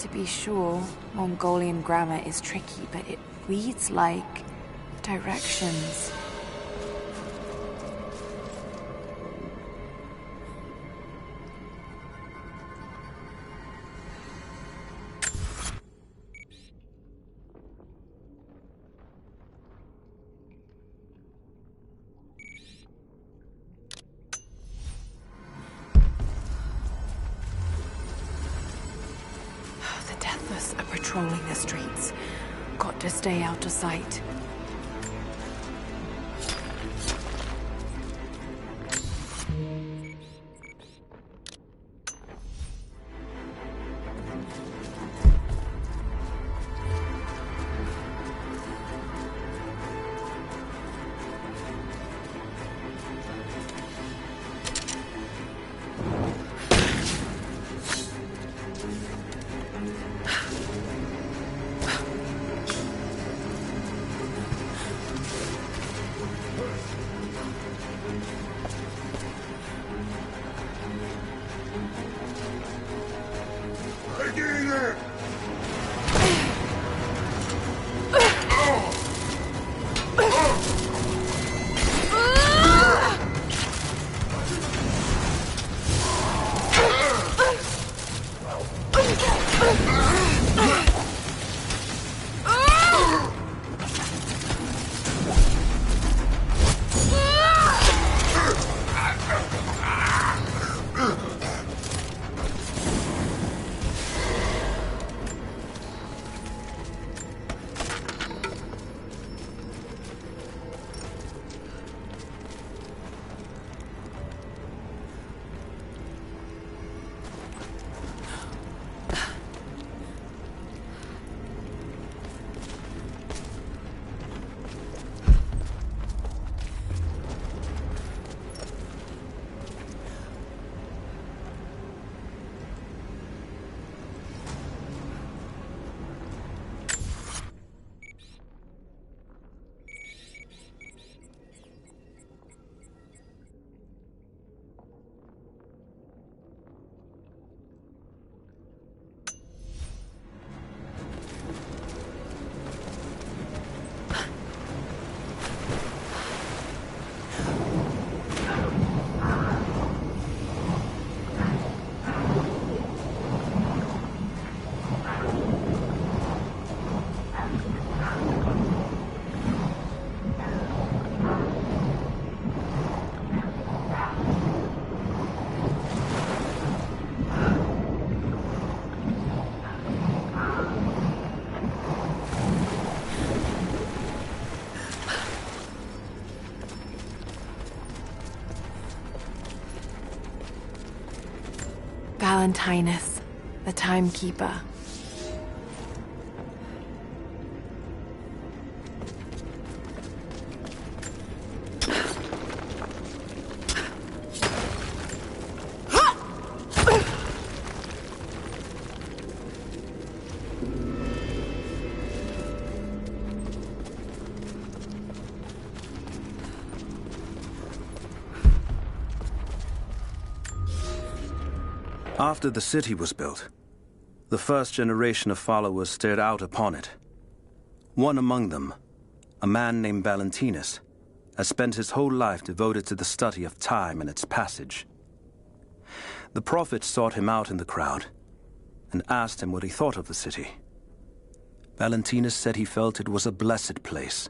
To be sure, Mongolian grammar is tricky, but it reads like directions. Deathless are patrolling the streets. Got to stay out of sight. Valentinus, the timekeeper. After the city was built, the first generation of followers stared out upon it. One among them, a man named Valentinus, has spent his whole life devoted to the study of time and its passage. The prophet sought him out in the crowd and asked him what he thought of the city. Valentinus said he felt it was a blessed place,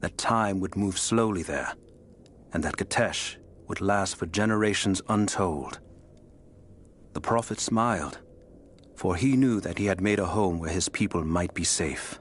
that time would move slowly there, and that Kitezh would last for generations untold. The prophet smiled, for he knew that he had made a home where his people might be safe.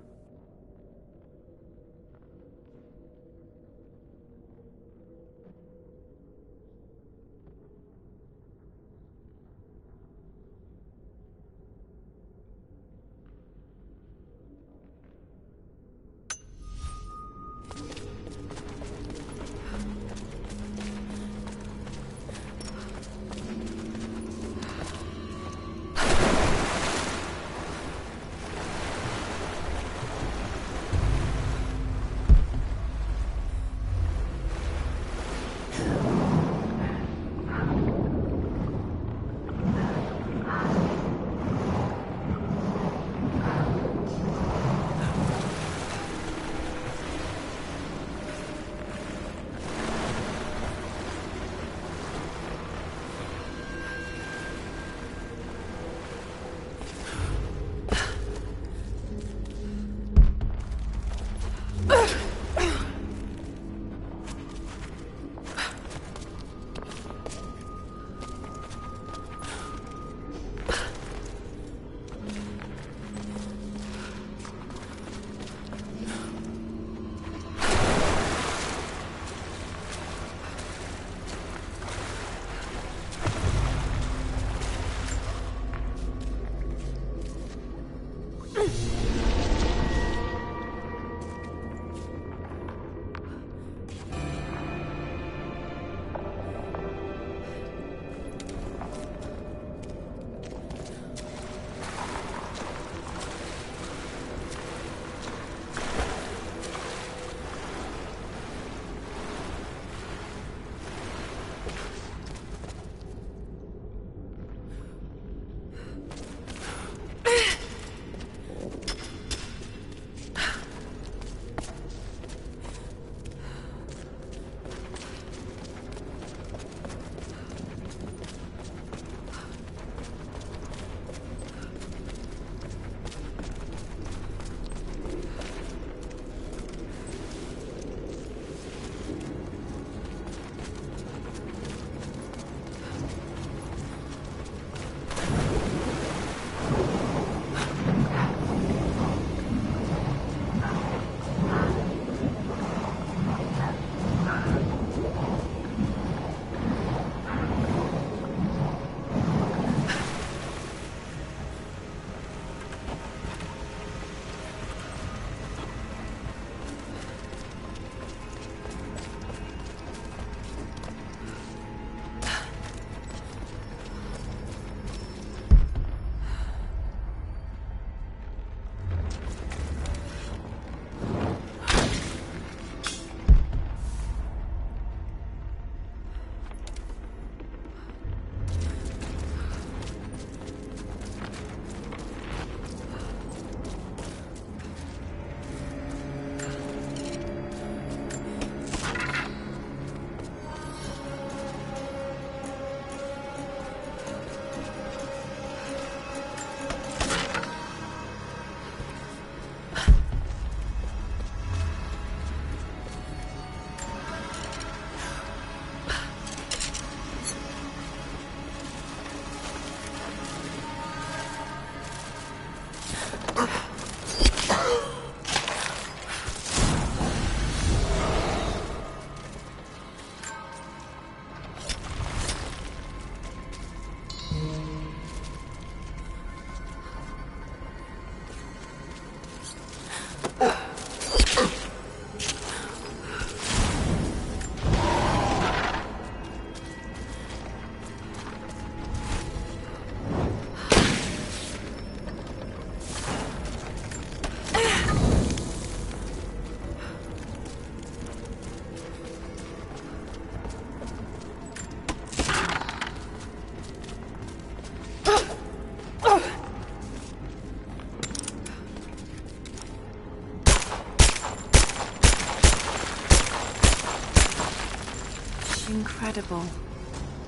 incredible.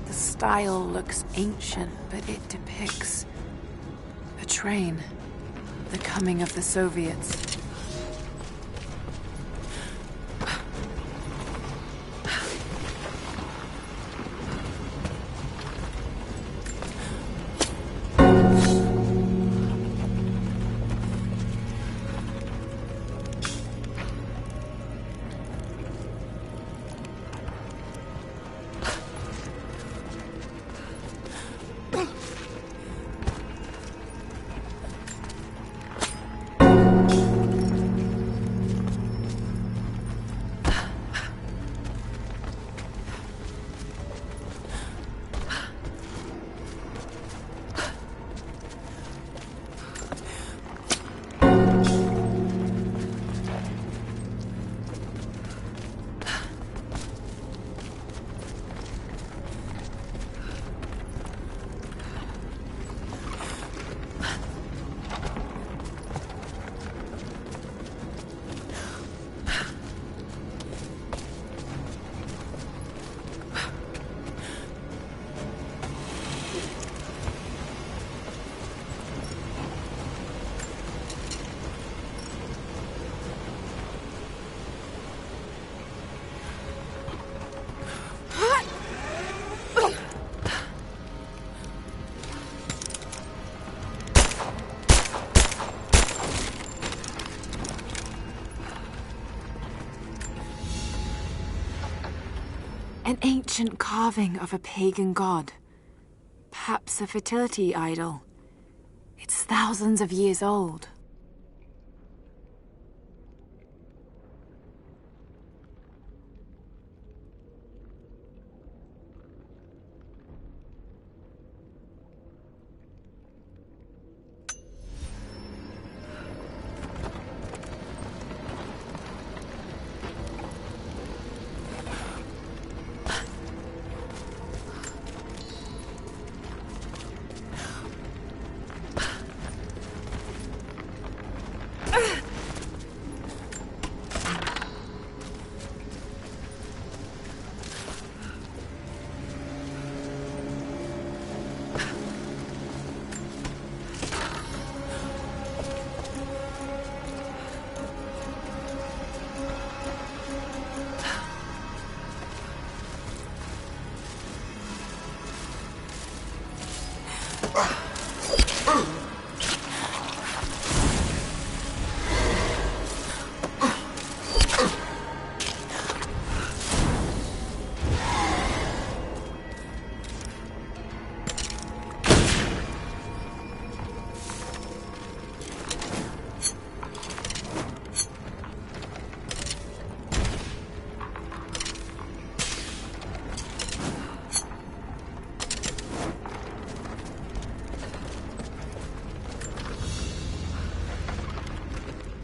The style looks ancient, but it depicts a train. The coming of the Soviets. An ancient carving of a pagan god. Perhaps a fertility idol. It's thousands of years old.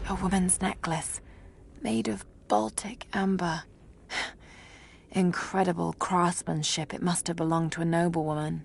A woman's necklace, made of Baltic amber. Incredible craftsmanship. It must have belonged to a noblewoman.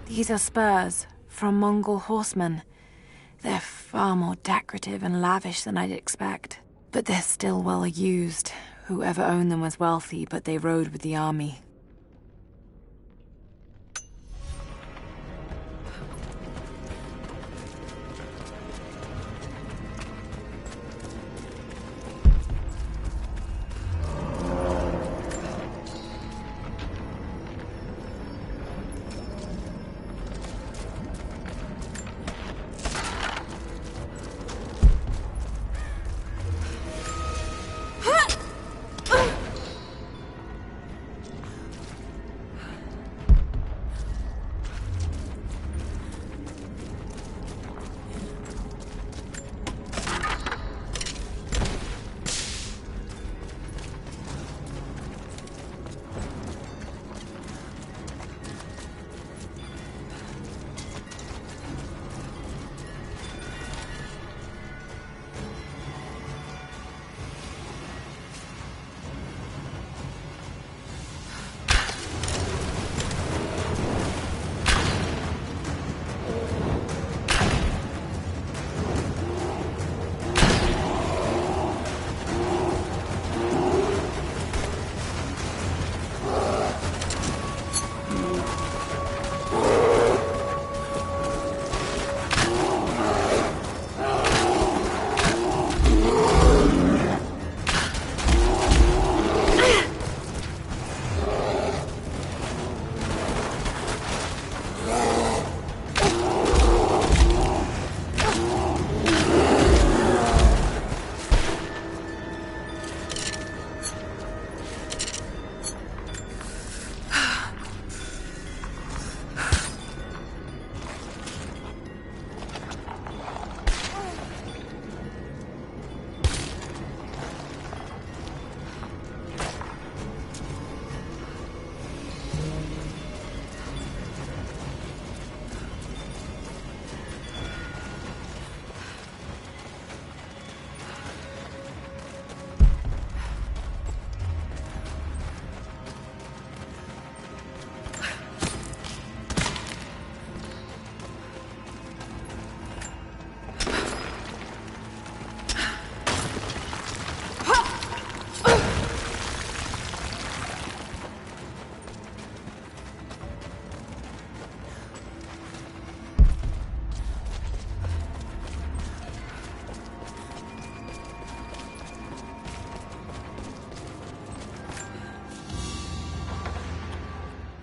These are spurs from Mongol horsemen. They're far more decorative and lavish than I'd expect. But they're still well used. Whoever owned them was wealthy, but they rode with the army.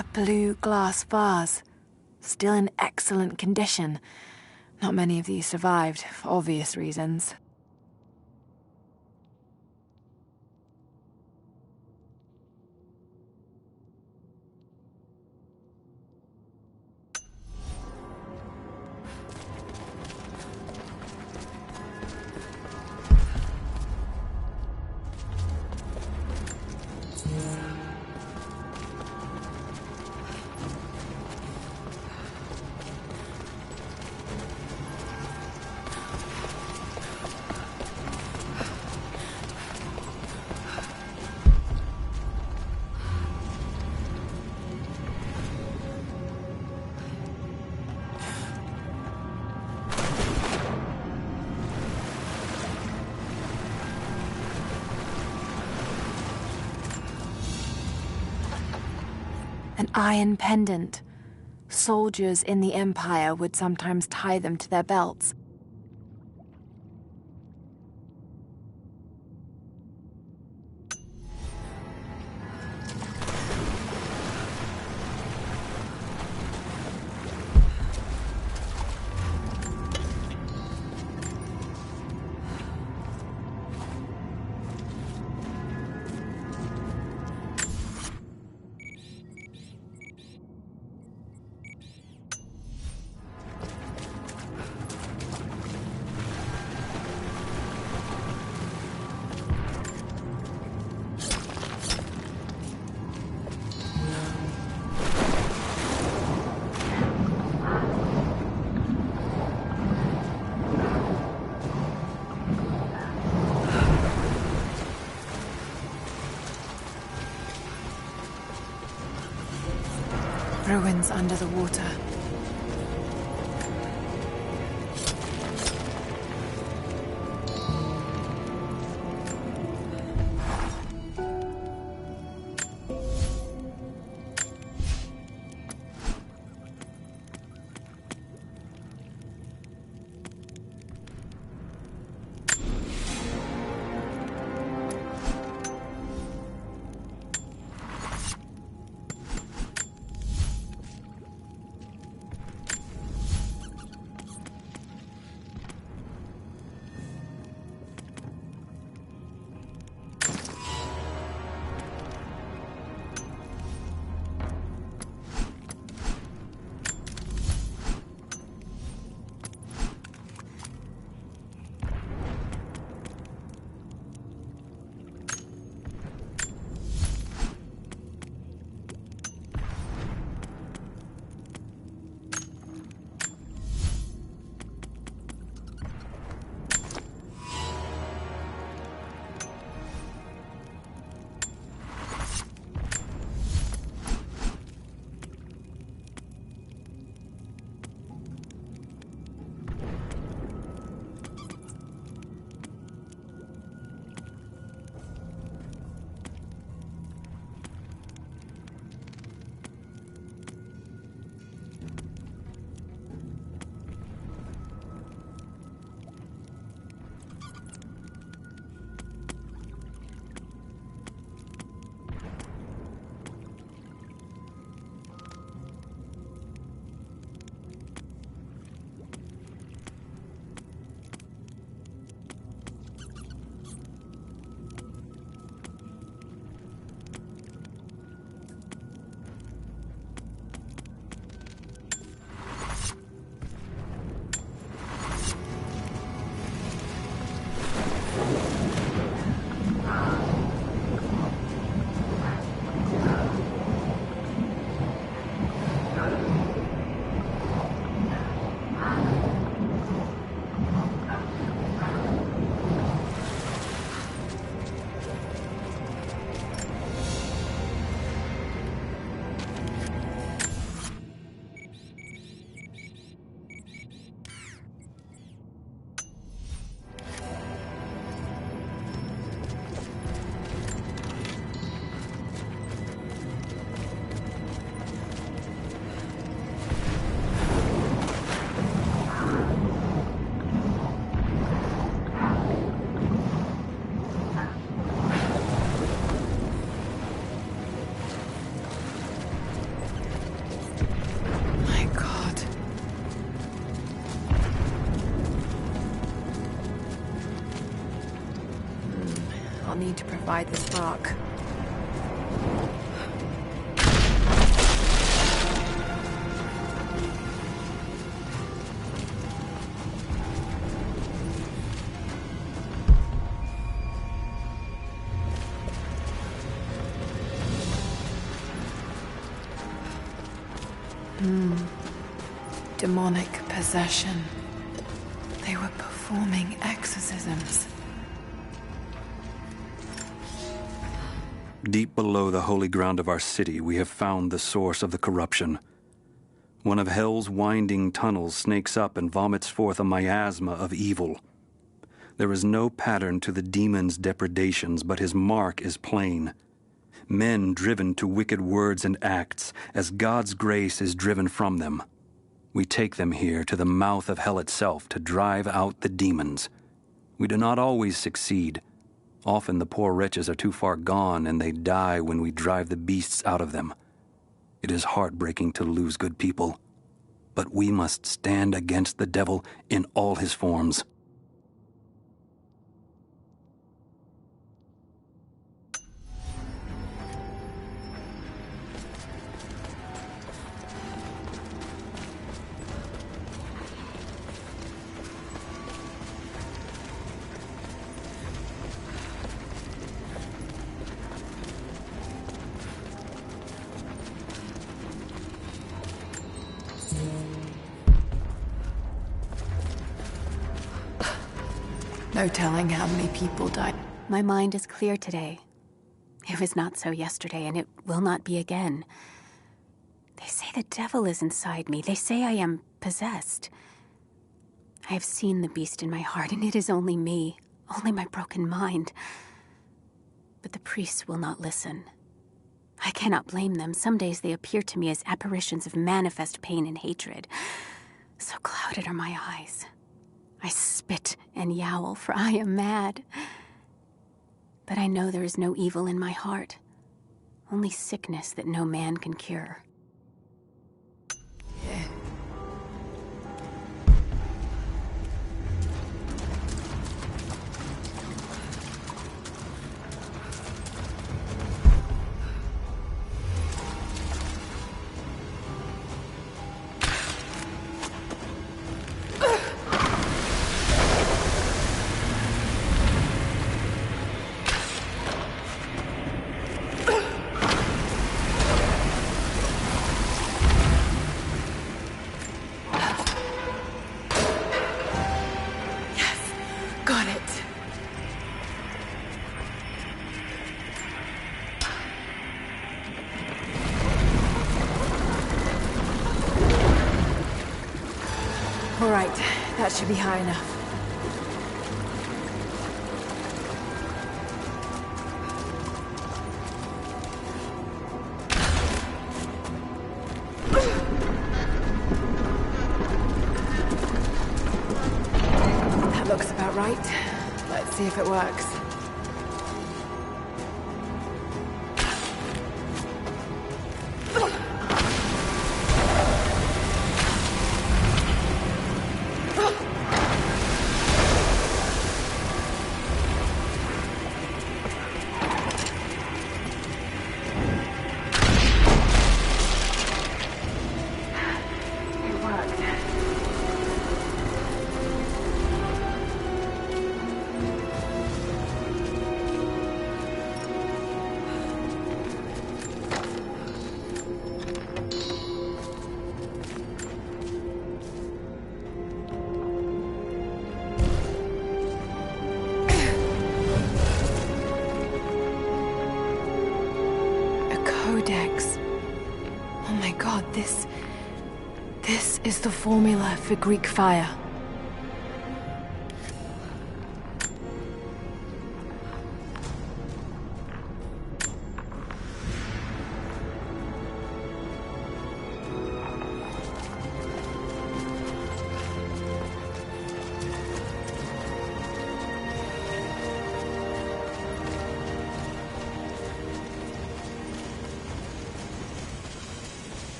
A blue glass vase, still in excellent condition. Not many of these survived, for obvious reasons. An iron pendant. Soldiers in the Empire would sometimes tie them to their belts. Ruins under the water. I'll need to provide the spark. Demonic possession. They were performing exorcisms. Deep below the holy ground of our city, we have found the source of the corruption. One of hell's winding tunnels snakes up and vomits forth a miasma of evil. There is no pattern to the demon's depredations, but his mark is plain. Men driven to wicked words and acts, as God's grace is driven from them. We take them here to the mouth of hell itself to drive out the demons. We do not always succeed. Often the poor wretches are too far gone and they die when we drive the beasts out of them. It is heartbreaking to lose good people, but we must stand against the devil in all his forms. No telling how many people died. My mind is clear today. It was not so yesterday, and it will not be again. They say the devil is inside me. They say I am possessed. I have seen the beast in my heart, and it is only me, only my broken mind. But the priests will not listen. I cannot blame them. Some days they appear to me as apparitions of manifest pain and hatred. So clouded are my eyes. I spit and yowl, for I am mad. But I know there is no evil in my heart, only sickness that no man can cure. All right, that should be high enough. That looks about right. Let's see if it works. Oh my god, this is the formula for Greek fire.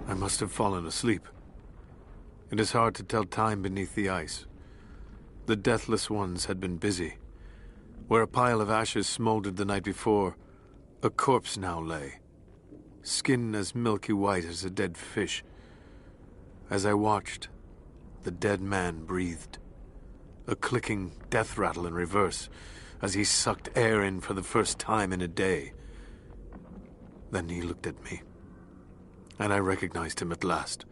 I must have fallen asleep. It is hard to tell time beneath the ice. The Deathless Ones had been busy. Where a pile of ashes smoldered the night before, a corpse now lay, skin as milky white as a dead fish. As I watched, the dead man breathed, a clicking death rattle in reverse as he sucked air in for the first time in a day. Then he looked at me, and I recognized him at last.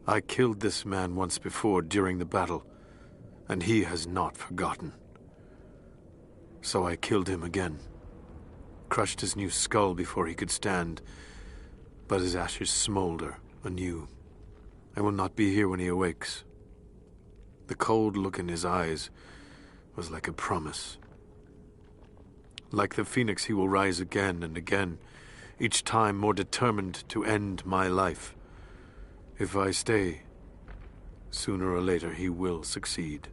I killed this man once before during the battle, and he has not forgotten. So I killed him again, crushed his new skull before he could stand, but his ashes smolder anew. I will not be here when he awakes. The cold look in his eyes was like a promise. Like the phoenix, he will rise again and again, each time more determined to end my life. If I stay, sooner or later he will succeed.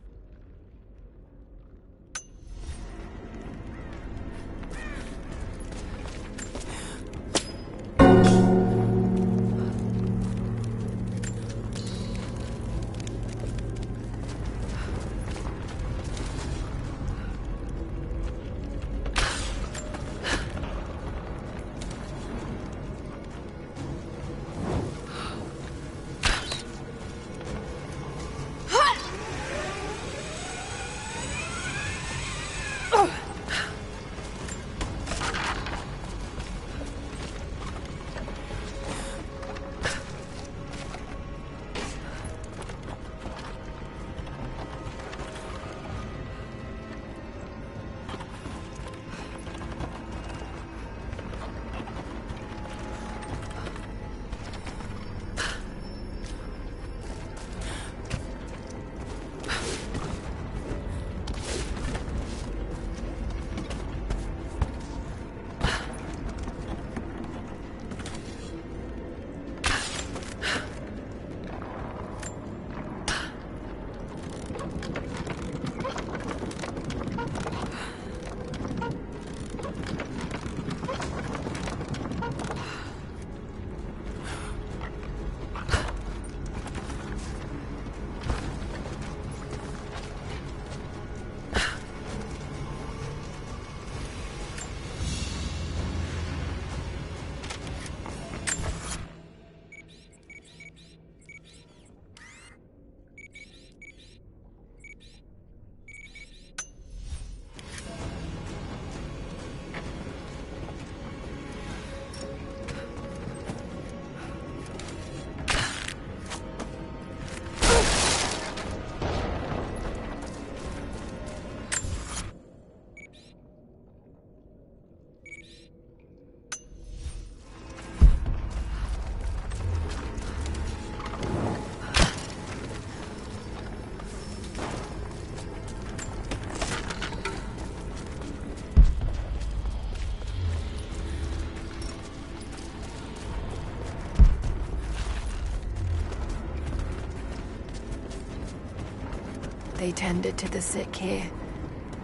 They tended to the sick here.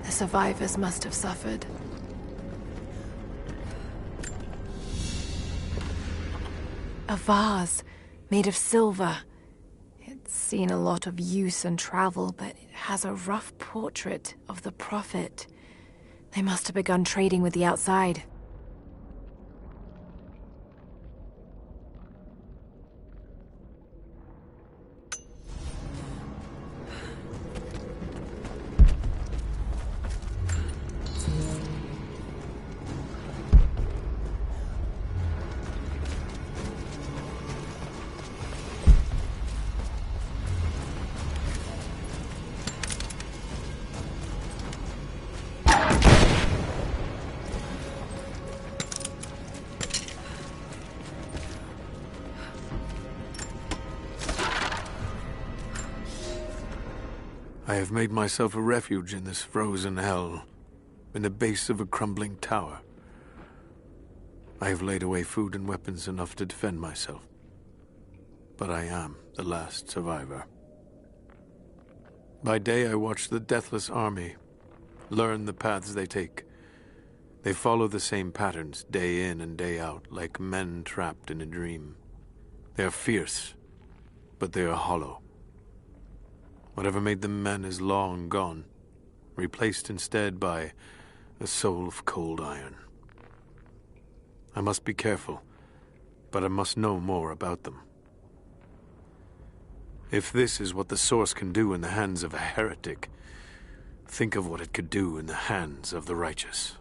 The survivors must have suffered. A vase made of silver. It's seen a lot of use and travel, but it has a rough portrait of the Prophet. They must have begun trading with the outside. I have made myself a refuge in this frozen hell, in the base of a crumbling tower. I have laid away food and weapons enough to defend myself. But I am the last survivor. By day I watch the Deathless army, learn the paths they take. They follow the same patterns day in and day out, like men trapped in a dream. They are fierce, but they are hollow. Whatever made them men is long gone, replaced instead by a soul of cold iron. I must be careful, but I must know more about them. If this is what the Source can do in the hands of a heretic, think of what it could do in the hands of the righteous.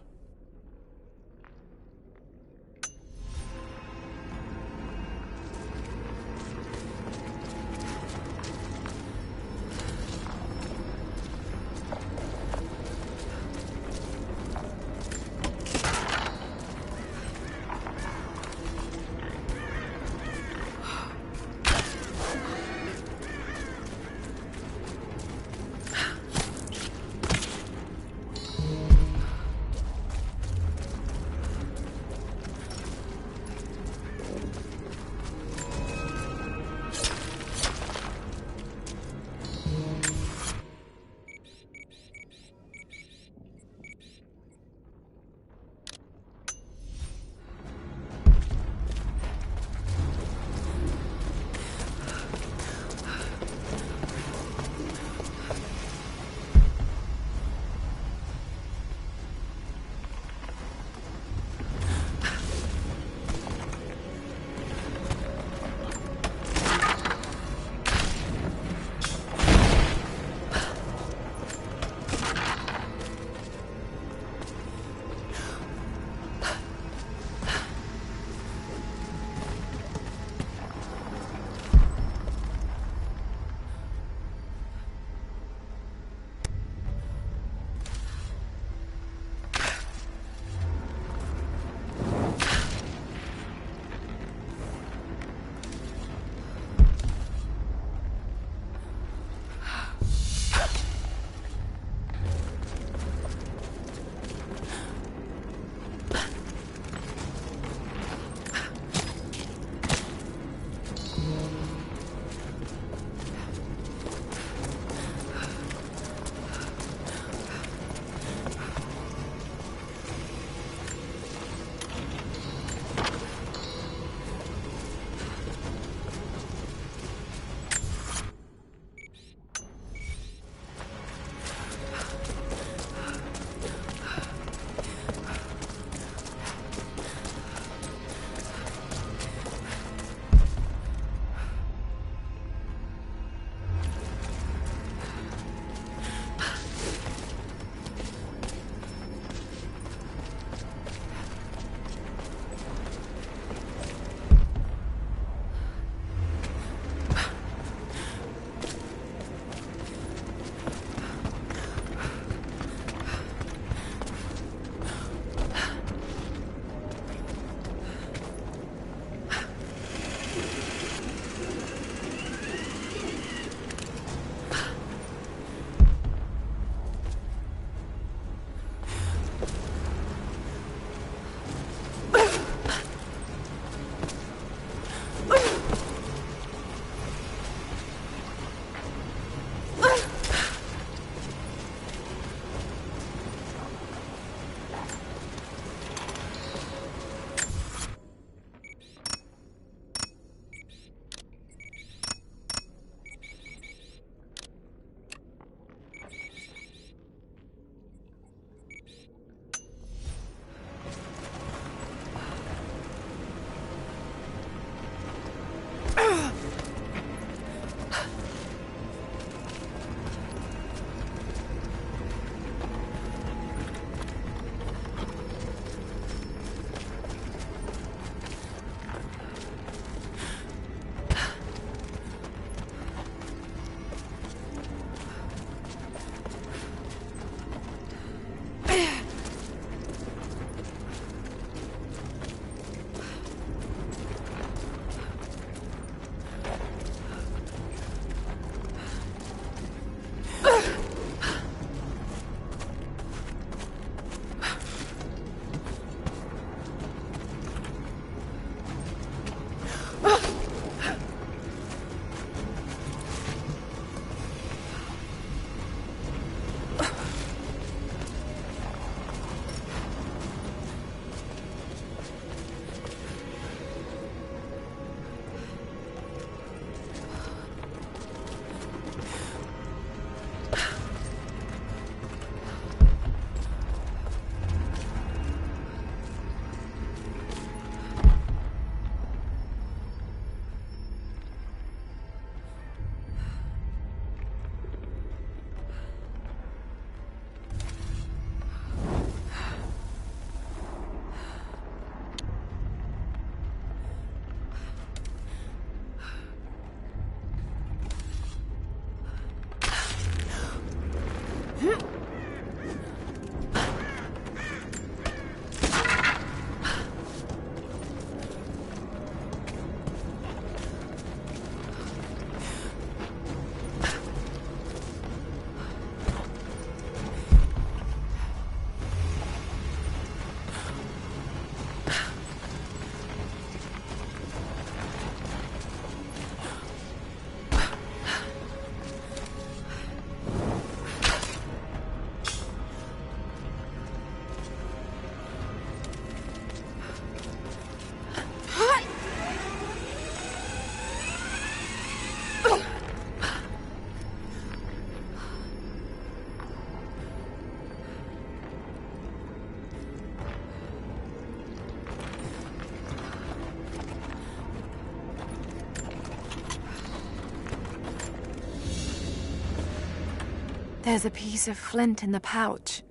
There's a piece of flint in the pouch.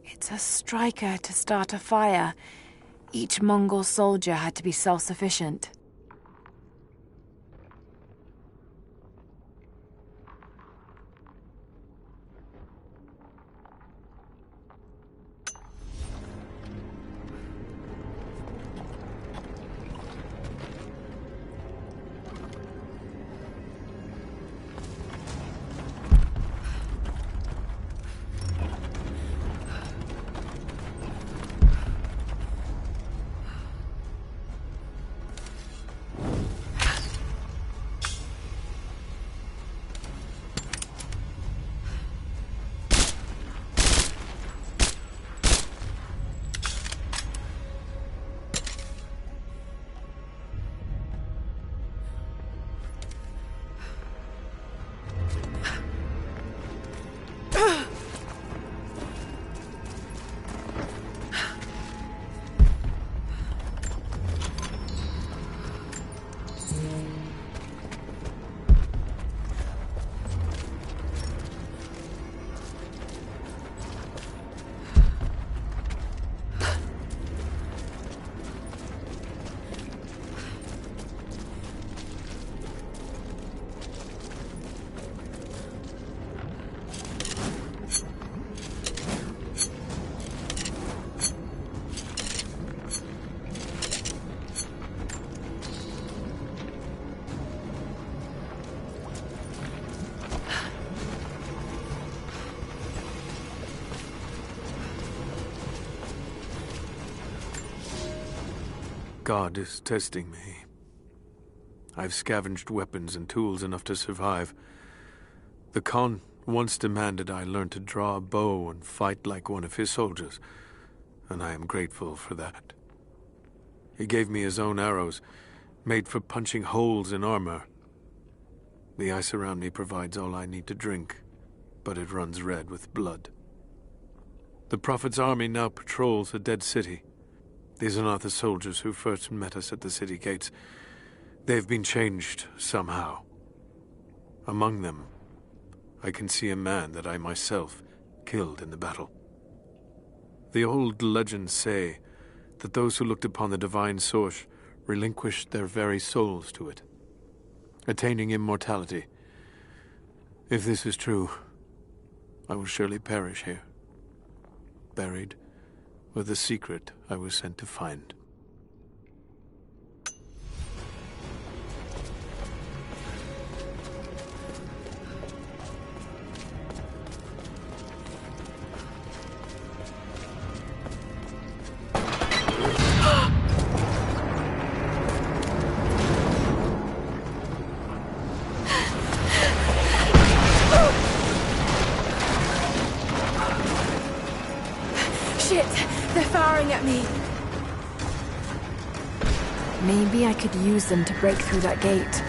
It's a striker to start a fire. Each Mongol soldier had to be self-sufficient. God is testing me. I've scavenged weapons and tools enough to survive. The Khan once demanded I learn to draw a bow and fight like one of his soldiers, and I am grateful for that. He gave me his own arrows, made for punching holes in armor. The ice around me provides all I need to drink, but it runs red with blood. The Prophet's army now patrols a dead city. These are not the soldiers who first met us at the city gates. They've been changed somehow. Among them, I can see a man that I myself killed in the battle. The old legends say that those who looked upon the divine source relinquished their very souls to it, attaining immortality. If this is true, I will surely perish here, buried with the secret I was sent to find. Maybe I could use them to break through that gate.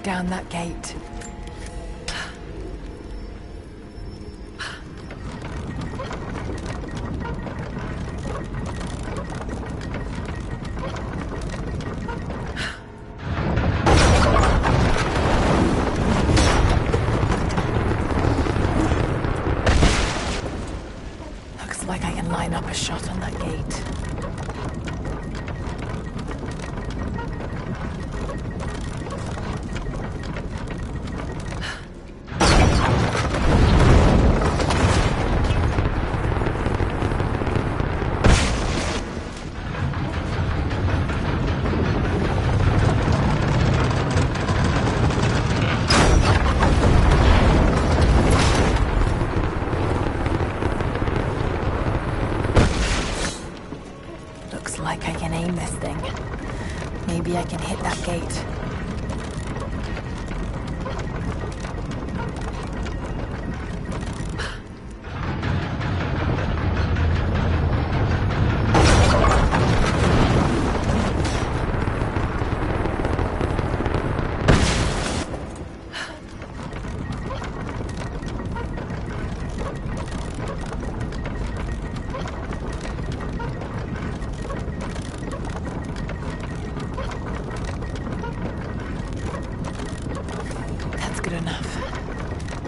down that gate. Looks like I can line up a shot on that gate. Like I can aim this thing. Maybe I can hit that gate.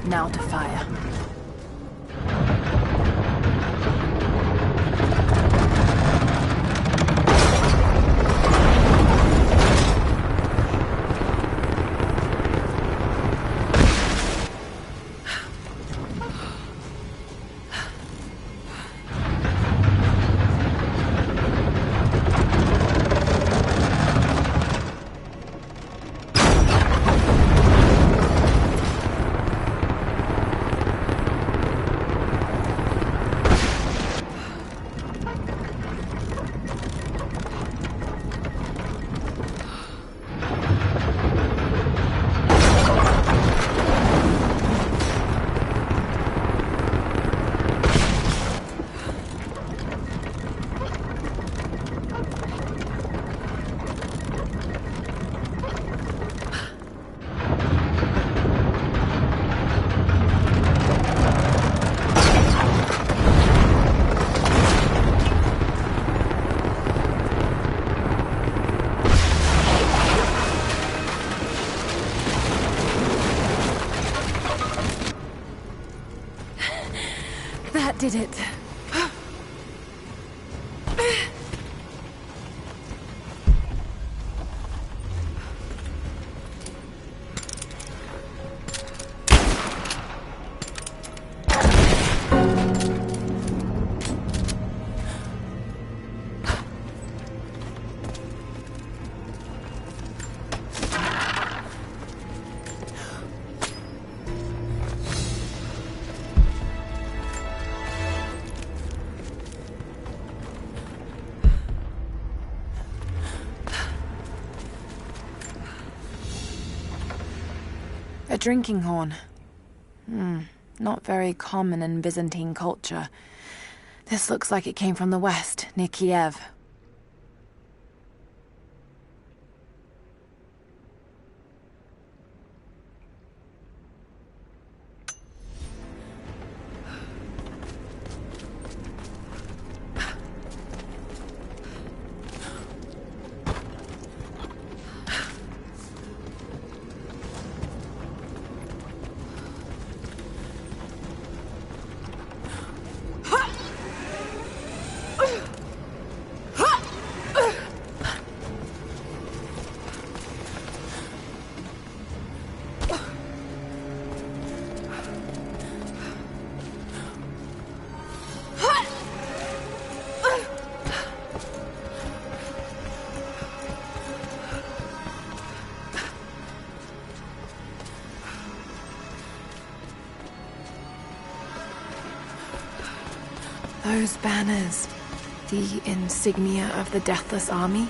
Now to fire. That did it. A drinking horn. Not very common in Byzantine culture. This looks like it came from the west, near Kitezh. Those banners, the insignia of the Deathless Army?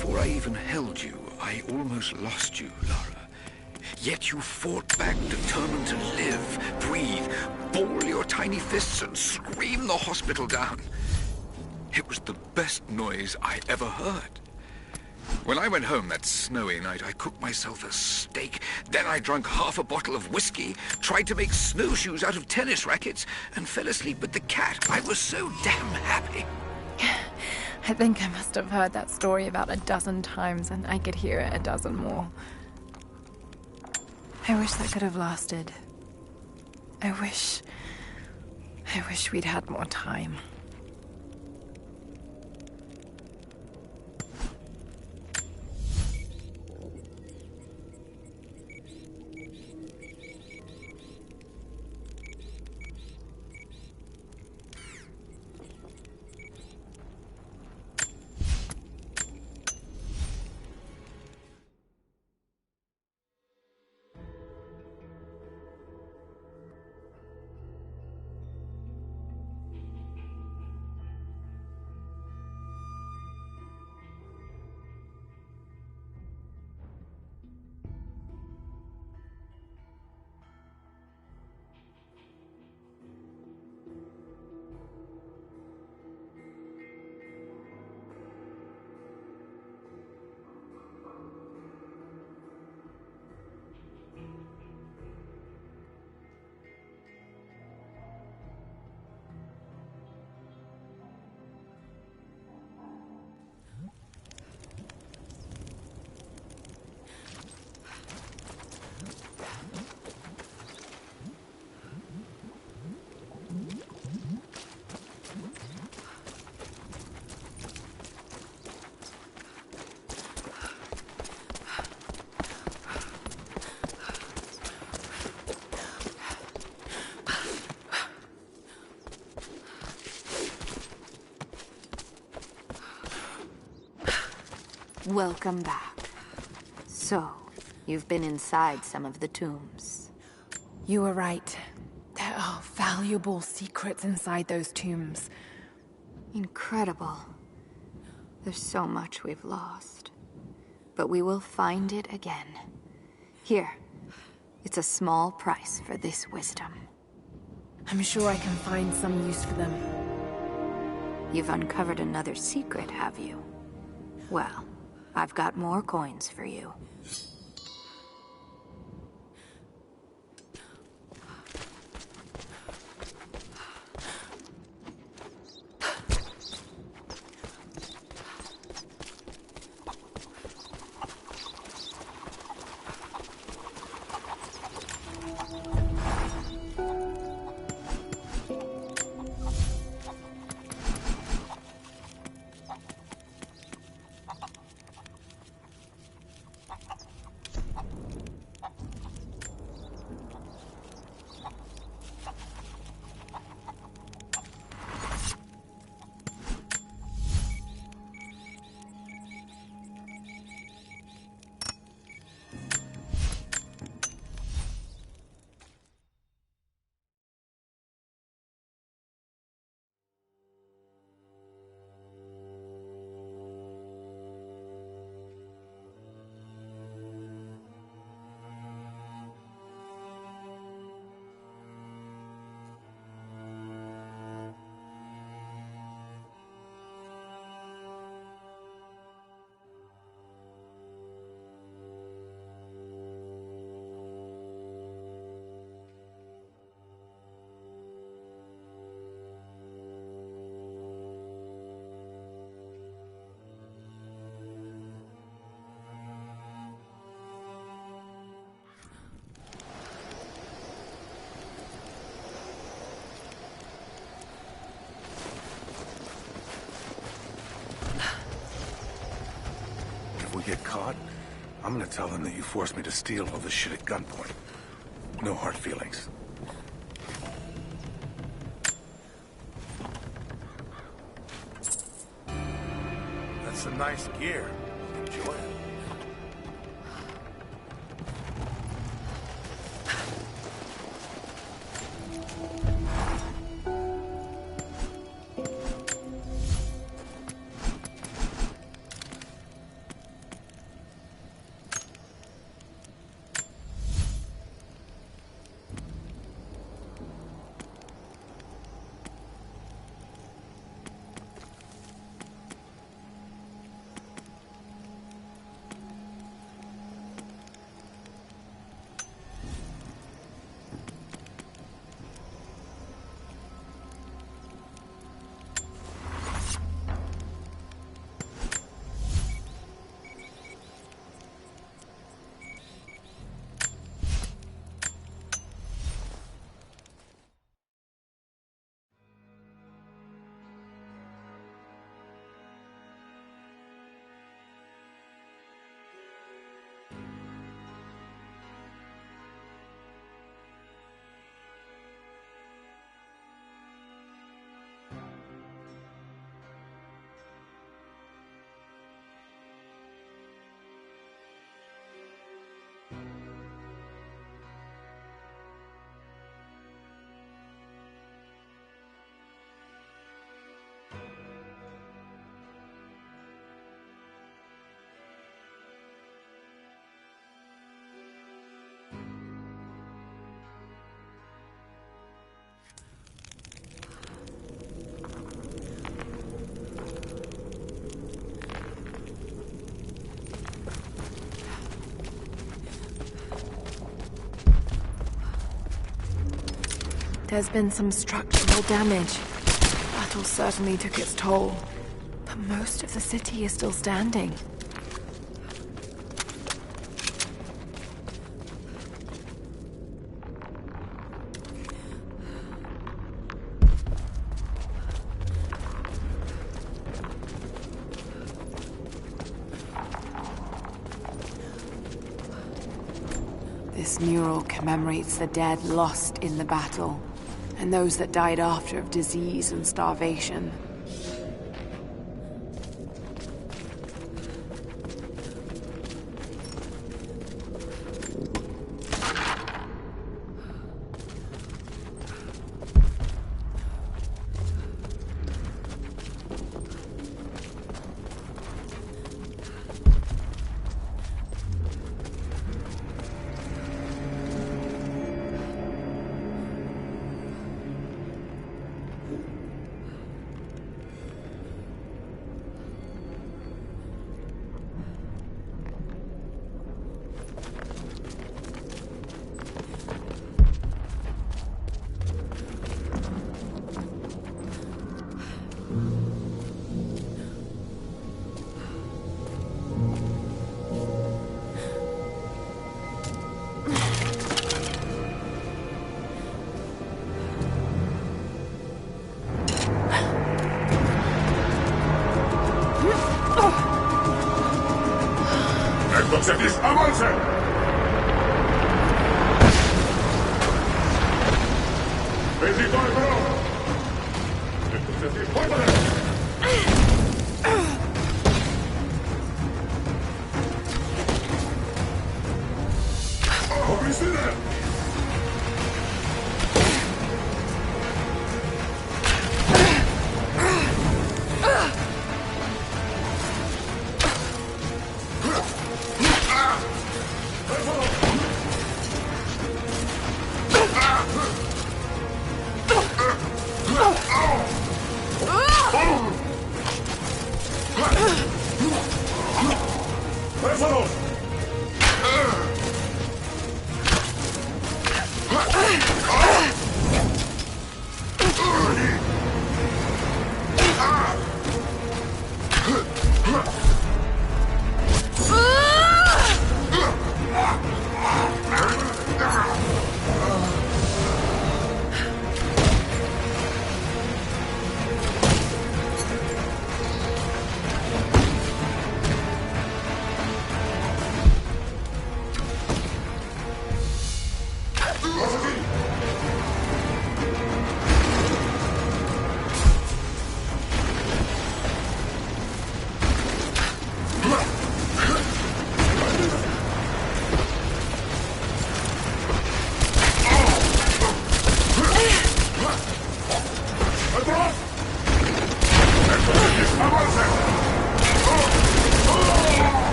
Before I even held you, I almost lost you, Lara. Yet you fought back, determined to live, breathe, ball your tiny fists and scream the hospital down. It was the best noise I ever heard. When I went home that snowy night, I cooked myself a steak. Then I drank half a bottle of whiskey, tried to make snowshoes out of tennis rackets, and fell asleep with the cat. I was so damn happy. I think I must have heard that story about a dozen times, and I could hear it a dozen more. I wish that could have lasted. I wish we'd had more time. Welcome back. So, you've been inside some of the tombs. You were right. There are valuable secrets inside those tombs. Incredible. There's so much we've lost. But we will find it again. Here. It's a small price for this wisdom. I'm sure I can find some use for them. You've uncovered another secret, have you? Well, I've got more coins for you. If we get caught, I'm gonna tell them that you forced me to steal all this shit at gunpoint. No hard feelings. That's some nice gear. Enjoy it. There's been some structural damage. Battle certainly took its toll, but most of the city is still standing. This mural commemorates the dead lost in the battle, and those that died after of disease and starvation. ¡Entonces, avancen! ¡Bendito el bro! ¡Entonces, ¡muévale!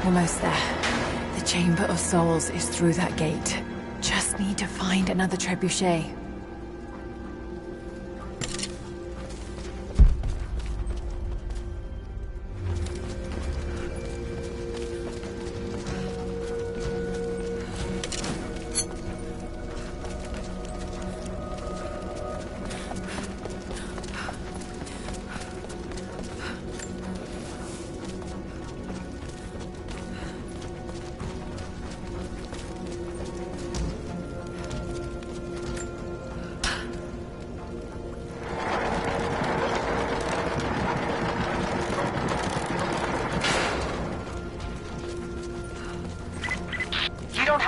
Almost there. The Chamber of Souls is through that gate. Just need to find another trebuchet.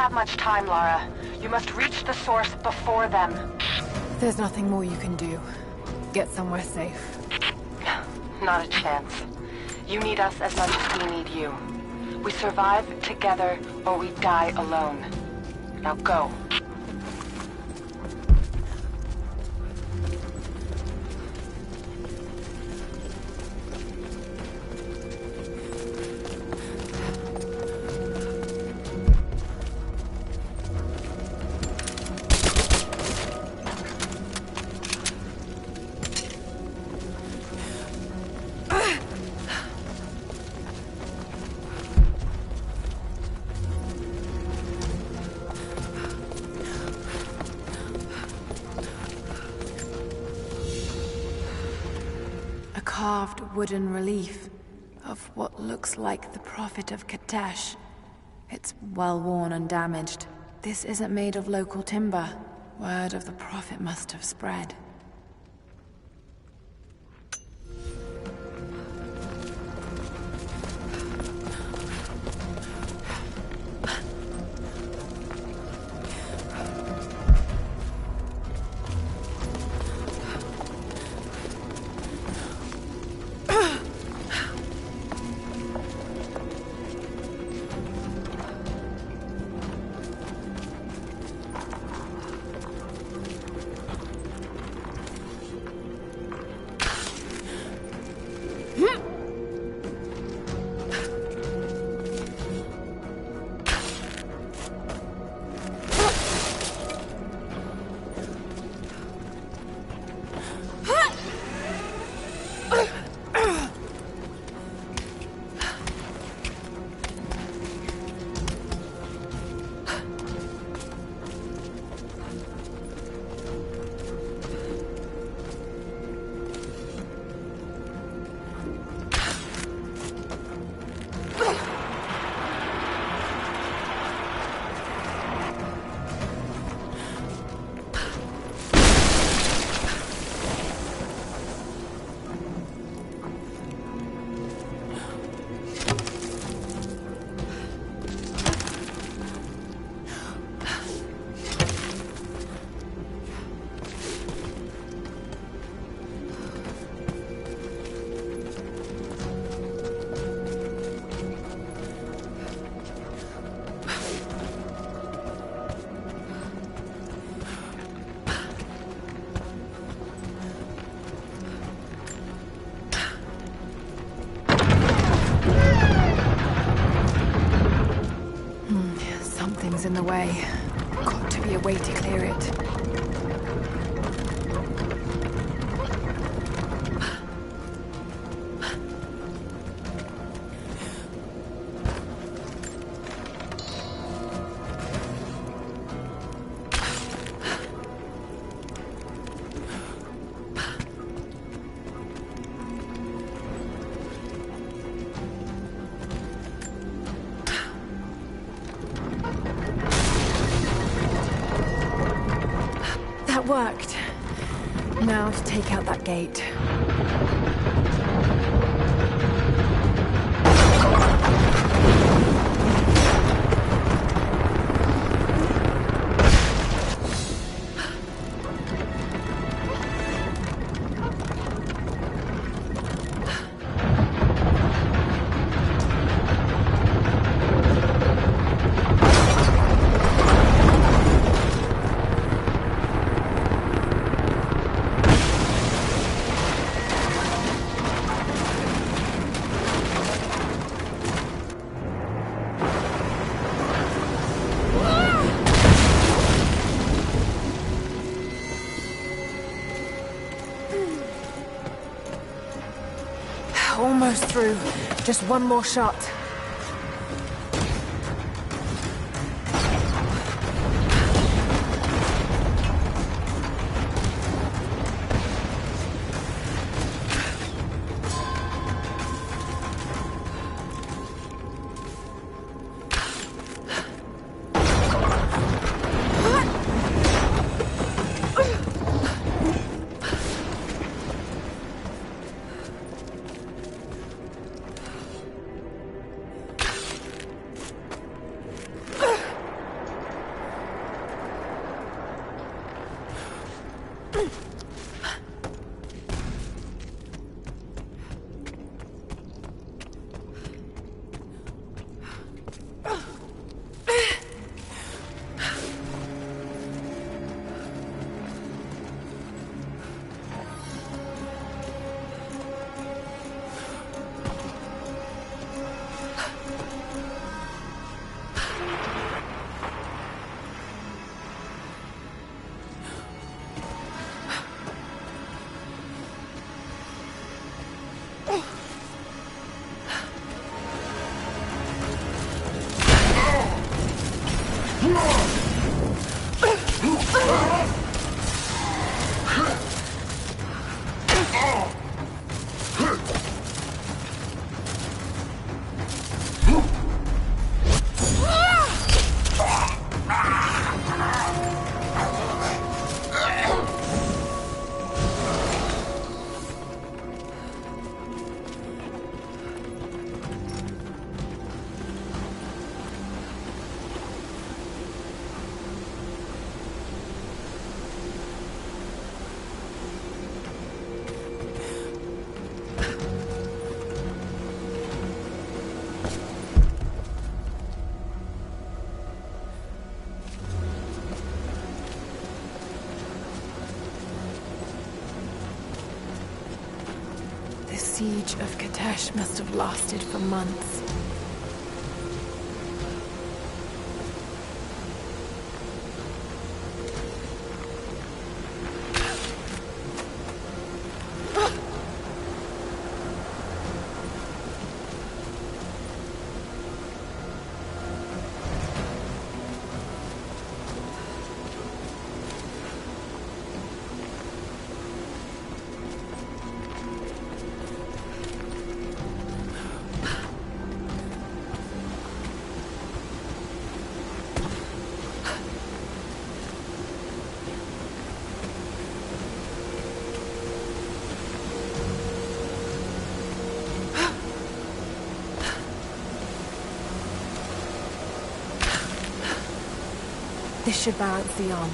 have much time, Lara. You must reach the source before them. There's nothing more you can do. Get somewhere safe. Not a chance. You need us as much as we need you. We survive together, or we die alone. Now go. Carved wooden relief of what looks like the Prophet of Kitezh. It's well worn and damaged. This isn't made of local timber. Word of the Prophet must have spread. In the way. Got to be a way to clear it. Worked. Now to take out that gate. Almost through. Just one more shot. siege of Kitezh must have lasted for months. This should balance the arm.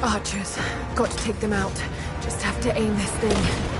Archers. Got to take them out. Just have to aim this thing.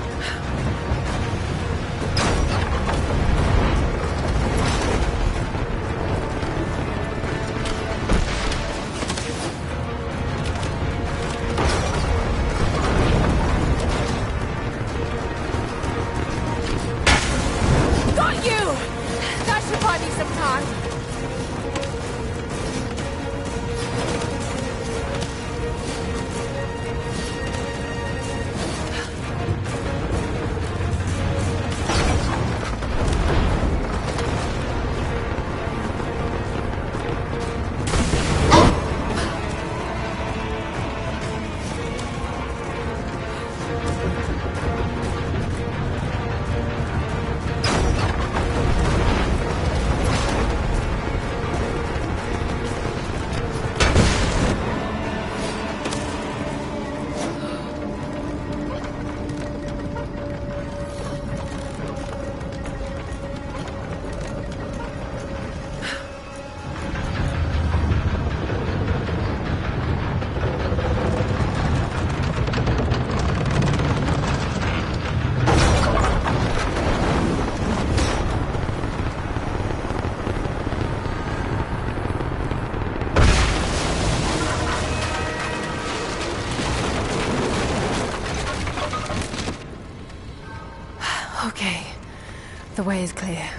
way is clear.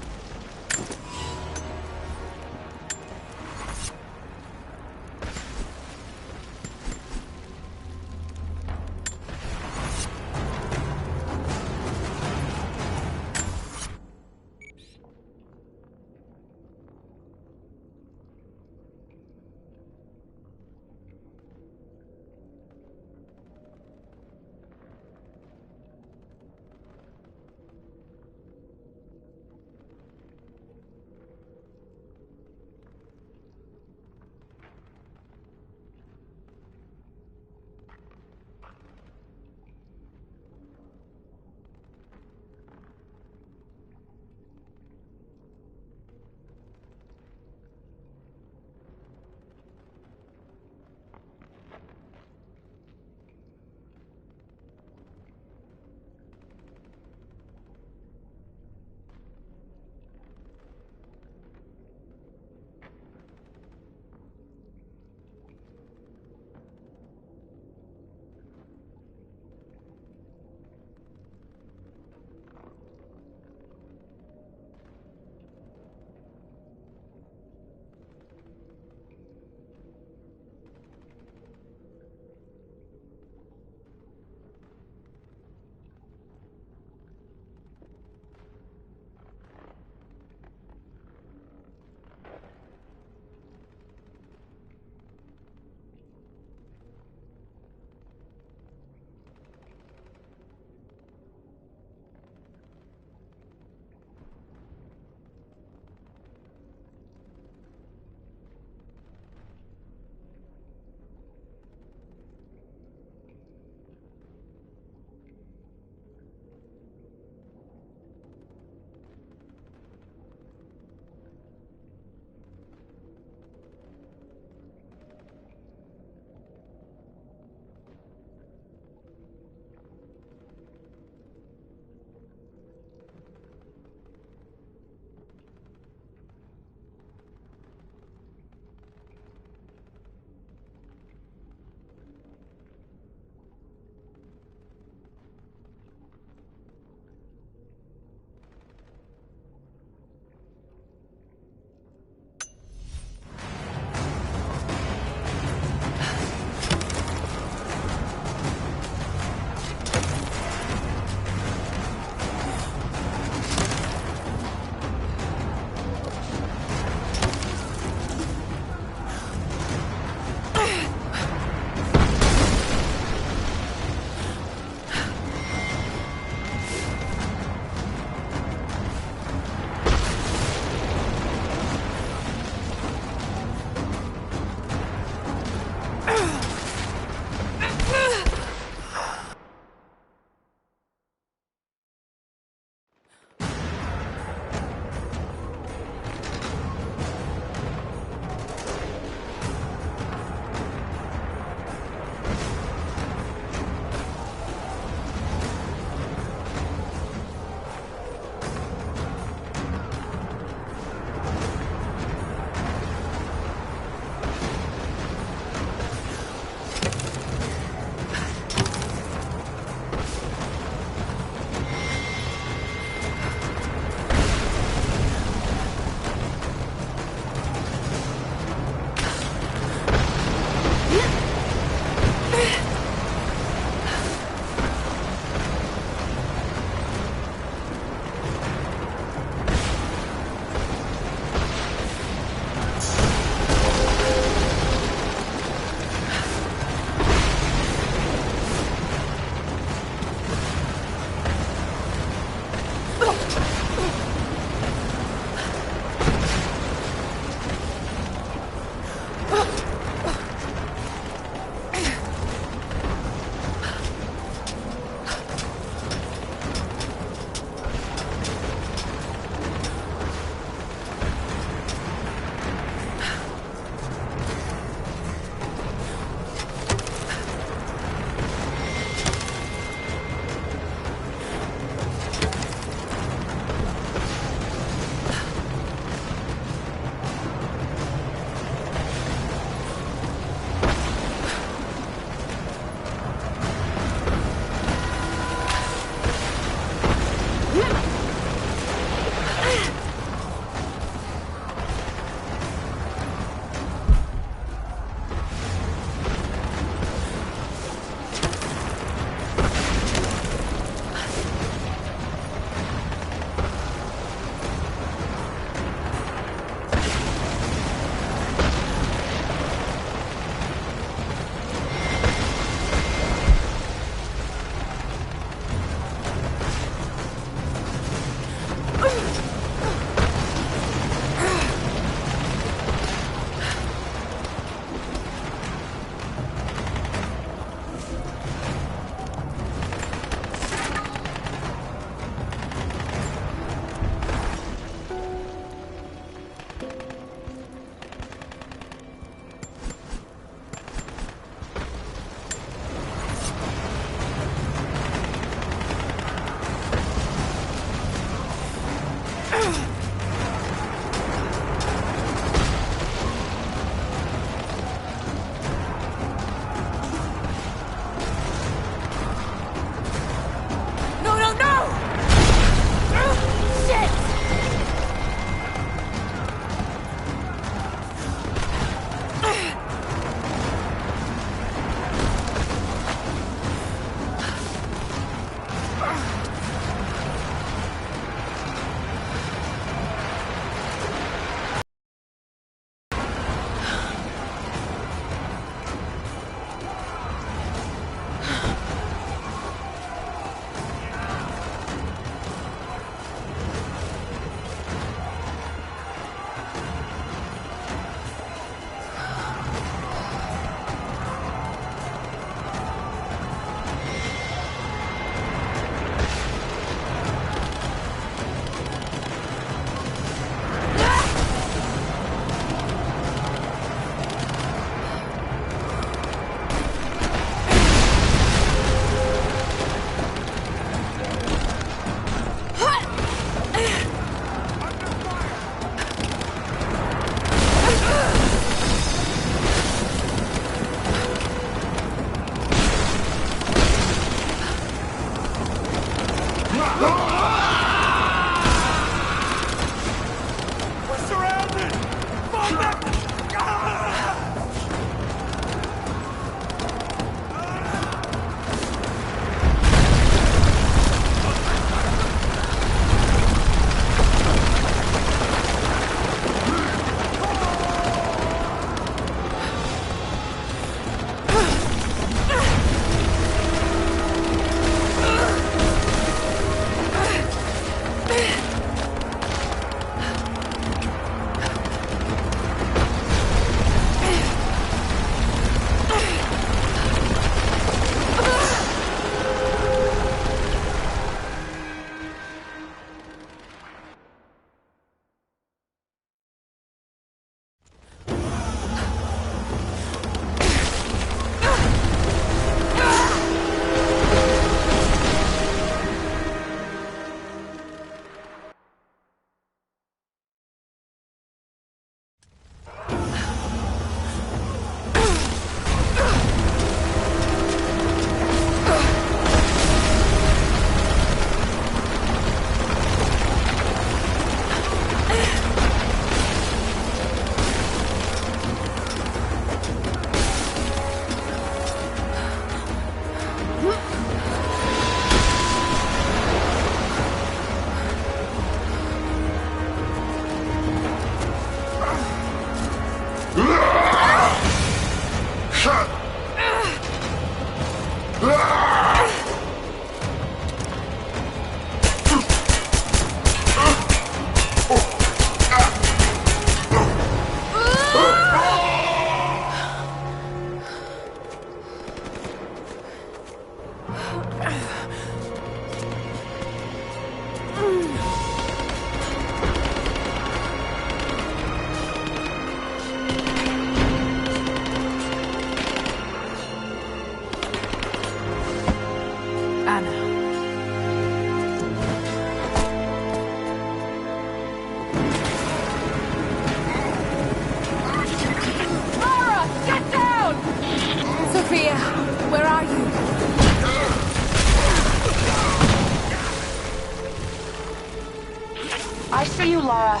Lara.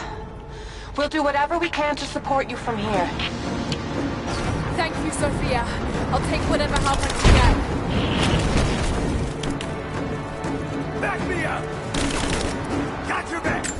We'll do whatever we can to support you from here. Thank you, Sophia. I'll take whatever help I can get. Back me up! Got your back!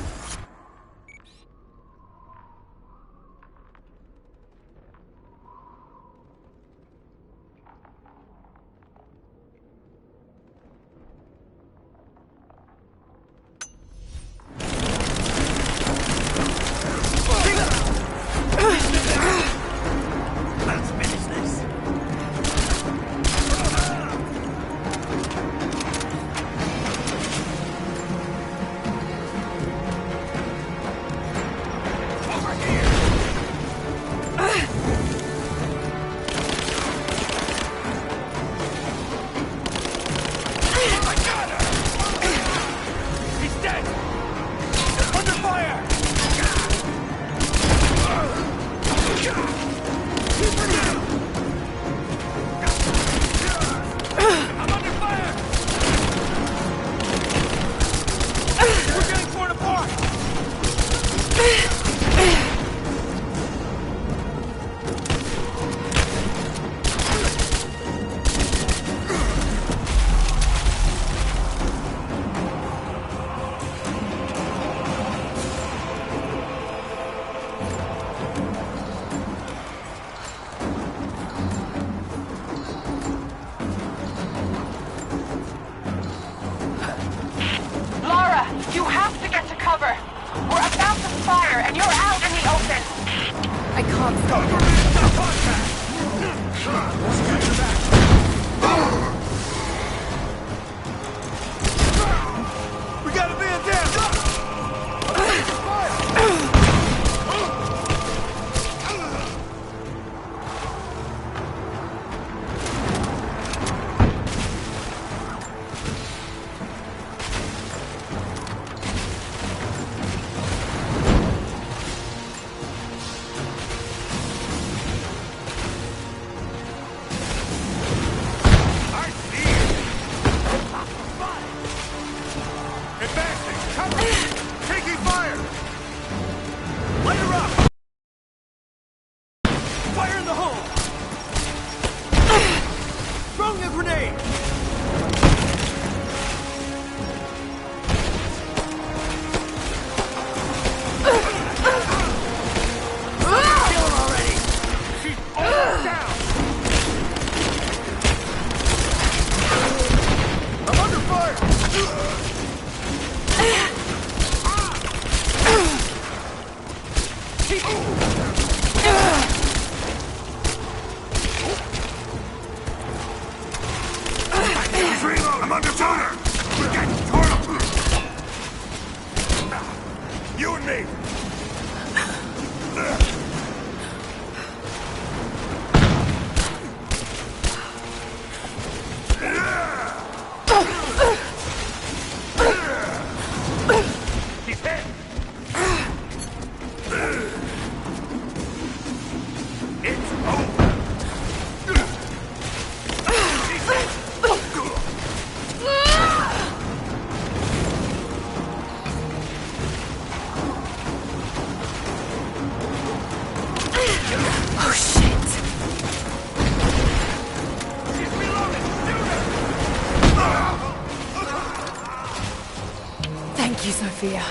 Sophia.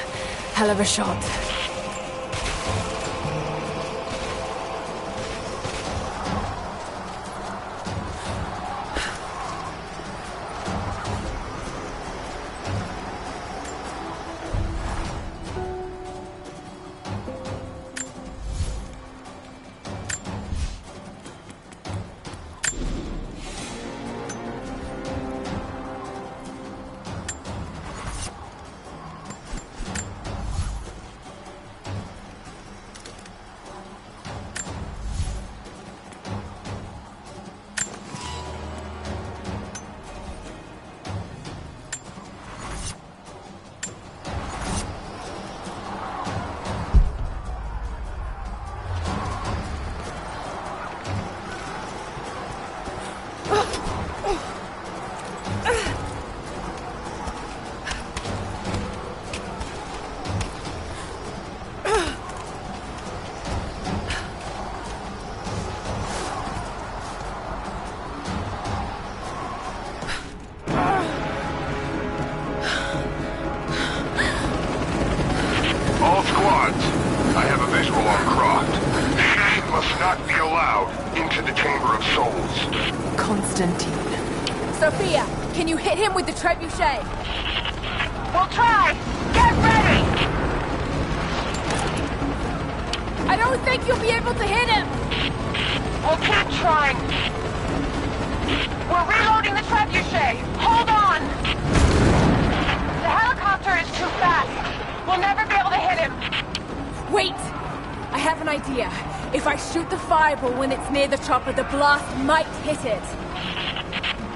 Hell of a shot. Konstantin. Sophia, can you hit him with the trebuchet? We'll try! Get ready! I don't think you'll be able to hit him! We'll keep trying. We're reloading the trebuchet. Hold on! The helicopter is too fast. We'll never be able to hit him. Wait! I have an idea. If I shoot the fireball when it's near the chopper, the blast might hit it.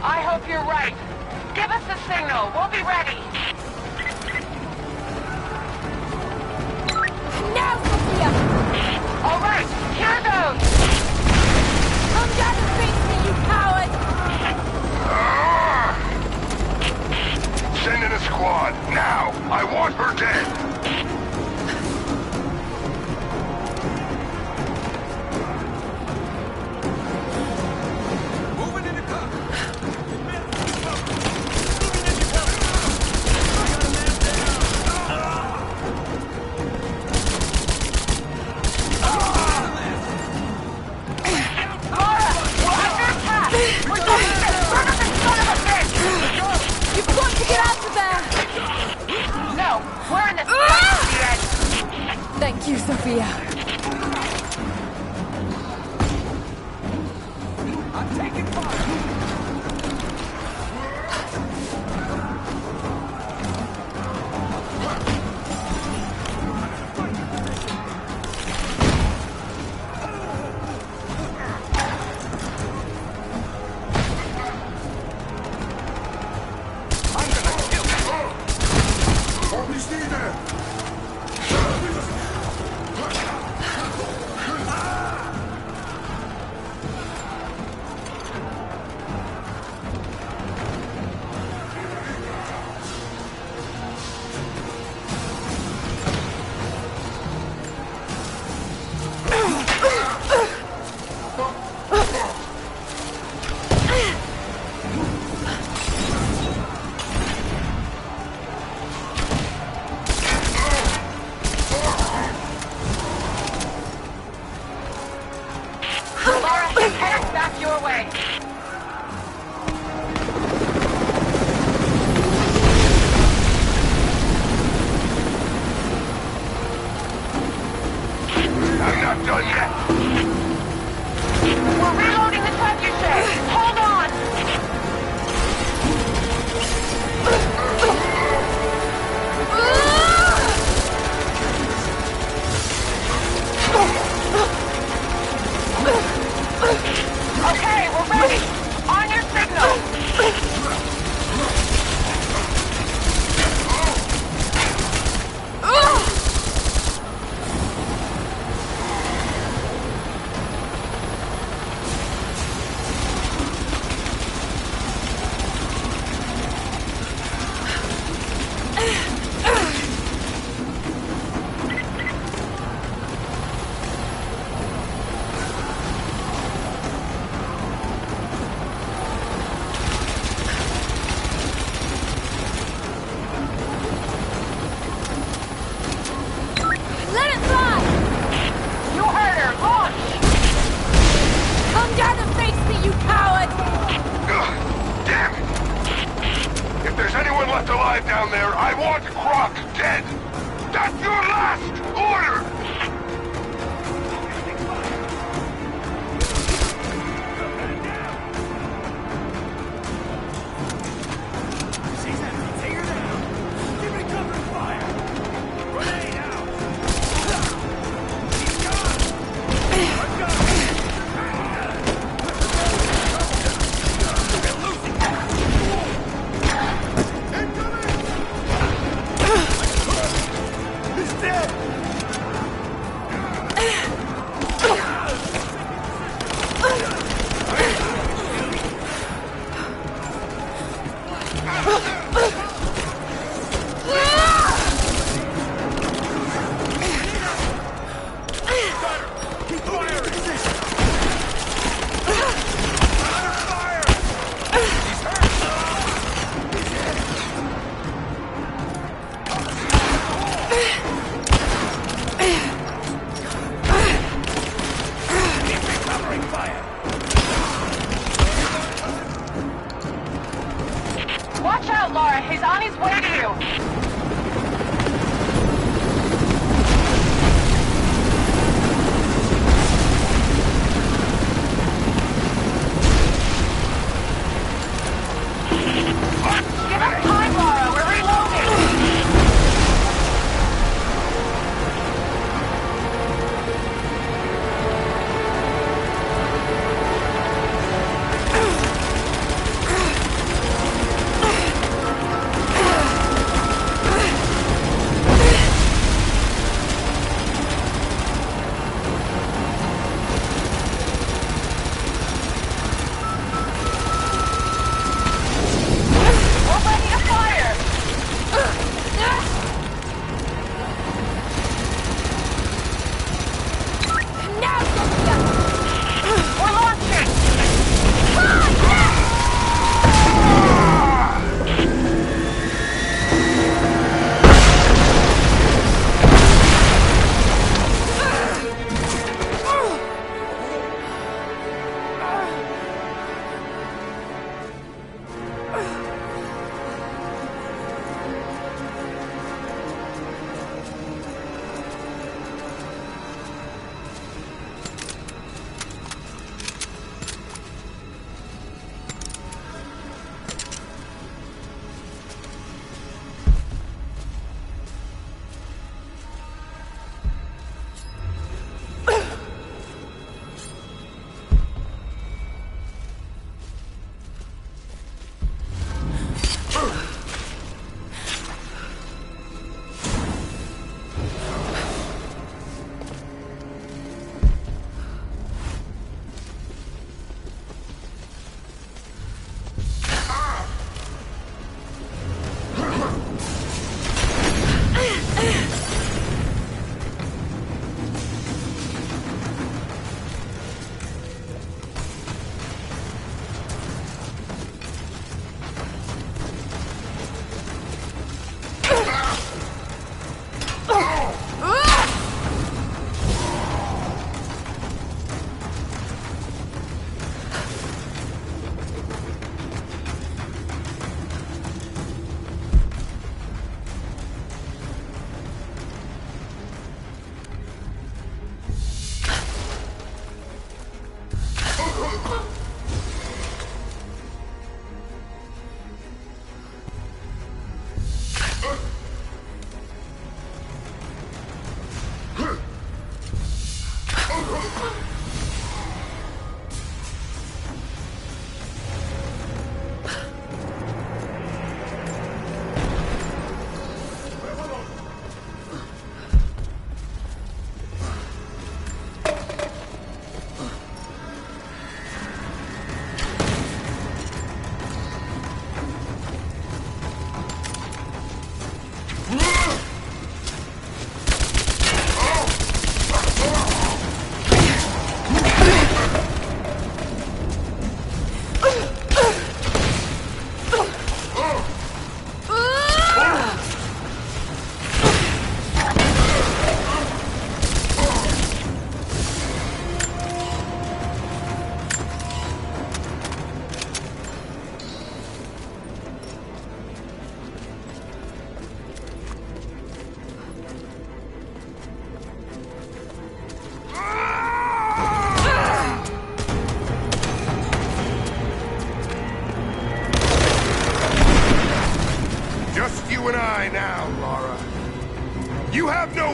I hope you're right. Give us the signal. We'll be ready. Now, Sophia! All right, here goes. Come down and face me, you coward! Send in a squad, now! I want her dead! Thank you, Sophia. I'm taking fire! Lara. He's on his way to you. Give us time, Lara. We're reloading.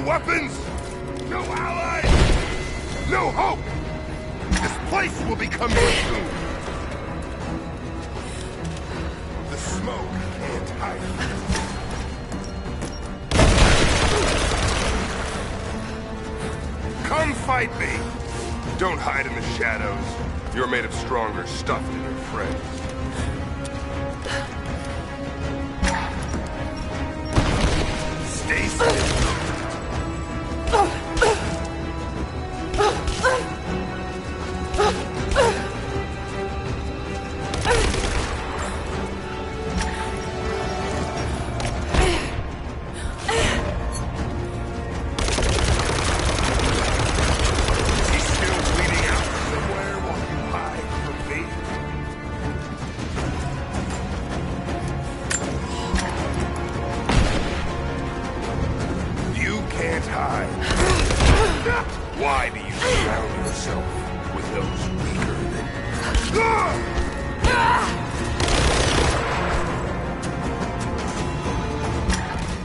weapons, no allies, no hope. This place will become your tomb. The smoke can't hide it. Come fight me. Don't hide in the shadows. You're made of stronger stuff than your friends. Stay still.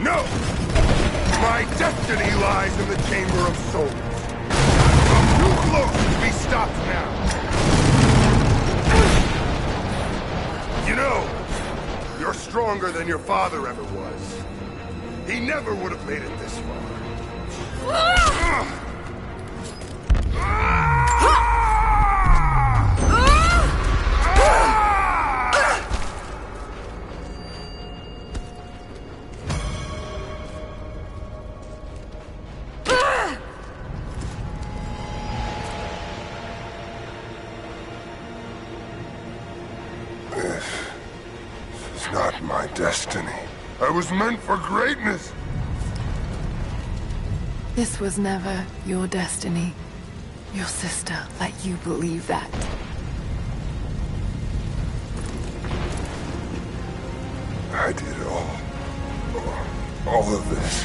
No! My destiny lies in the Chamber of Souls. I'm too close to be stopped now. You know, you're stronger than your father ever was. He never would have made it this far. This is not my destiny. I was meant for greatness. This was never your destiny. Your sister let you believe that. I did all of this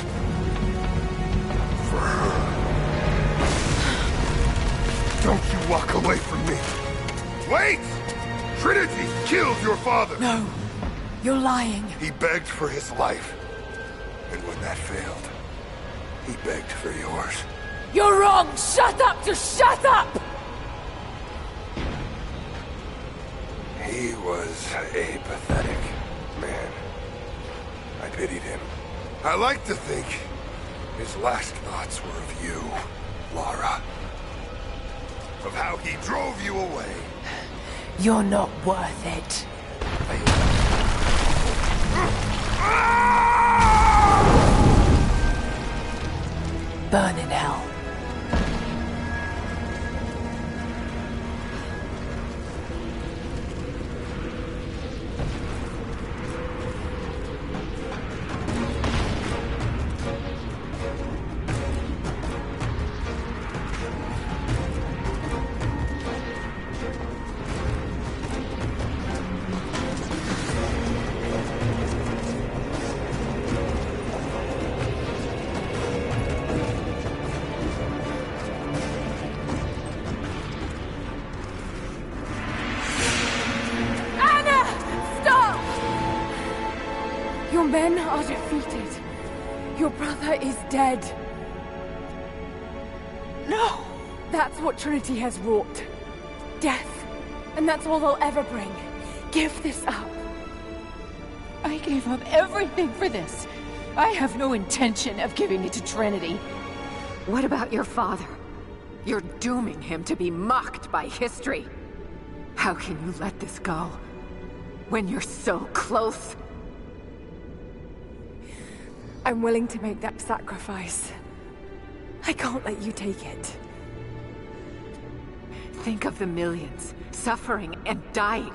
for her. Don't you walk away from me. Wait! Trinity killed your father. No, you're lying. He begged for his life. And when that failed, he begged for yours. You're wrong! Shut up! Just shut up! He was a pathetic man. I pitied him. I like to think his last thoughts were of you, Lara. Of how he drove you away. You're not worth it. Burn in hell. Your men are defeated. Your brother is dead. No! That's what Trinity has wrought. Death. And that's all they'll ever bring. Give this up. I gave up everything for this. I have no intention of giving it to Trinity. What about your father? You're dooming him to be mocked by history. How can you let this go? When you're so close? I'm willing to make that sacrifice. I can't let you take it. Think of the millions, suffering and dying.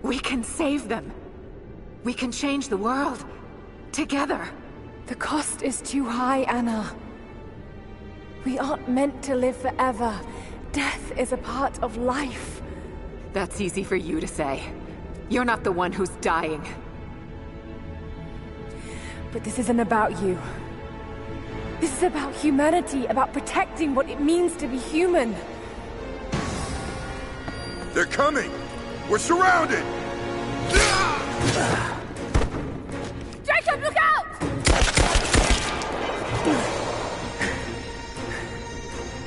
We can save them. We can change the world. Together. The cost is too high, Anna. We aren't meant to live forever. Death is a part of life. That's easy for you to say. You're not the one who's dying. But this isn't about you. This is about humanity, about protecting what it means to be human. They're coming! We're surrounded! Jacob, look out!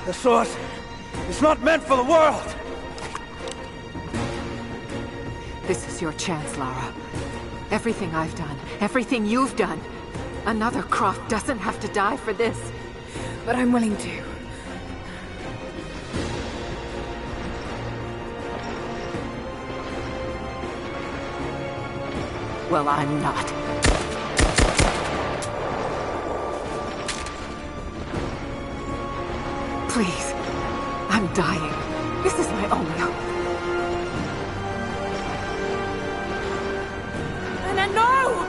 The source is not meant for the world! This is your chance, Lara. Everything I've done, everything you've done. Another Croft doesn't have to die for this. But I'm willing to. Well, I'm not. Please. I'm dying. This is my only hope. Anna, no!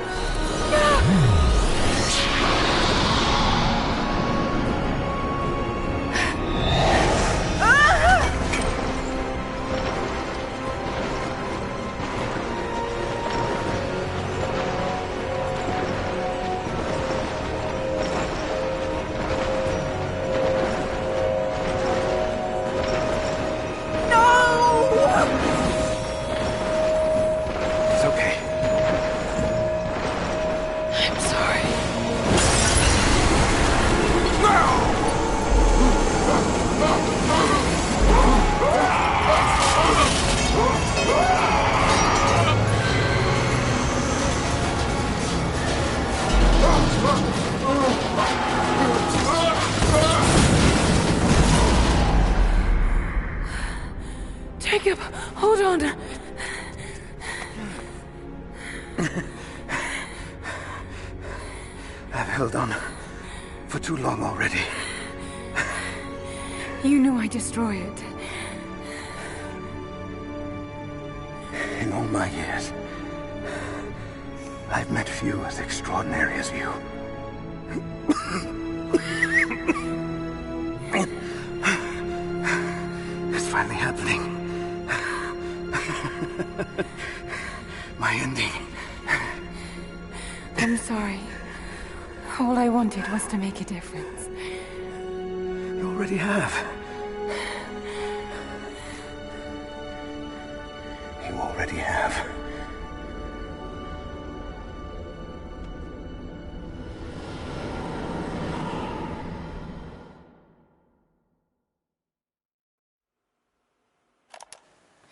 I'm sorry. I've held on for too long already. You knew I'd destroy it. In all my years, I've met few as extraordinary as you. It's finally happening. My ending. I'm sorry. All I wanted was to make a difference. You already have. You already have.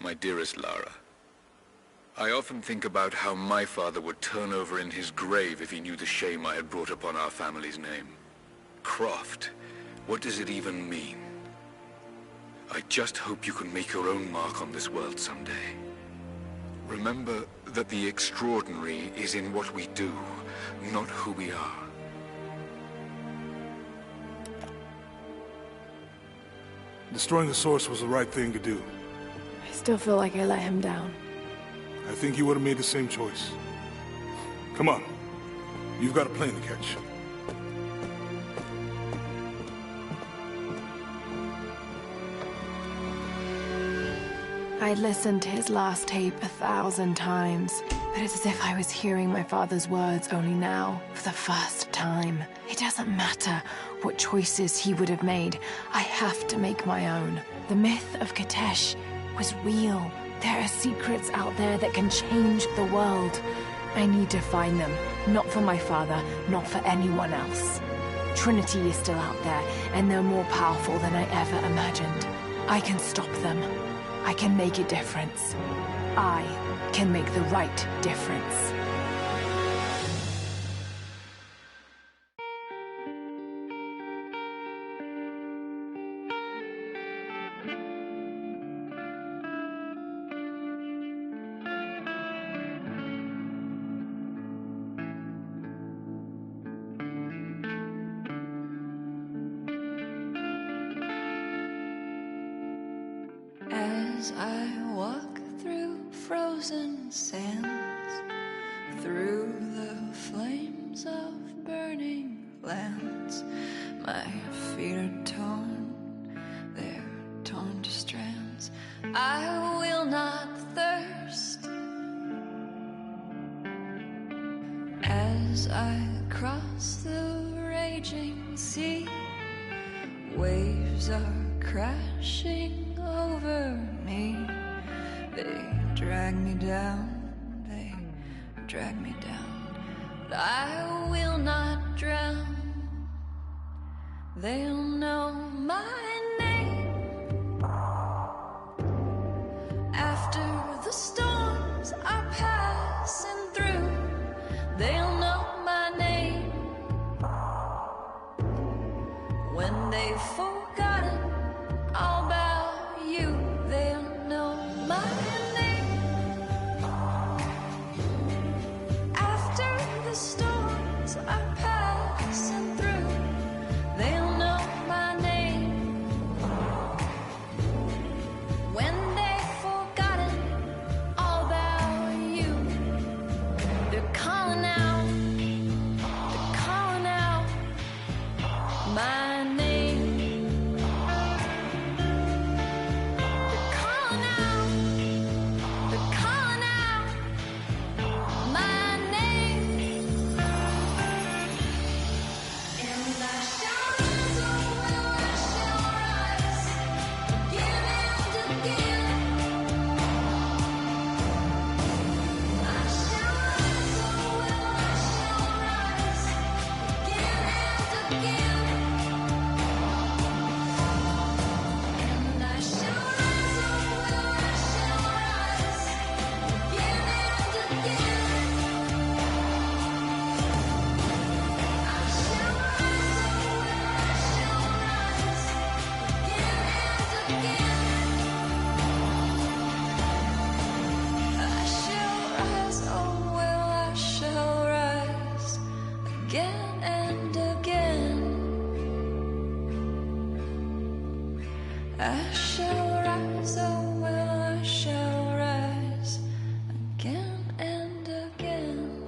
My dearest Lara, I often think about how my father would turn over in his grave if he knew the shame I had brought upon our family's name. Croft, what does it even mean? I just hope you can make your own mark on this world someday. Remember that the extraordinary is in what we do, not who we are. Destroying the source was the right thing to do. I still feel like I let him down. I think you would have made the same choice. Come on. You've got a plane to catch. I'd listened to his last tape 1,000 times, but it's as if I was hearing my father's words only now, for the first time. It doesn't matter what choices he would have made. I have to make my own. The myth of Kitezh was real. There are secrets out there that can change the world. I need to find them, not for my father, not for anyone else. Trinity is still out there, and they're more powerful than I ever imagined. I can stop them. I can make a difference. I can make the right difference. As I walk through frozen sands, through the flames of burning lands, my feet are torn, they're torn to strands. I will not thirst. As I cross the raging sea, waves are crashing over me. They drag me down, they drag me down, but I will not drown. They'll know my name. After the storms are passing through, they'll know my name. When they've forgotten all about you, they'll know my name. After the storms are passing through, they'll know my name. When they've forgotten all about you, they're calling out my name. I shall rise, oh well, I shall rise again and again.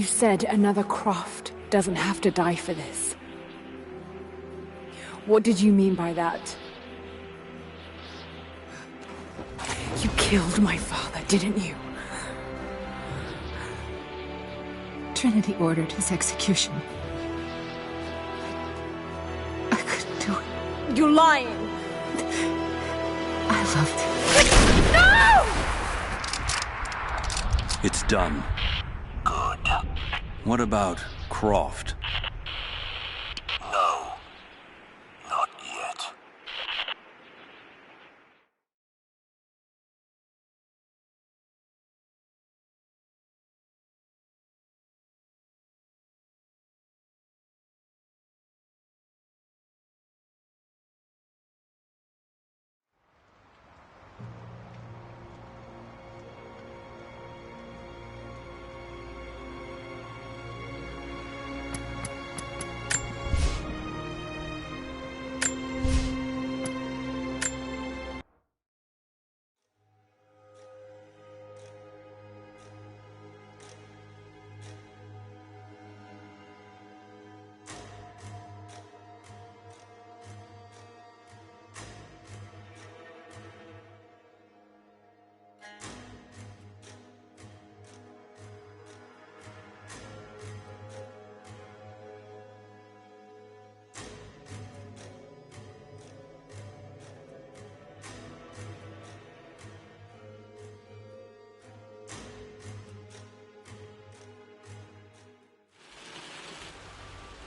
You said another Croft doesn't have to die for this. What did you mean by that? You killed my father, didn't you? Trinity ordered his execution. I couldn't do it. You're lying! I loved him. No! It's done. Good. What about Croft? No. Not yet.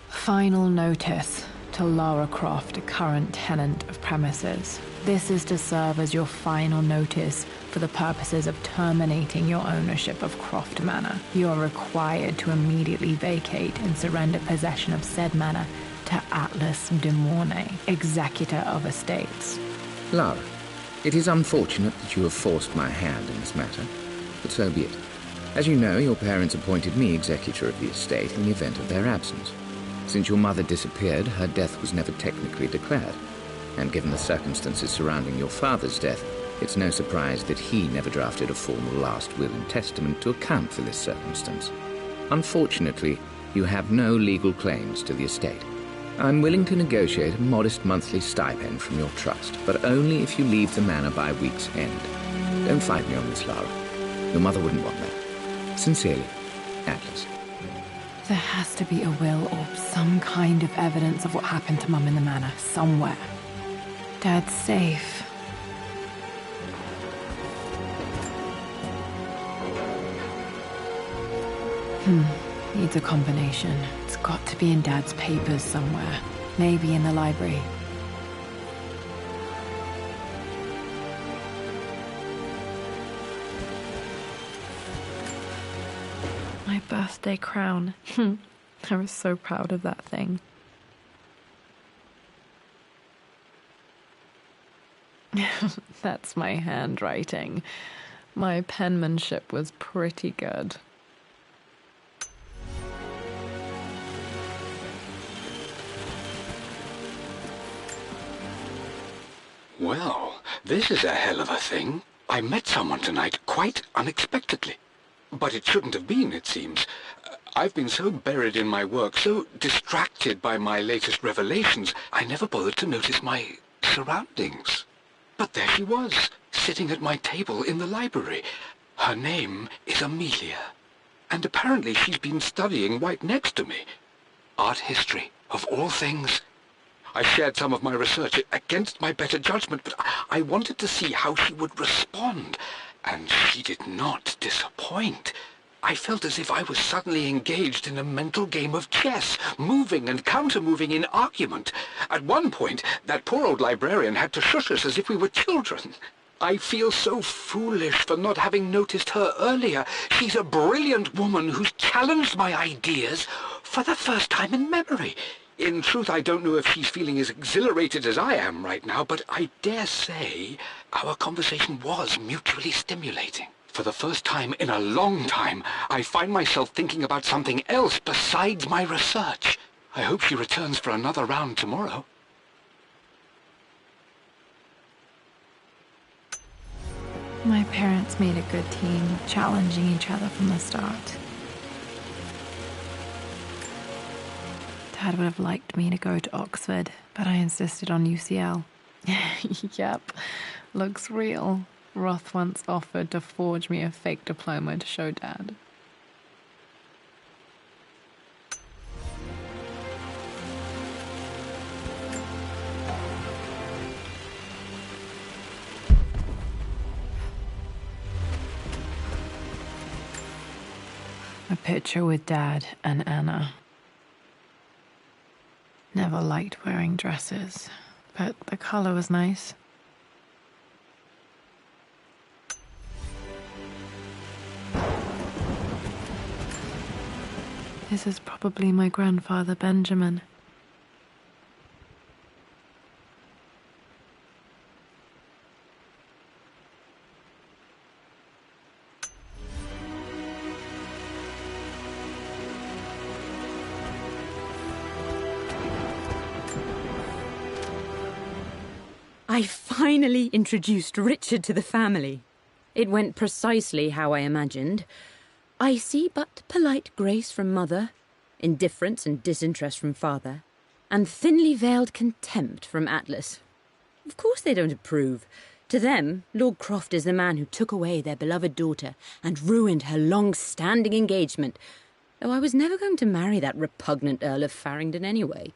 Final notice to Lara Croft, a current tenant of premises. This is to serve as your final notice for the purposes of terminating your ownership of Croft Manor. You are required to immediately vacate and surrender possession of said manor to Atlas de Mornay, executor of estates. Lara, it is unfortunate that you have forced my hand in this matter, but so be it. As you know, your parents appointed me executor of the estate in the event of their absence. Since your mother disappeared, her death was never technically declared. And given the circumstances surrounding your father's death, it's no surprise that he never drafted a formal last will and testament to account for this circumstance. Unfortunately, you have no legal claims to the estate. I'm willing to negotiate a modest monthly stipend from your trust, but only if you leave the manor by week's end. Don't fight me on this, Lara. Your mother wouldn't want that. Sincerely, Atlas. There has to be a will or some kind of evidence of what happened to Mum in the manor, somewhere. Dad's safe. Needs a combination. It's got to be in Dad's papers somewhere. Maybe in the library. My birthday crown. I was so proud of that thing. That's my handwriting. My penmanship was pretty good. Well, this is a hell of a thing. I met someone tonight quite unexpectedly. But it shouldn't have been, it seems. I've been so buried in my work, so distracted by my latest revelations, I never bothered to notice my surroundings. But there she was, sitting at my table in the library. Her name is Amelia, and apparently she's been studying right next to me. Art history, of all things. I shared some of my research against my better judgment, but I wanted to see how she would respond. And she did not disappoint. I felt as if I was suddenly engaged in a mental game of chess, moving and counter-moving in argument. At one point, that poor old librarian had to shush us as if we were children. I feel so foolish for not having noticed her earlier. She's a brilliant woman who's challenged my ideas for the first time in memory. In truth, I don't know if she's feeling as exhilarated as I am right now, but I dare say our conversation was mutually stimulating. For the first time in a long time, I find myself thinking about something else besides my research. I hope she returns for another round tomorrow. My parents made a good team, challenging each other from the start. Dad would have liked me to go to Oxford, but I insisted on UCL. Yep, looks real. Roth once offered to forge me a fake diploma to show Dad. A picture with Dad and Anna. Never liked wearing dresses, but the color was nice. This is probably my grandfather Benjamin. I finally introduced Richard to the family. It went precisely how I imagined. I see but polite grace from mother, indifference and disinterest from father, and thinly veiled contempt from Atlas. Of course they don't approve. To them, Lord Croft is the man who took away their beloved daughter and ruined her long-standing engagement, though I was never going to marry that repugnant Earl of Farringdon anyway.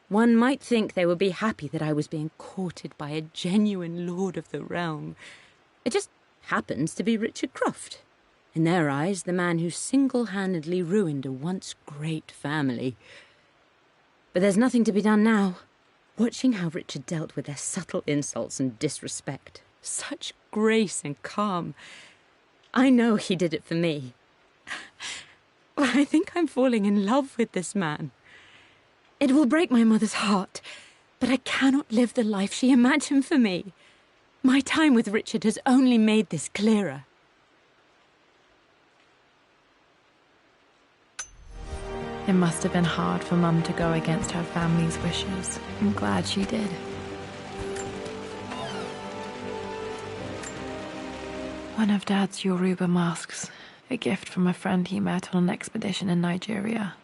One might think they would be happy that I was being courted by a genuine lord of the realm. It just happens to be Richard Croft. In their eyes, the man who single-handedly ruined a once great family. But there's nothing to be done now. Watching how Richard dealt with their subtle insults and disrespect. Such grace and calm. I know he did it for me. I think I'm falling in love with this man. It will break my mother's heart, but I cannot live the life she imagined for me. My time with Richard has only made this clearer. It must have been hard for Mum to go against her family's wishes. I'm glad she did. One of Dad's Yoruba masks, a gift from a friend he met on an expedition in Nigeria.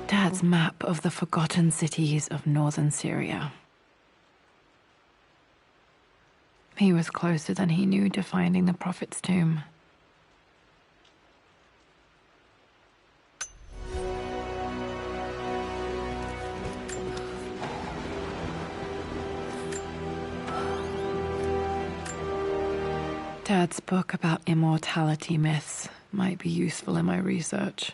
Dad's map of the forgotten cities of northern Syria. He was closer than he knew to finding the Prophet's tomb. Dad's book about immortality myths might be useful in my research.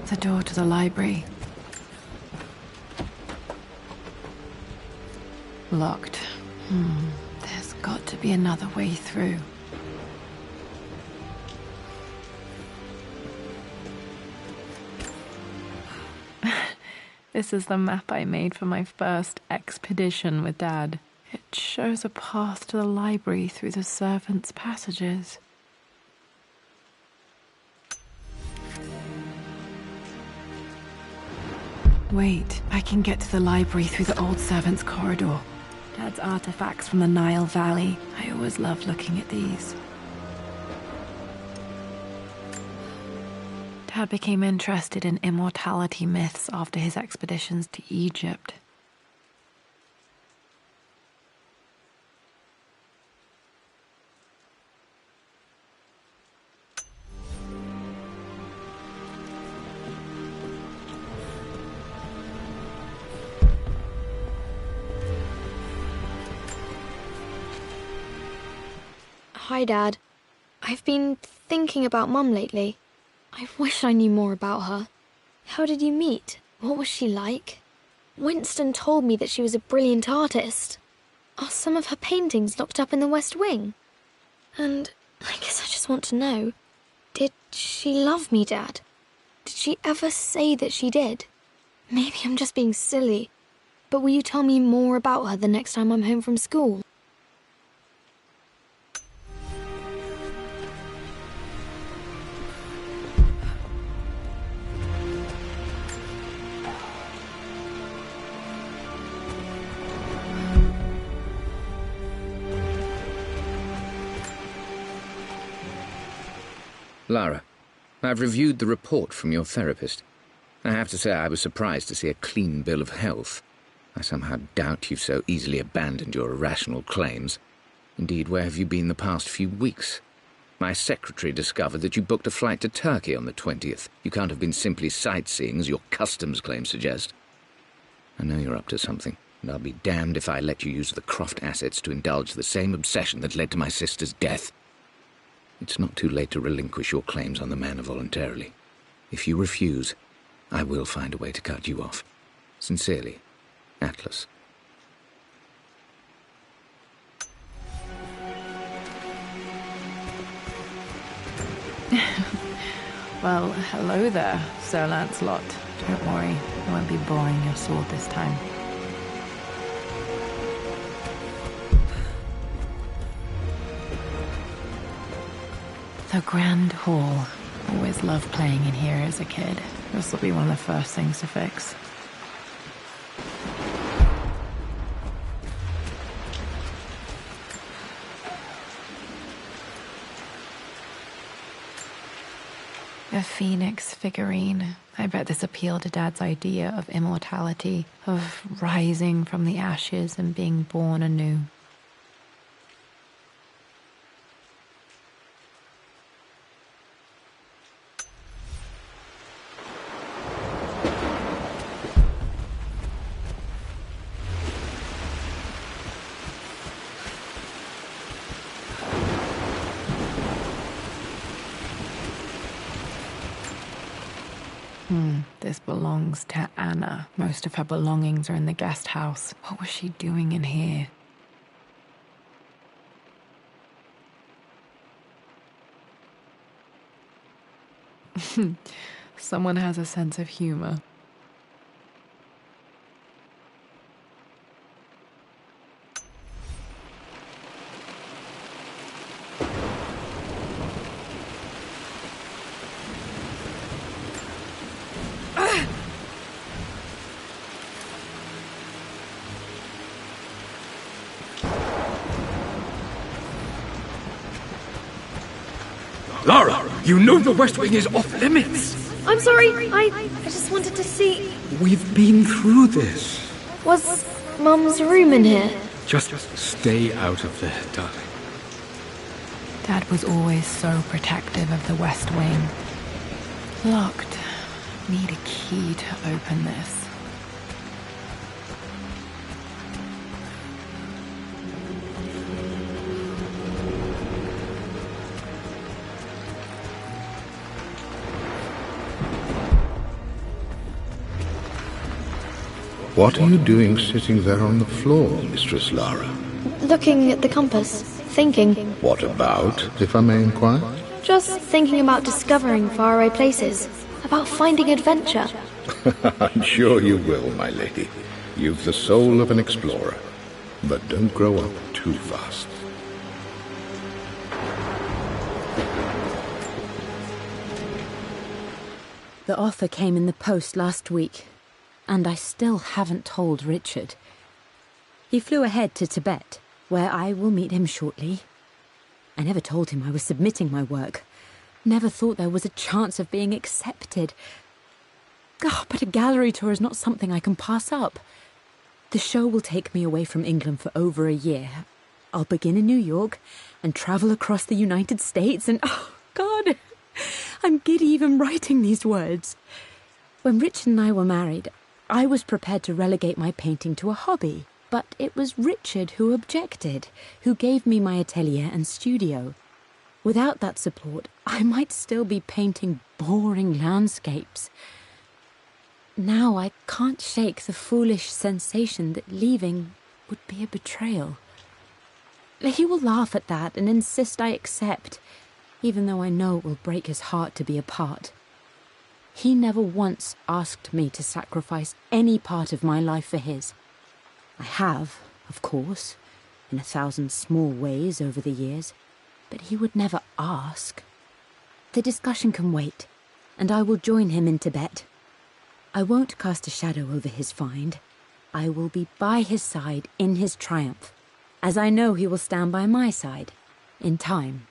The door to the library. Locked. There's got to be another way through. This is the map I made for my first expedition with Dad. It shows a path to the library through the servants' passages. Wait, I can get to the library through the old servants' corridor. Dad's artifacts from the Nile Valley. I always loved looking at these. Dad became interested in immortality myths after his expeditions to Egypt. Hi, Dad. I've been thinking about Mum lately. I wish I knew more about her. How did you meet? What was she like? Winston told me that she was a brilliant artist. Are some of her paintings locked up in the West Wing? And I guess I just just want to know, did she love me, Dad? Did she ever say that she did? Maybe I'm just being silly, but will you tell me more about her the next time I'm home from school? Lara, I've reviewed the report from your therapist. I have to say I was surprised to see a clean bill of health. I somehow doubt you've so easily abandoned your irrational claims. Indeed, where have you been the past few weeks? My secretary discovered that you booked a flight to Turkey on the 20th. You can't have been simply sightseeing, as your customs claims suggest. I know you're up to something, and I'll be damned if I let you use the Croft assets to indulge the same obsession that led to my sister's death. It's not too late to relinquish your claims on the manor voluntarily. If you refuse, I will find a way to cut you off. Sincerely, Atlas. Well, hello there, Sir Lancelot. Don't worry, I won't be boring your sword this time. The Grand Hall. Always loved playing in here as a kid. This will be one of the first things to fix. A phoenix figurine. I bet this appealed to Dad's idea of immortality, of rising from the ashes and being born anew. This belongs to Anna. Most of her belongings are in the guest house. What was she doing in here? Someone has a sense of humor. Lara, you know the West Wing is off limits. I'm sorry, I just wanted to see... We've been through this. Was Mum's room in here? Just stay out of there, darling. Dad was always so protective of the West Wing. Locked. Need a key to open this. What are you doing sitting there on the floor, Mistress Lara? Looking at the compass, thinking. What about, if I may inquire? Just thinking about discovering faraway places, about finding adventure. I'm sure you will, my lady. You've the soul of an explorer. But don't grow up too fast. The offer came in the post last week, and I still haven't told Richard. He flew ahead to Tibet, where I will meet him shortly. I never told him I was submitting my work. Never thought there was a chance of being accepted. But a gallery tour is not something I can pass up. The show will take me away from England for over a year. I'll begin in New York and travel across the United States and... Oh, God! I'm giddy even writing these words. When Richard and I were married, I was prepared to relegate my painting to a hobby, but it was Richard who objected, who gave me my atelier and studio. Without that support, I might still be painting boring landscapes. Now I can't shake the foolish sensation that leaving would be a betrayal. He will laugh at that and insist I accept. even though I know it will break his heart to be apart. He never once asked me to sacrifice any part of my life for his. I have, of course, in 1,000 small ways over the years, but he would never ask. The discussion can wait, and I will join him in Tibet. I won't cast a shadow over his find. I will be by his side in his triumph, as I know he will stand by my side, in time.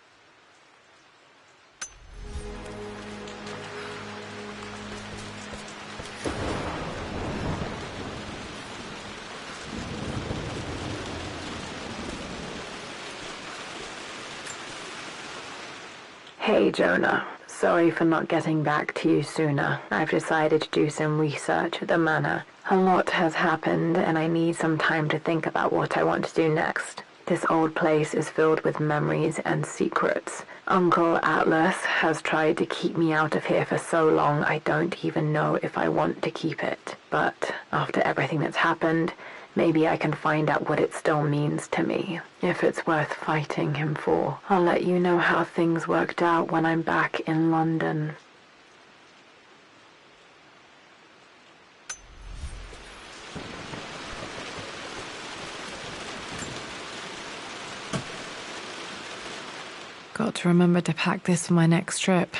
Hey, Jonah. Sorry for not getting back to you sooner. I've decided to do some research at the manor. A lot has happened, and I need some time to think about what I want to do next. This old place is filled with memories and secrets. Uncle Atlas has tried to keep me out of here for so long I don't even know if I want to keep it. But after everything that's happened, maybe I can find out what it still means to me, if it's worth fighting him for. I'll let you know how things worked out when I'm back in London. Got to remember to pack this for my next trip.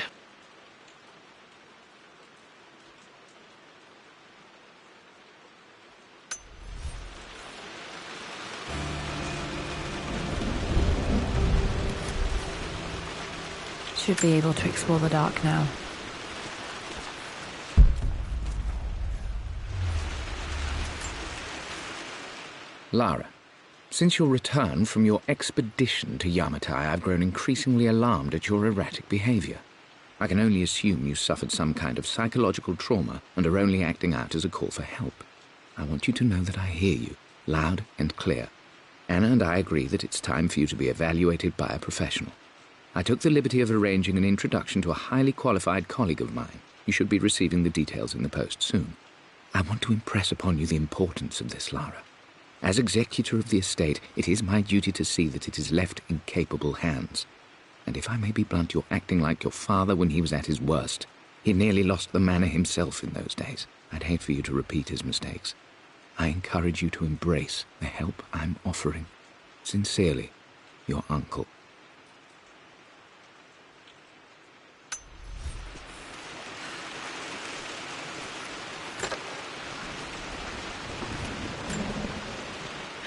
Should be able to explore the dark now. Lara, since your return from your expedition to Yamatai, I've grown increasingly alarmed at your erratic behavior. I can only assume you suffered some kind of psychological trauma and are only acting out as a call for help. I want you to know that I hear you, loud and clear. Anna and I agree that it's time for you to be evaluated by a professional. I took the liberty of arranging an introduction to a highly qualified colleague of mine. You should be receiving the details in the post soon. I want to impress upon you the importance of this, Lara. As executor of the estate, it is my duty to see that it is left in capable hands. And if I may be blunt, you're acting like your father when he was at his worst. He nearly lost the manor himself in those days. I'd hate for you to repeat his mistakes. I encourage you to embrace the help I'm offering. Sincerely, your uncle.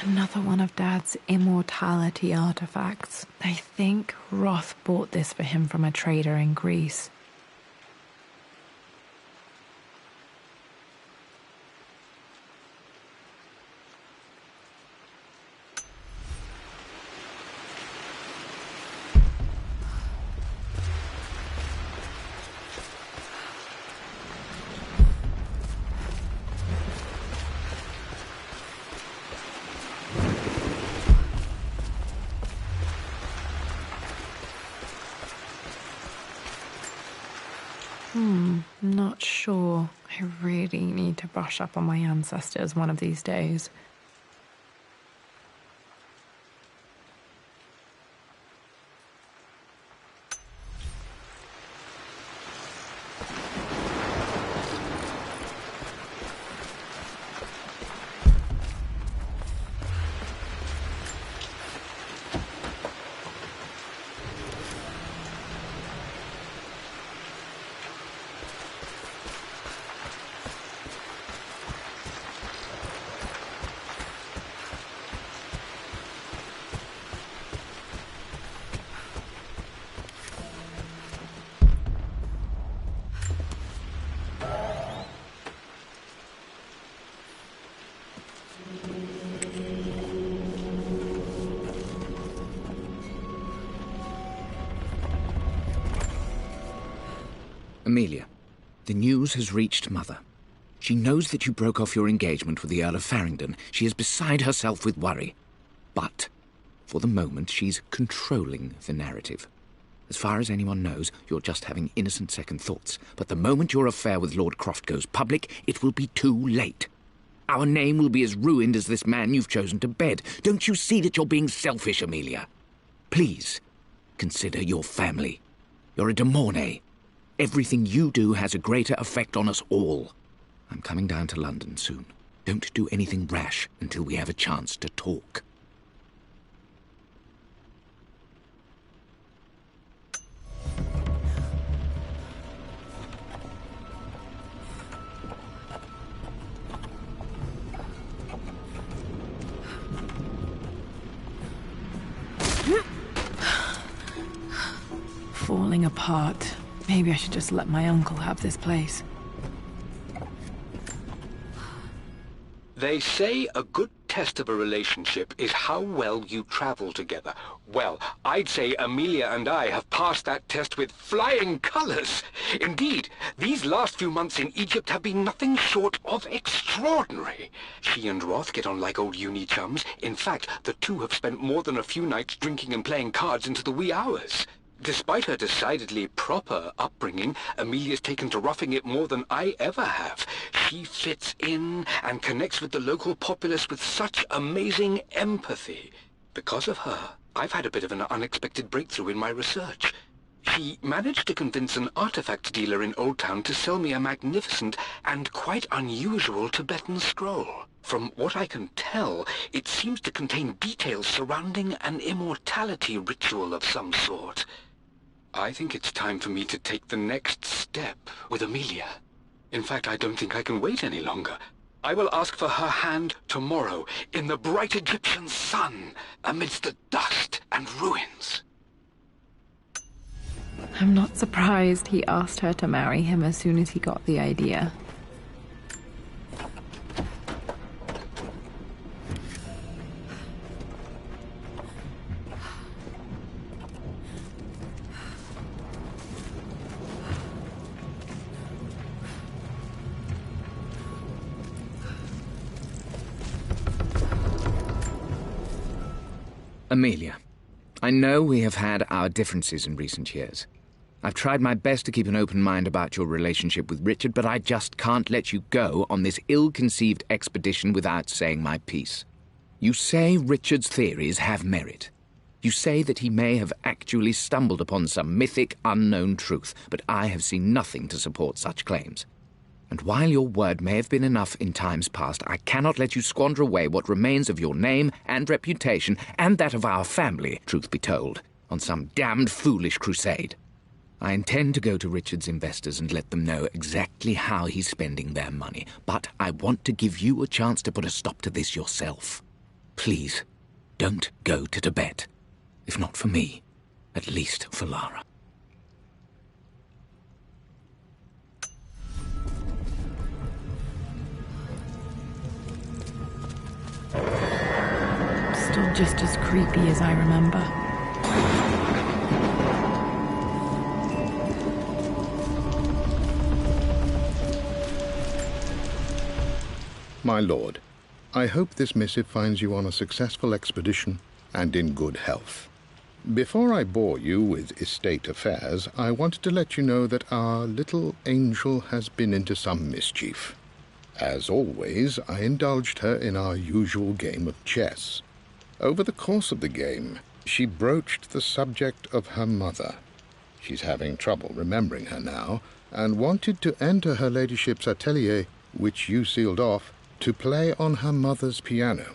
Another one of Dad's immortality artifacts. I think Roth bought this for him from a trader in Greece. Not sure. I really need to brush up on my ancestors one of these days. Amelia, the news has reached Mother. She knows that you broke off your engagement with the Earl of Farringdon. She is beside herself with worry. But, for the moment, she's controlling the narrative. As far as anyone knows, you're just having innocent second thoughts. But the moment your affair with Lord Croft goes public, it will be too late. Our name will be as ruined as this man you've chosen to bed. Don't you see that you're being selfish, Amelia? Please, consider your family. You're a Demorne. Everything you do has a greater effect on us all. I'm coming down to London soon. Don't do anything rash until we have a chance to talk. Falling apart. Maybe I should just let my uncle have this place. They say a good test of a relationship is how well you travel together. Well, I'd say Amelia and I have passed that test with flying colors. Indeed, these last few months in Egypt have been nothing short of extraordinary. She and Roth get on like old uni chums. In fact, the two have spent more than a few nights drinking and playing cards into the wee hours. Despite her decidedly proper upbringing, Amelia's taken to roughing it more than I ever have. She fits in and connects with the local populace with such amazing empathy. Because of her, I've had a bit of an unexpected breakthrough in my research. She managed to convince an artifact dealer in Old Town to sell me a magnificent and quite unusual Tibetan scroll. From what I can tell, it seems to contain details surrounding an immortality ritual of some sort. I think it's time for me to take the next step with Amelia. In fact, I don't think I can wait any longer. I will ask for her hand tomorrow in the bright Egyptian sun amidst the dust and ruins. I'm not surprised he asked her to marry him as soon as he got the idea. Amelia, I know we have had our differences in recent years. I've tried my best to keep an open mind about your relationship with Richard, but I just can't let you go on this ill-conceived expedition without saying my piece. You say Richard's theories have merit. You say that he may have actually stumbled upon some mythic, unknown truth, but I have seen nothing to support such claims. And while your word may have been enough in times past, I cannot let you squander away what remains of your name and reputation, and that of our family, truth be told, on some damned foolish crusade. I intend to go to Richard's investors and let them know exactly how he's spending their money, but I want to give you a chance to put a stop to this yourself. Please, don't go to Tibet. If not for me, at least for Lara. Still just as creepy as I remember. My lord, I hope this missive finds you on a successful expedition and in good health. Before I bore you with estate affairs, I wanted to let you know that our little angel has been into some mischief. As always, I indulged her in our usual game of chess. Over the course of the game, she broached the subject of her mother. She's having trouble remembering her now, and wanted to enter her ladyship's atelier, which you sealed off, to play on her mother's piano.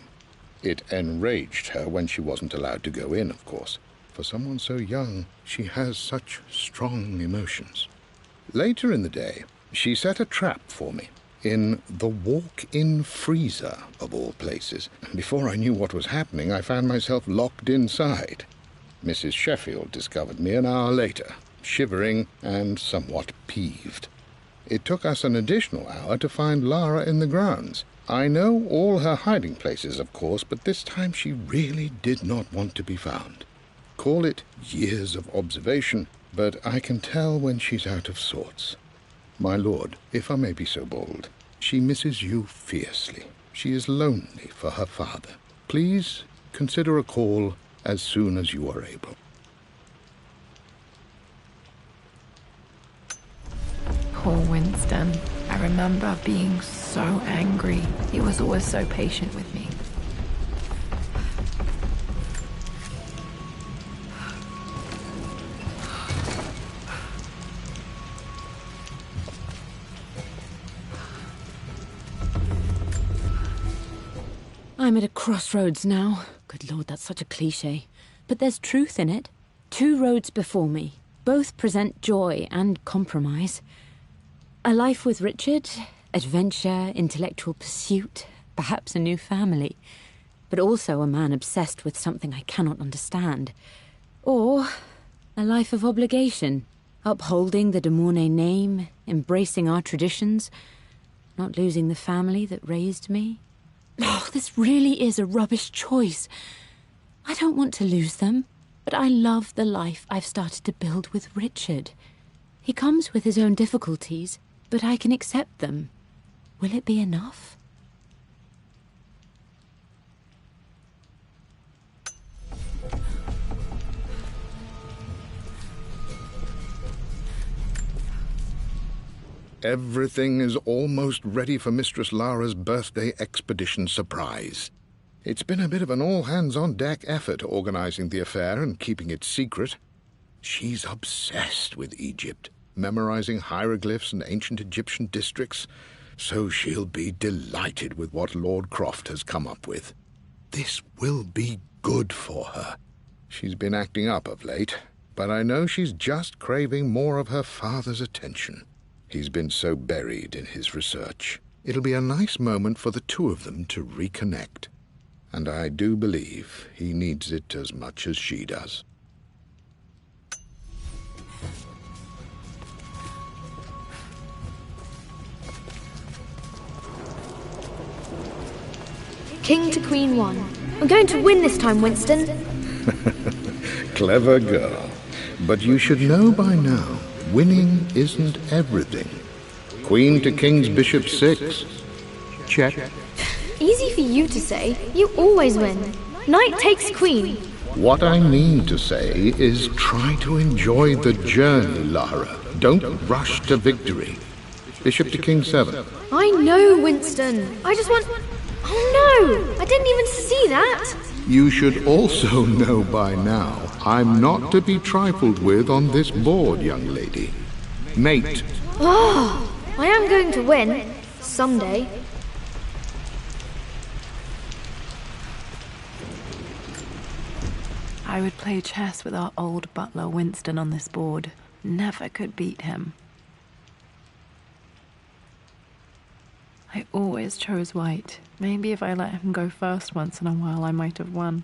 It enraged her when she wasn't allowed to go in, of course. For someone so young, she has such strong emotions. Later in the day, she set a trap for me in the walk-in freezer, of all places. Before I knew what was happening, I found myself locked inside. Mrs. Sheffield discovered me an hour later, shivering and somewhat peeved. It took us an additional hour to find Lara in the grounds. I know all her hiding places, of course, but this time she really did not want to be found. Call it years of observation, but I can tell when she's out of sorts. My lord, if I may be so bold, she misses you fiercely. She is lonely for her father. Please consider a call as soon as you are able. Poor Winston. I remember being so angry. He was always so patient with me. I'm at a crossroads now. Good Lord, that's such a cliché. But there's truth in it. 2 roads before me. Both present joy and compromise. A life with Richard, adventure, intellectual pursuit, perhaps a new family. But also a man obsessed with something I cannot understand. Or a life of obligation, upholding the de Mornay name, embracing our traditions, not losing the family that raised me. Oh, this really is a rubbish choice. I don't want to lose them, but I love the life I've started to build with Richard. He comes with his own difficulties, but I can accept them. Will it be enough? Everything is almost ready for Mistress Lara's birthday expedition surprise. It's been a bit of an all-hands-on-deck effort organizing the affair and keeping it secret. She's obsessed with Egypt, memorizing hieroglyphs and ancient Egyptian districts, so she'll be delighted with what Lord Croft has come up with. This will be good for her. She's been acting up of late, but I know she's just craving more of her father's attention. He's been so buried in his research. It'll be a nice moment for the 2 of them to reconnect. And I do believe he needs it as much as she does. King to Queen 1. I'm going to win this time, Winston. Clever girl. But you should know by now, winning isn't everything. Queen to King's Bishop 6. Check. Easy for you to say. You always win. Knight takes queen. What I mean to say is try to enjoy the journey, Lara. Don't rush to victory. Bishop to King 7. I know, Winston. I just want... Oh no! I didn't even see that! You should also know by now, I'm not to be trifled with on this board, young lady. Mate. Oh, I am going to win. Someday. I would play chess with our old butler Winston on this board. Never could beat him. I always chose white. Maybe if I let him go first once in a while, I might have won.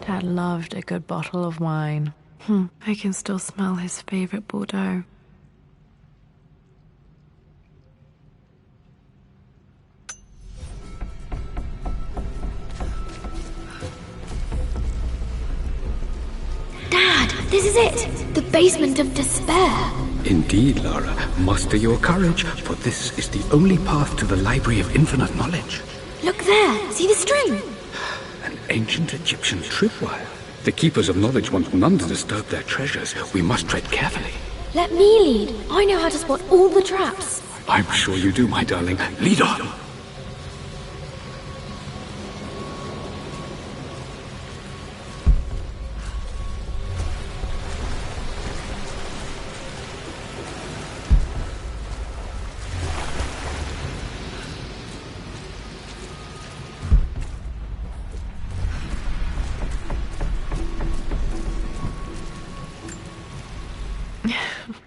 Dad loved a good bottle of wine. I can still smell his favorite Bordeaux. Dad, this is it! The basement of despair! Indeed, Lara. Muster your courage, for this is the only path to the Library of Infinite Knowledge. Look there! See the string? An ancient Egyptian tripwire. The Keepers of Knowledge want none to disturb their treasures. We must tread carefully. Let me lead. I know how to spot all the traps. I'm sure you do, my darling. Lead on!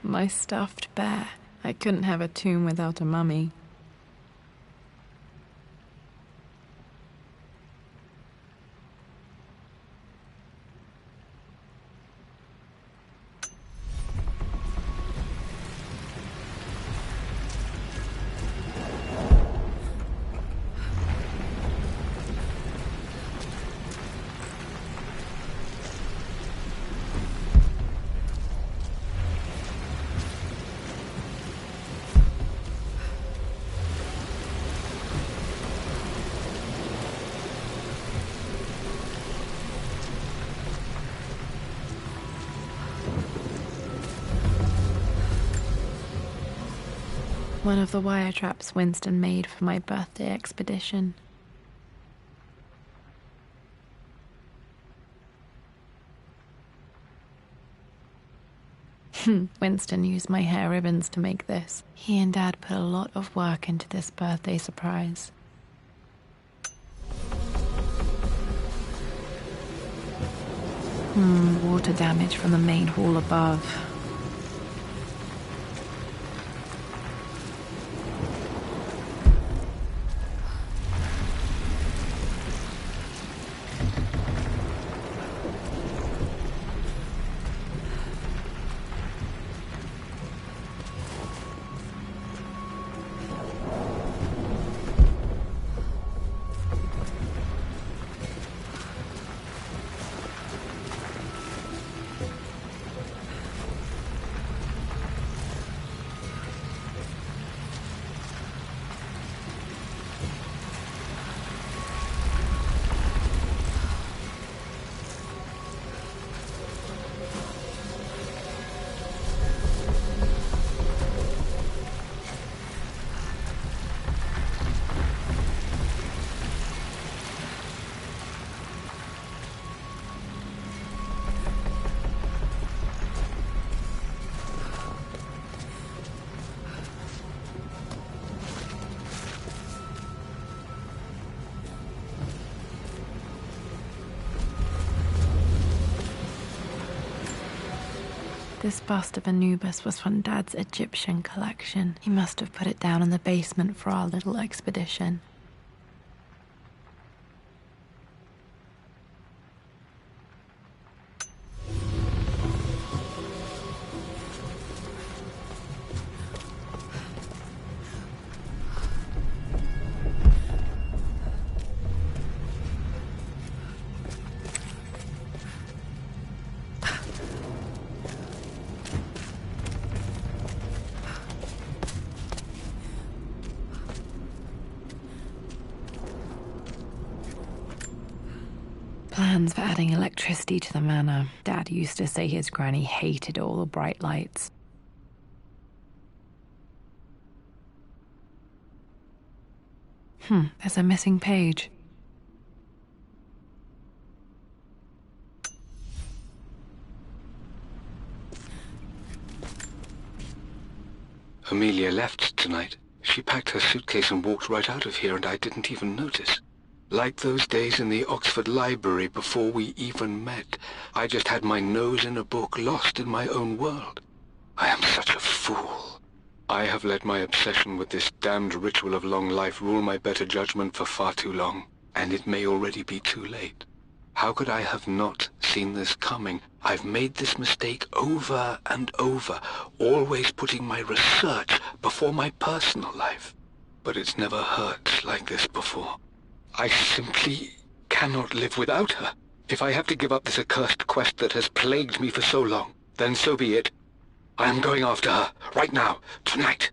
My stuffed bear. I couldn't have a tomb without a mummy. One of the wire traps Winston made for my birthday expedition. Winston used my hair ribbons to make this. He and Dad put a lot of work into this birthday surprise. Water damage from the main hall above. This bust of Anubis was from Dad's Egyptian collection. He must have put it down in the basement for our little expedition. Plans for adding electricity to the manor. Dad used to say his granny hated all the bright lights. There's a missing page. Amelia left tonight. She packed her suitcase and walked right out of here, and I didn't even notice. Like those days in the Oxford Library before we even met. I just had my nose in a book, lost in my own world. I am such a fool. I have let my obsession with this damned ritual of long life rule my better judgment for far too long, and it may already be too late. How could I have not seen this coming? I've made this mistake over and over, always putting my research before my personal life. But it's never hurt like this before. I simply cannot live without her. If I have to give up this accursed quest that has plagued me for so long, then so be it. I am going after her, right now, tonight.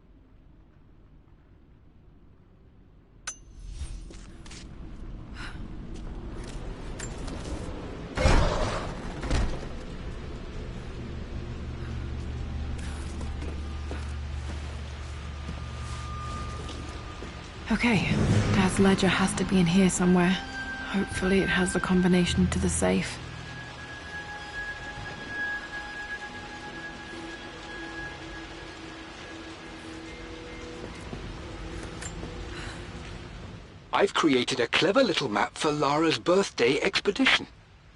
Okay, Dad's ledger has to be in here somewhere. Hopefully it has the combination to the safe. I've created a clever little map for Lara's birthday expedition.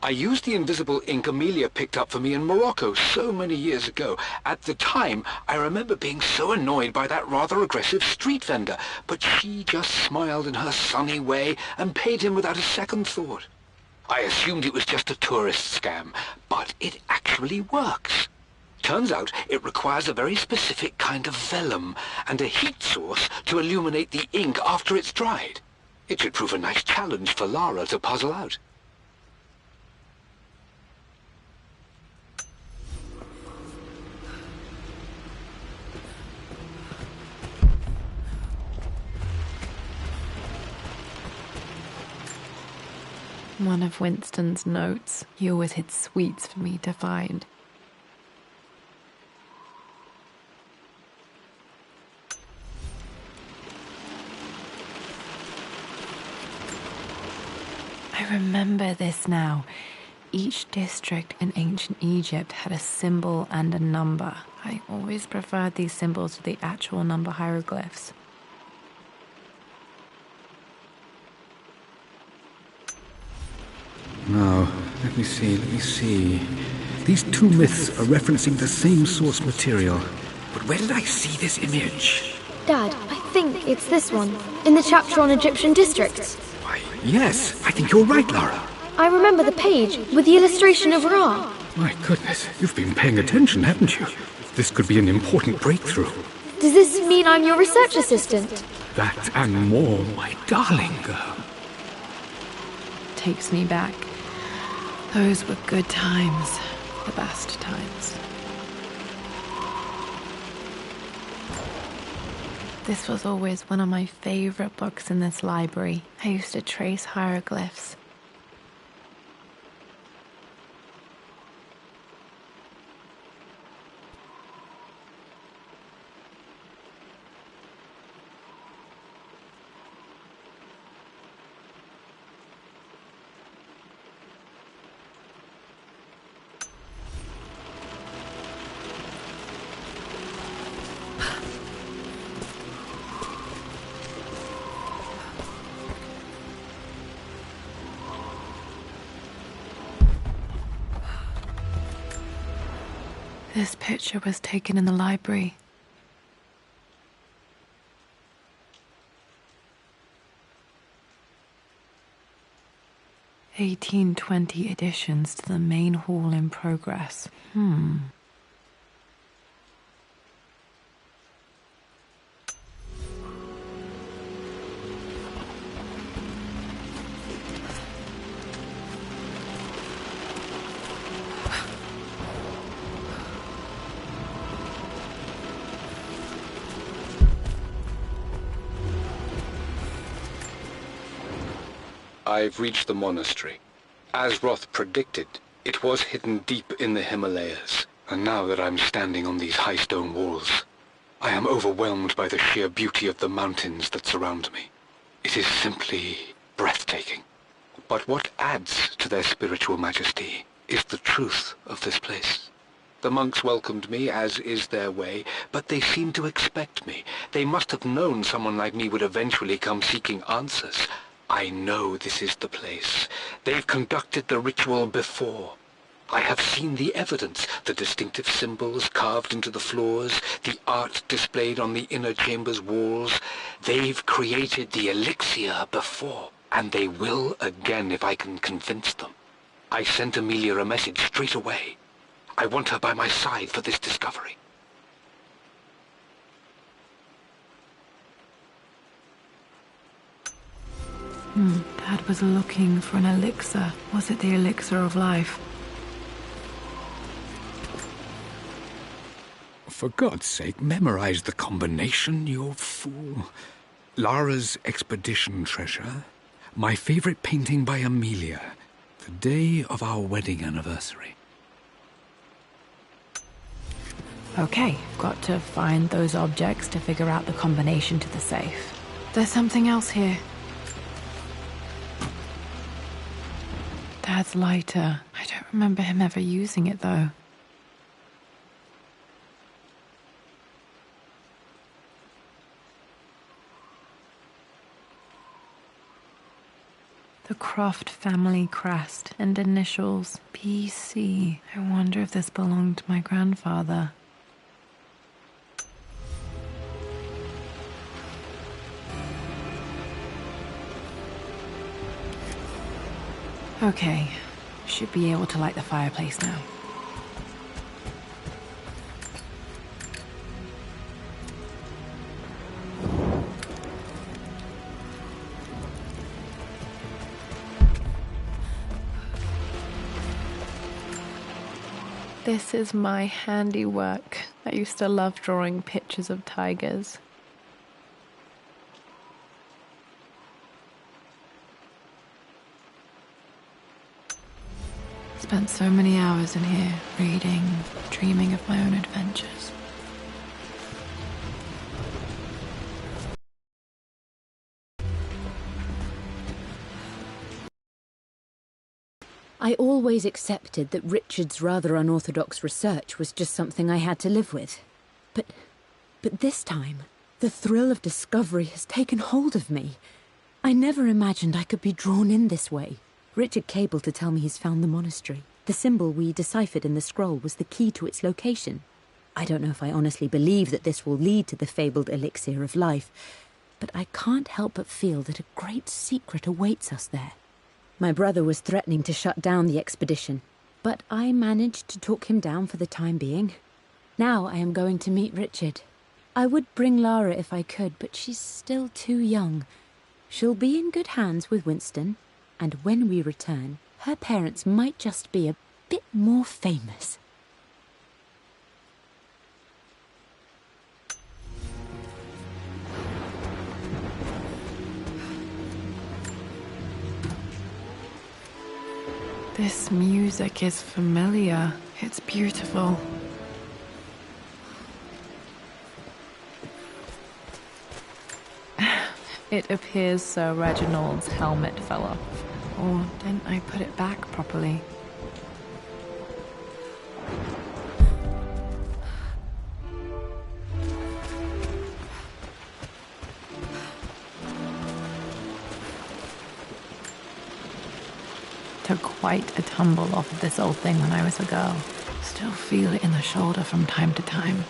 I used the invisible ink Amelia picked up for me in Morocco so many years ago. At the time, I remember being so annoyed by that rather aggressive street vendor, but she just smiled in her sunny way and paid him without a second thought. I assumed it was just a tourist scam, but it actually works. Turns out it requires a very specific kind of vellum and a heat source to illuminate the ink after it's dried. It should prove a nice challenge for Lara to puzzle out. One of Winston's notes. He always hid sweets for me to find. I remember this now. Each district in ancient Egypt had a symbol and a number. I always preferred these symbols to the actual number hieroglyphs. Now, let me see. These two myths are referencing the same source material. But where did I see this image? Dad, I think it's this one, in the chapter on Egyptian districts. Why, yes, I think you're right, Lara. I remember the page with the illustration of Ra. My goodness, you've been paying attention, haven't you? This could be an important breakthrough. Does this mean I'm your research assistant? That and more, my darling girl. Takes me back. Those were good times. The best times. This was always one of my favorite books in this library. I used to trace hieroglyphs. This picture was taken in the library. (1820) additions to the main hall in progress. I've reached the monastery. As Roth predicted, it was hidden deep in the Himalayas. And now that I'm standing on these high stone walls, I am overwhelmed by the sheer beauty of the mountains that surround me. It is simply breathtaking. But what adds to their spiritual majesty is the truth of this place. The monks welcomed me, as is their way, but they seemed to expect me. They must have known someone like me would eventually come seeking answers. I know this is the place. They've conducted the ritual before. I have seen the evidence, the distinctive symbols carved into the floors, the art displayed on the inner chamber's walls. They've created the elixir before, and they will again if I can convince them. I sent Amelia a message straight away. I want her by my side for this discovery. Dad was looking for an elixir. Was it the elixir of life? For God's sake, memorize the combination, you fool. Lara's expedition treasure, my favorite painting by Amelia, the day of our wedding anniversary. Okay, got to find those objects to figure out the combination to the safe. There's something else here. Dad's lighter. I don't remember him ever using it, though. The Croft family crest and initials BC. I wonder if this belonged to my grandfather. Okay, should be able to light the fireplace now. This is my handiwork. I used to love drawing pictures of tigers. Spent so many hours in here, reading, dreaming of my own adventures. I always accepted that Richard's rather unorthodox research was just something I had to live with. But this time, the thrill of discovery has taken hold of me. I never imagined I could be drawn in this way. Richard cabled to tell me he's found the monastery. The symbol we deciphered in the scroll was the key to its location. I don't know if I honestly believe that this will lead to the fabled elixir of life, but I can't help but feel that a great secret awaits us there. My brother was threatening to shut down the expedition, but I managed to talk him down for the time being. Now I am going to meet Richard. I would bring Lara if I could, but she's still too young. She'll be in good hands with Winston, and when we return, her parents might just be a bit more famous. This music is familiar. It's beautiful. It appears Sir Reginald's helmet fell off. Or didn't I put it back properly? Took quite a tumble off of this old thing when I was a girl. Still feel it in the shoulder from time to time.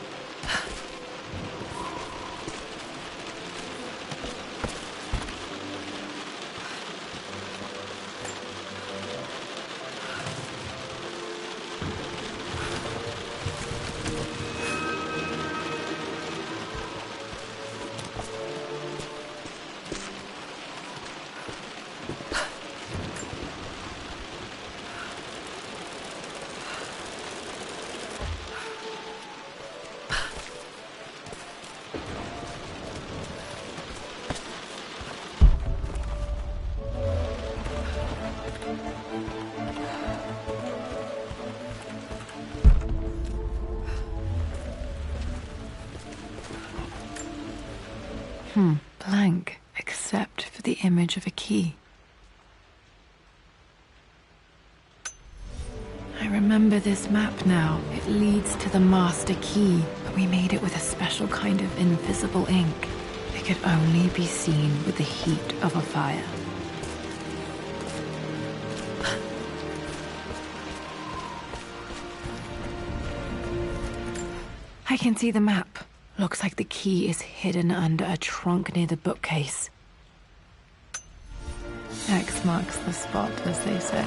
Blank, except for the image of a key. I remember this map now. It leads to the master key, but we made it with a special kind of invisible ink. It could only be seen with the heat of a fire. I can see the map. Looks like the key is hidden under a trunk near the bookcase. X marks the spot, as they say.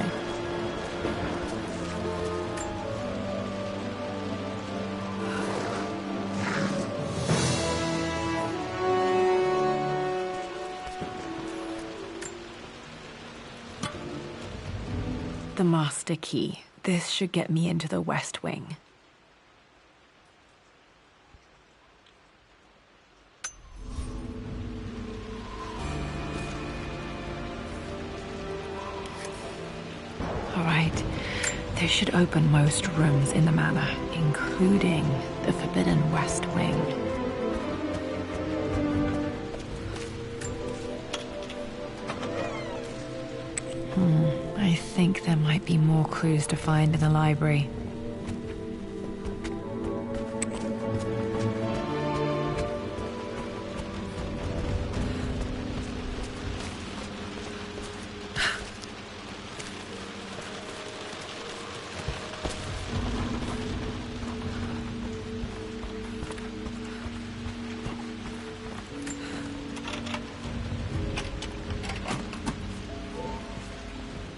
The master key. This should get me into the West Wing. Alright, this should open most rooms in the manor, including the forbidden West Wing. I think there might be more clues to find in the library.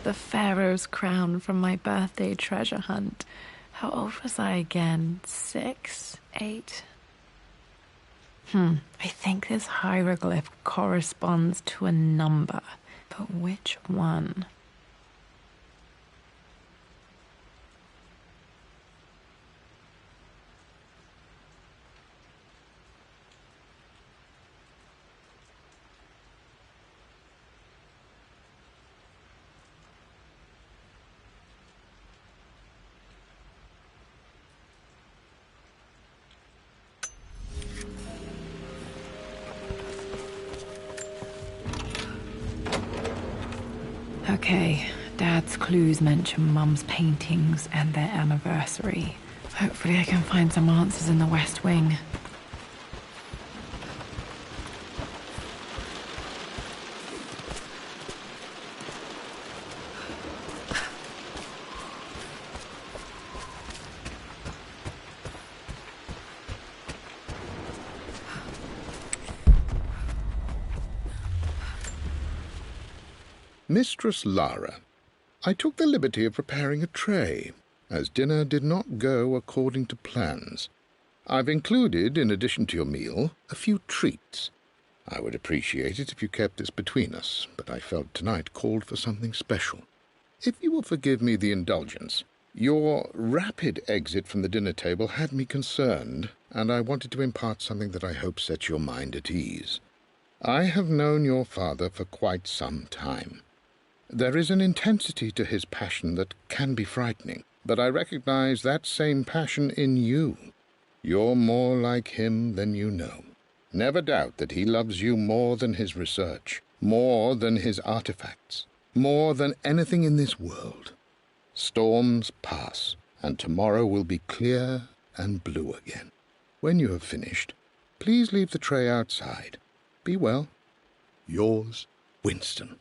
The Pharaoh's crown from my birthday treasure hunt. How old was I again? 6? 8? I think this hieroglyph corresponds to a number, but which one? Okay, Dad's clues mention Mum's paintings and their anniversary. Hopefully I can find some answers in the West Wing. Mistress Lara, I took the liberty of preparing a tray, as dinner did not go according to plans. I've included, in addition to your meal, a few treats. I would appreciate it if you kept this between us, but I felt tonight called for something special. If you will forgive me the indulgence, your rapid exit from the dinner table had me concerned, and I wanted to impart something that I hope sets your mind at ease. I have known your father for quite some time. There is an intensity to his passion that can be frightening, but I recognize that same passion in you. You're more like him than you know. Never doubt that he loves you more than his research, more than his artifacts, more than anything in this world. Storms pass, and tomorrow will be clear and blue again. When you have finished, please leave the tray outside. Be well. Yours, Winston.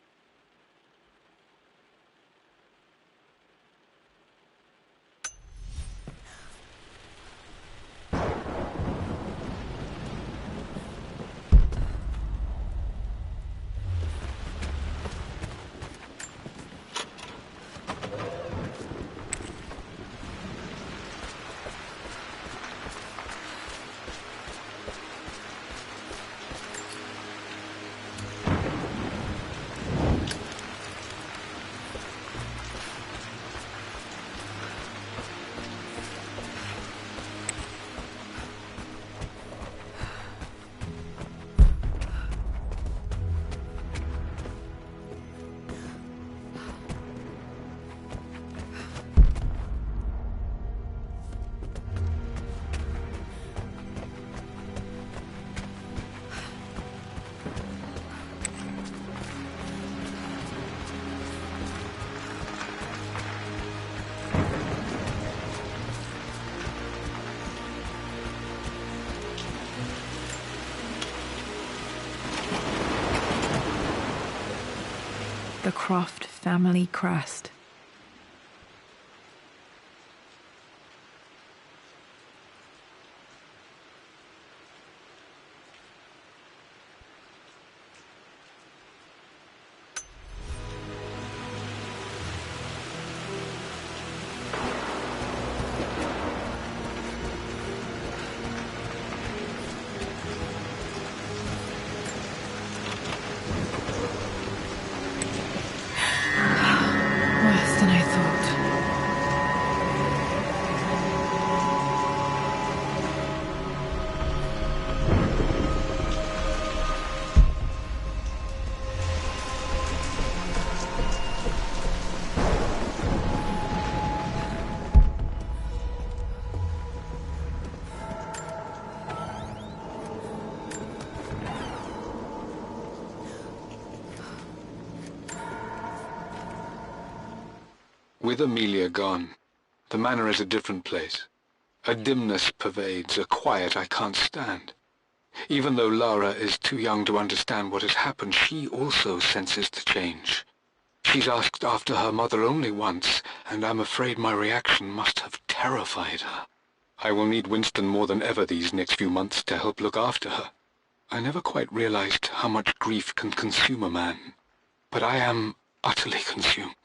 The Croft family crest. Worse than I thought. With Amelia gone, the manor is a different place. A dimness pervades, a quiet I can't stand. Even though Lara is too young to understand what has happened, she also senses the change. She's asked after her mother only once, and I'm afraid my reaction must have terrified her. I will need Winston more than ever these next few months to help look after her. I never quite realized how much grief can consume a man, but I am utterly consumed.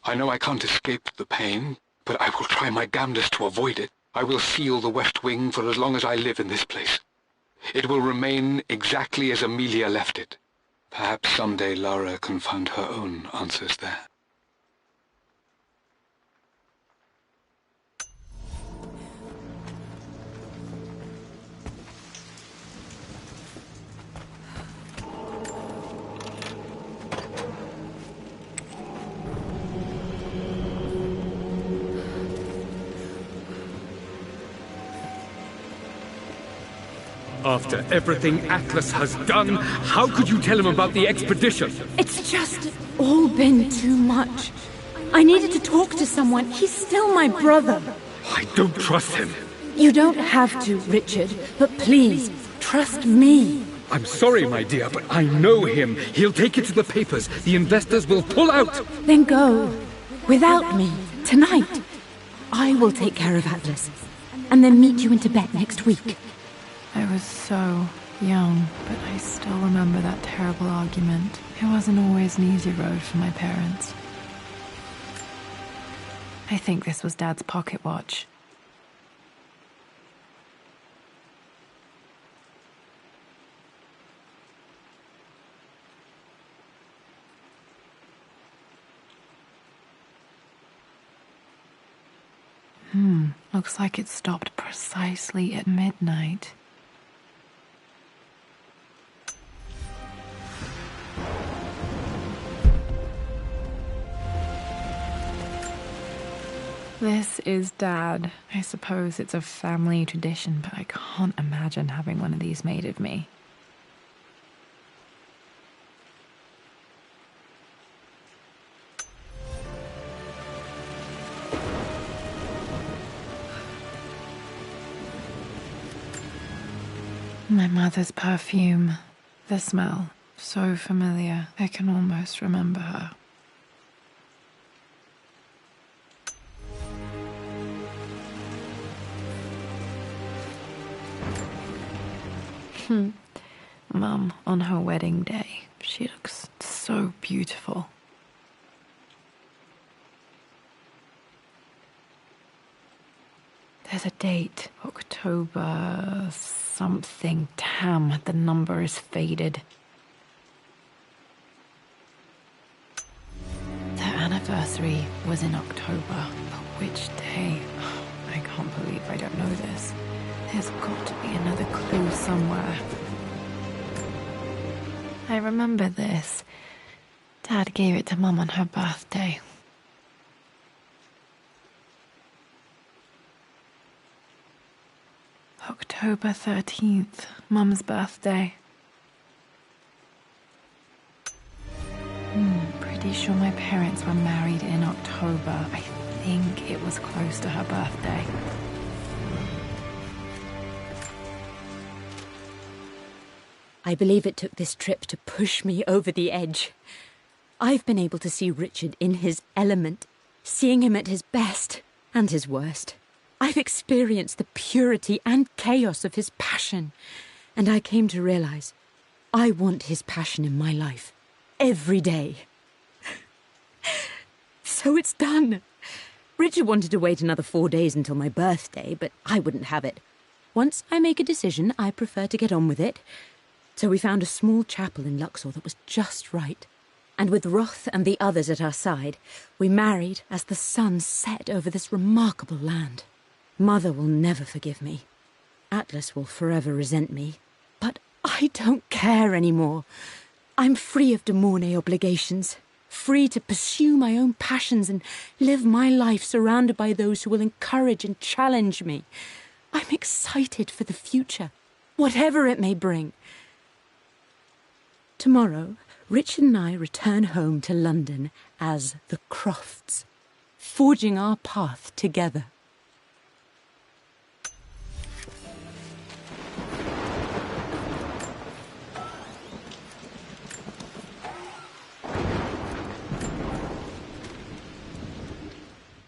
I know I can't escape the pain, but I will try my damnedest to avoid it. I will seal the West Wing for as long as I live in this place. It will remain exactly as Amelia left it. Perhaps someday Lara can find her own answers there. After everything Atlas has done, how could you tell him about the expedition? It's just all been too much. I needed to talk to someone. He's still my brother. I don't trust him. You don't have to, Richard, but please, trust me. I'm sorry, my dear, but I know him. He'll take it to the papers. The investors will pull out. Then go. Without me. Tonight. I will take care of Atlas. And then meet you in Tibet next week. I was so young, but I still remember that terrible argument. It wasn't always an easy road for my parents. I think this was Dad's pocket watch. Looks like it stopped precisely at midnight. This is Dad. I suppose it's a family tradition, but I can't imagine having one of these made of me. My mother's perfume. The smell. So familiar. I can almost remember her. Mum, on her wedding day, she looks so beautiful. There's a date, October something. Damn, the number is faded. Their anniversary was in October, but which day? I can't believe I don't know this. There's got to be another clue somewhere. I remember this. Dad gave it to Mum on her birthday. October 13th, Mum's birthday. Pretty sure my parents were married in October. I think it was close to her birthday. I believe it took this trip to push me over the edge. I've been able to see Richard in his element, seeing him at his best and his worst. I've experienced the purity and chaos of his passion, and I came to realize I want his passion in my life every day. So it's done. Richard wanted to wait another 4 days until my birthday, but I wouldn't have it. Once I make a decision, I prefer to get on with it. So we found a small chapel in Luxor that was just right. And with Roth and the others at our side, we married as the sun set over this remarkable land. Mother will never forgive me. Atlas will forever resent me. But I don't care anymore. I'm free of de Mornay obligations, free to pursue my own passions and live my life surrounded by those who will encourage and challenge me. I'm excited for the future, whatever it may bring. Tomorrow, Richard and I return home to London as the Crofts, forging our path together.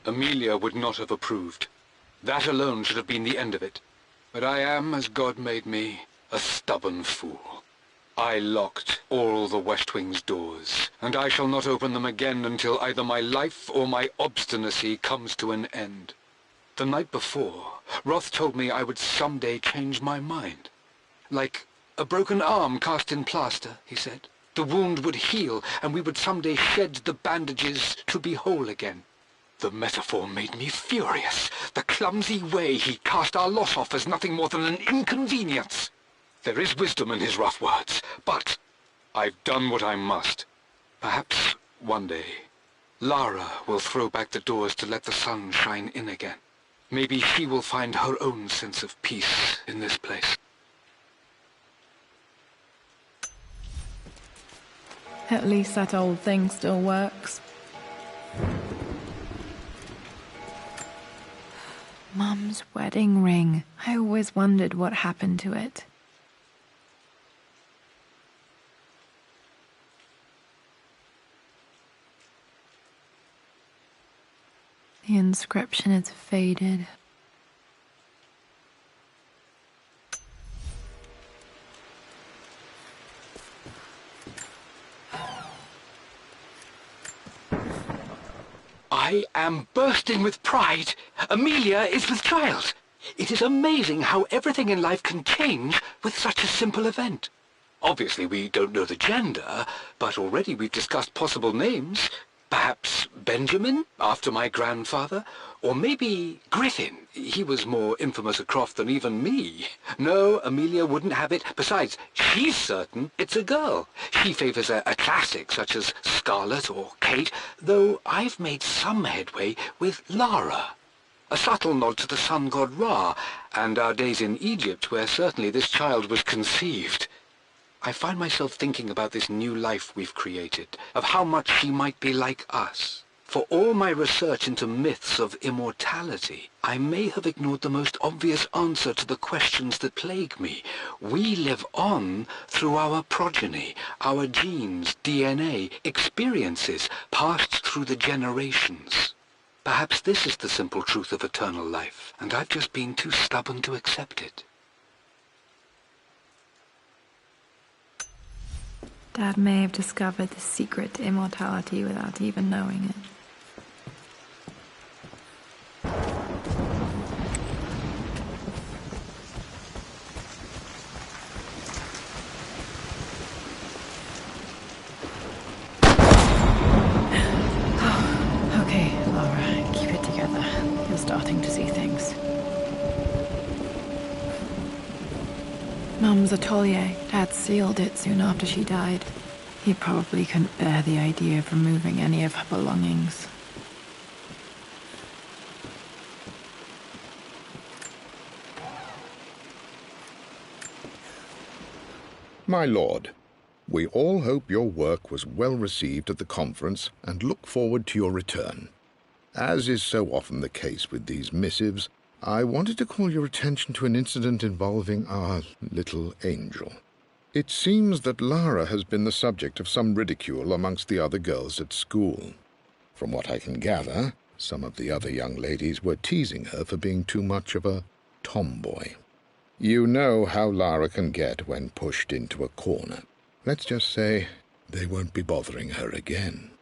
Amelia would not have approved. That alone should have been the end of it. But I am, as God made me, a stubborn fool. I locked all the West Wing's doors, and I shall not open them again until either my life or my obstinacy comes to an end. The night before, Roth told me I would someday change my mind. Like a broken arm cast in plaster, he said. The wound would heal, and we would someday shed the bandages to be whole again. The metaphor made me furious. The clumsy way he cast our loss off as nothing more than an inconvenience. There is wisdom in his rough words, but I've done what I must. Perhaps one day, Lara will throw back the doors to let the sun shine in again. Maybe she will find her own sense of peace in this place. At least that old thing still works. Mum's wedding ring. I always wondered what happened to it. The inscription is faded. I am bursting with pride. Amelia is with child. It is amazing how everything in life can change with such a simple event. Obviously, we don't know the gender, but already we've discussed possible names. Perhaps Benjamin, after my grandfather? Or maybe Griffin. He was more infamous a Croft than even me. No, Amelia wouldn't have it. Besides, she's certain it's a girl. She favours a classic such as Scarlet or Kate, though I've made some headway with Lara. A subtle nod to the sun god Ra, and our days in Egypt, where certainly this child was conceived. I find myself thinking about this new life we've created, of how much she might be like us. For all my research into myths of immortality, I may have ignored the most obvious answer to the questions that plague me. We live on through our progeny, our genes, DNA, experiences passed through the generations. Perhaps this is the simple truth of eternal life, and I've just been too stubborn to accept it. Dad may have discovered the secret to immortality without even knowing it. Okay, Lara, keep it together. You're starting to see things. Mum's atelier. Dad sealed it soon after she died. He probably couldn't bear the idea of removing any of her belongings. My lord, we all hope your work was well received at the conference and look forward to your return. As is so often the case with these missives, I wanted to call your attention to an incident involving our little angel. It seems that Lara has been the subject of some ridicule amongst the other girls at school. From what I can gather, some of the other young ladies were teasing her for being too much of a tomboy. You know how Lara can get when pushed into a corner. Let's just say they won't be bothering her again.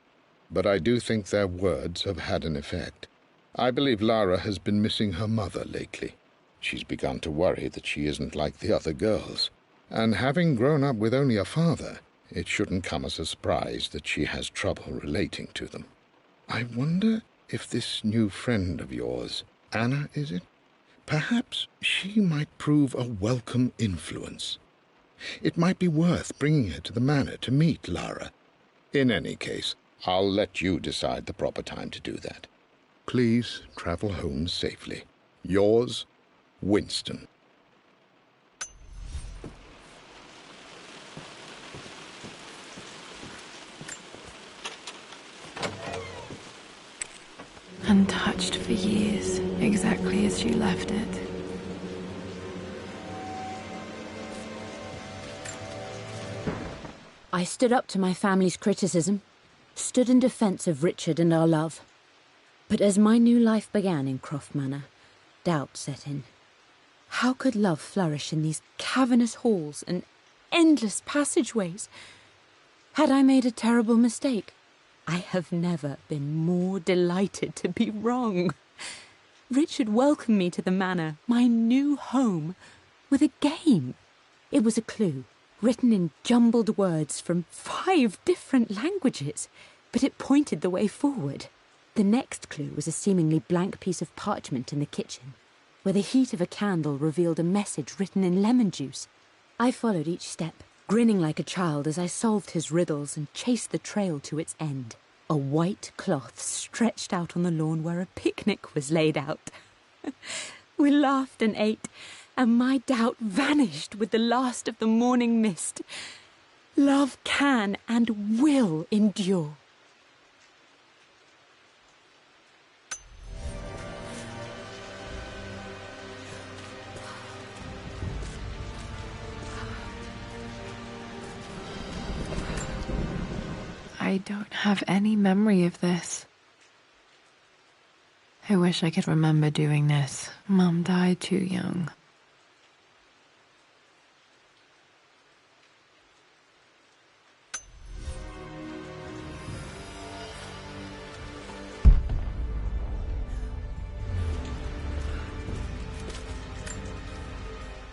But I do think their words have had an effect. I believe Lara has been missing her mother lately. She's begun to worry that she isn't like the other girls. And having grown up with only a father, it shouldn't come as a surprise that she has trouble relating to them. I wonder if this new friend of yours, Anna, is it? Perhaps she might prove a welcome influence. It might be worth bringing her to the manor to meet Lara. In any case, I'll let you decide the proper time to do that. Please travel home safely. Yours, Winston. Untouched for years, exactly as she left it. I stood up to my family's criticism, stood in defense of Richard and our love. But as my new life began in Croft Manor, doubt set in. How could love flourish in these cavernous halls and endless passageways? Had I made a terrible mistake? I have never been more delighted to be wrong. Richard welcomed me to the manor, my new home, with a game. It was a clue, written in jumbled words from 5 different languages, but it pointed the way forward. The next clue was a seemingly blank piece of parchment in the kitchen, where the heat of a candle revealed a message written in lemon juice. I followed each step, grinning like a child as I solved his riddles and chased the trail to its end. A white cloth stretched out on the lawn where a picnic was laid out. We laughed and ate, and my doubt vanished with the last of the morning mist. Love can and will endure. I don't have any memory of this. I wish I could remember doing this. Mum died too young.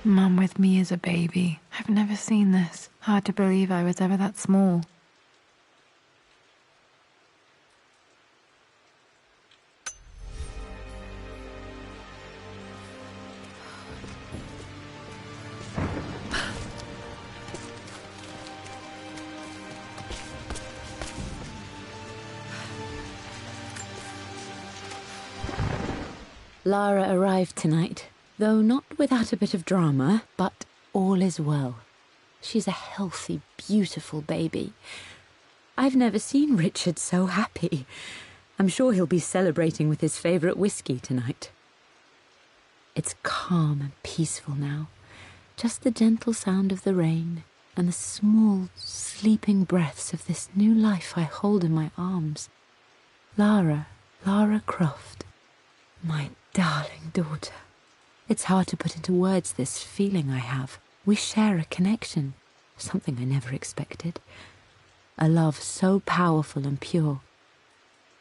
Mum with me as a baby. I've never seen this. Hard to believe I was ever that small. Lara arrived tonight, though not without a bit of drama, but all is well. She's a healthy, beautiful baby. I've never seen Richard so happy. I'm sure he'll be celebrating with his favourite whiskey tonight. It's calm and peaceful now. Just the gentle sound of the rain and the small, sleeping breaths of this new life I hold in my arms. Lara Croft, my darling daughter. It's hard to put into words this feeling I have. We share a connection, something I never expected. A love so powerful and pure.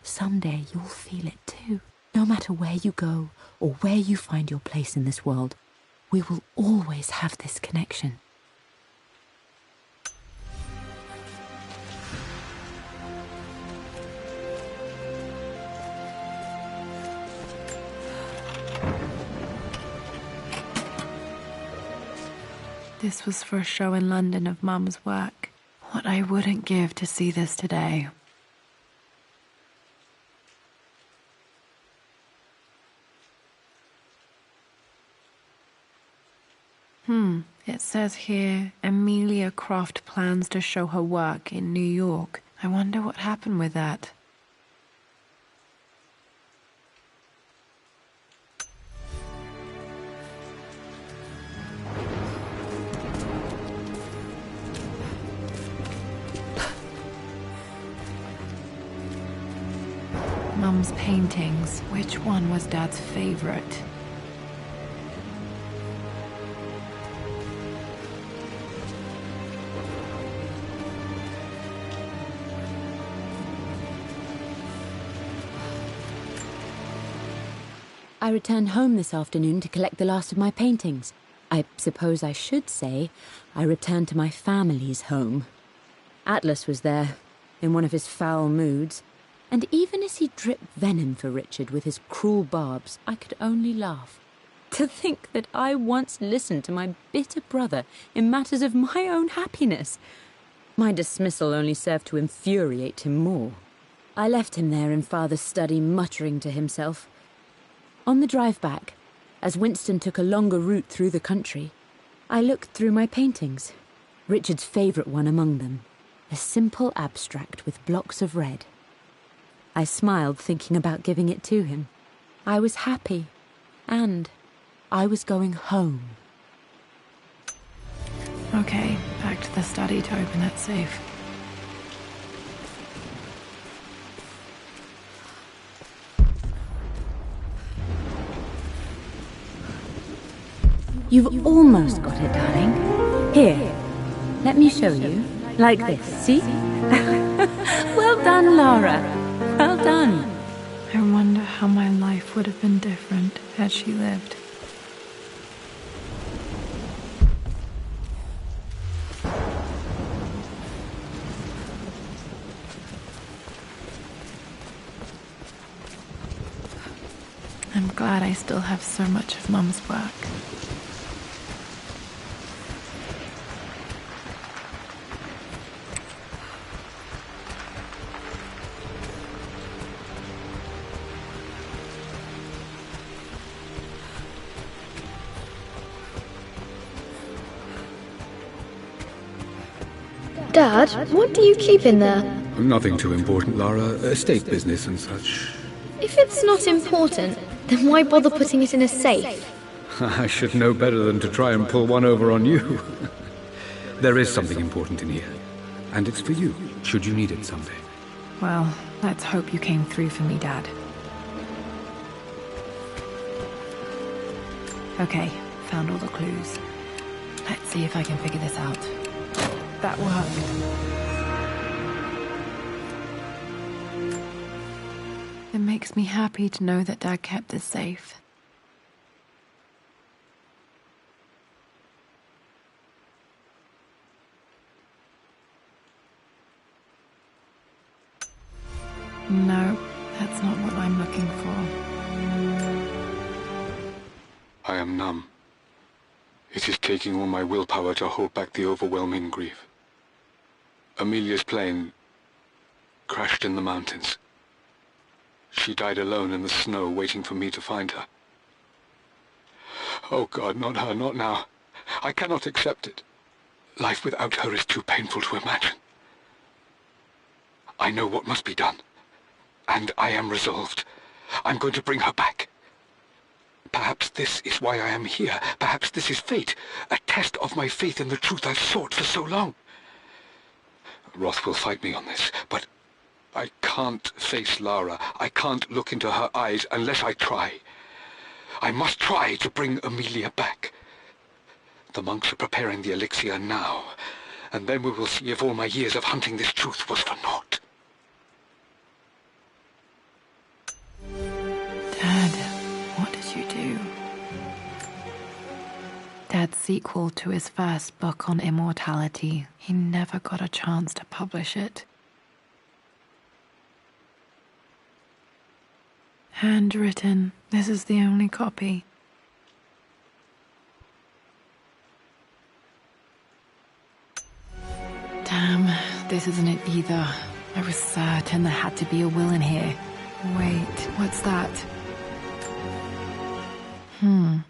Someday you'll feel it too. No matter where you go or where you find your place in this world, we will always have this connection. This was for a show in London of Mum's work. What I wouldn't give to see this today. It says here, Amelia Croft plans to show her work in New York. I wonder what happened with that. Mum's paintings. Which one was Dad's favorite? I returned home this afternoon to collect the last of my paintings. I suppose I should say I returned to my family's home. Atlas was there, in one of his foul moods, and even as he dripped venom for Richard with his cruel barbs, I could only laugh. To think that I once listened to my bitter brother in matters of my own happiness. My dismissal only served to infuriate him more. I left him there in Father's study, muttering to himself. On the drive back, as Winston took a longer route through the country, I looked through my paintings, Richard's favourite one among them, a simple abstract with blocks of red. I smiled, thinking about giving it to him. I was happy, and I was going home. Okay, back to the study to open that safe. You've almost got it, darling. Here, let me show you. Like this, see? Well done, Lara. Well done. I wonder how my life would have been different had she lived. I'm glad I still have so much of Mum's work. Dad, what do you keep in there? Nothing too important, Lara. Estate business and such. If it's not important, then why bother putting it in a safe? I should know better than to try and pull one over on you. There is something important in here, and it's for you, should you need it someday. Well, let's hope you came through for me, Dad. Okay, found all the clues. Let's see if I can figure this out. That worked. It makes me happy to know that Dad kept this safe. No, that's not what I'm looking for. I am numb. It is taking all my willpower to hold back the overwhelming grief. Amelia's plane crashed in the mountains. She died alone in the snow, waiting for me to find her. Oh God, not her, not now. I cannot accept it. Life without her is too painful to imagine. I know what must be done. And I am resolved. I'm going to bring her back. Perhaps this is why I am here. Perhaps this is fate. A test of my faith in the truth I've sought for so long. Roth will fight me on this, but I can't face Lara. I can't look into her eyes unless I try. I must try to bring Amelia back. The monks are preparing the elixir now, and then we will see if all my years of hunting this truth was for naught. Dad, what did you do? Dad's sequel to his first book on immortality. He never got a chance to publish it. Handwritten. This is the only copy. Damn, this isn't it either. I was certain there had to be a will in here. Wait, what's that?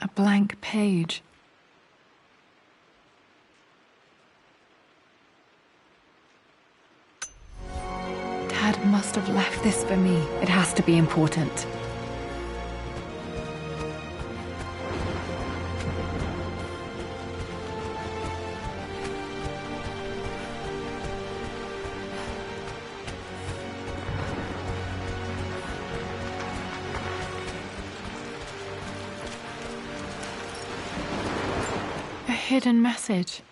A blank page. Dad must have left this for me. It has to be important. A hidden message.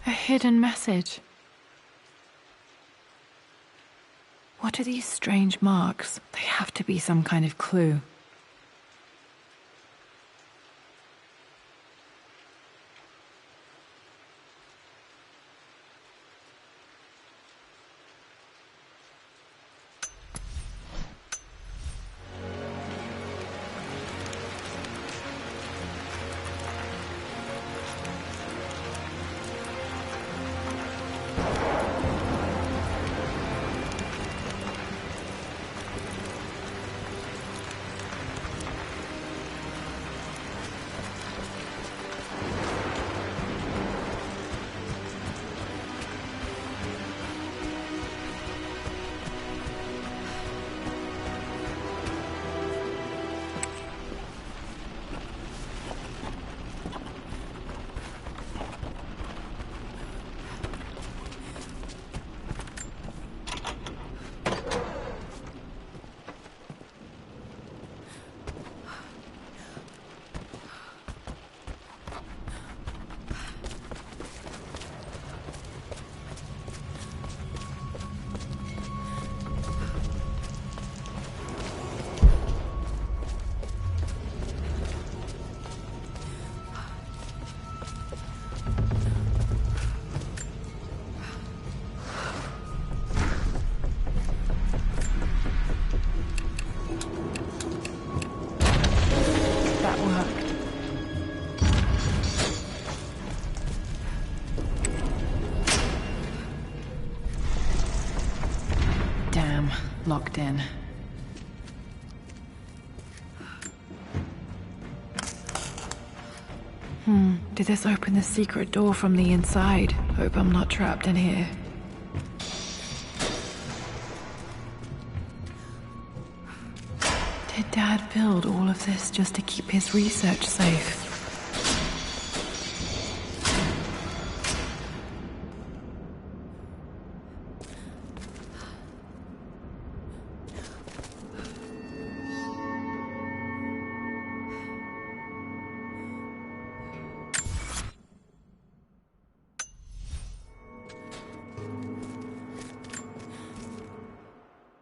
A hidden message. What are these strange marks? They have to be some kind of clue. locked in. Did this open the secret door from the inside? Hope I'm not trapped in here. Did Dad build all of this just to keep his research safe?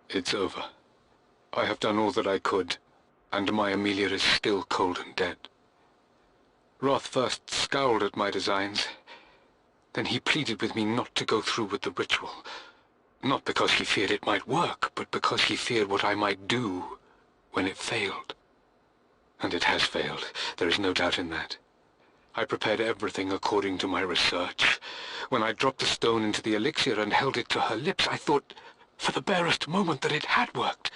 It's over. I have done all that I could, and my Amelia is still cold and dead. Roth first scowled at my designs. Then he pleaded with me not to go through with the ritual. Not because he feared it might work, but because he feared what I might do when it failed. And it has failed. There is no doubt in that. I prepared everything according to my research. When I dropped the stone into the elixir and held it to her lips, I thought for the barest moment that it had worked.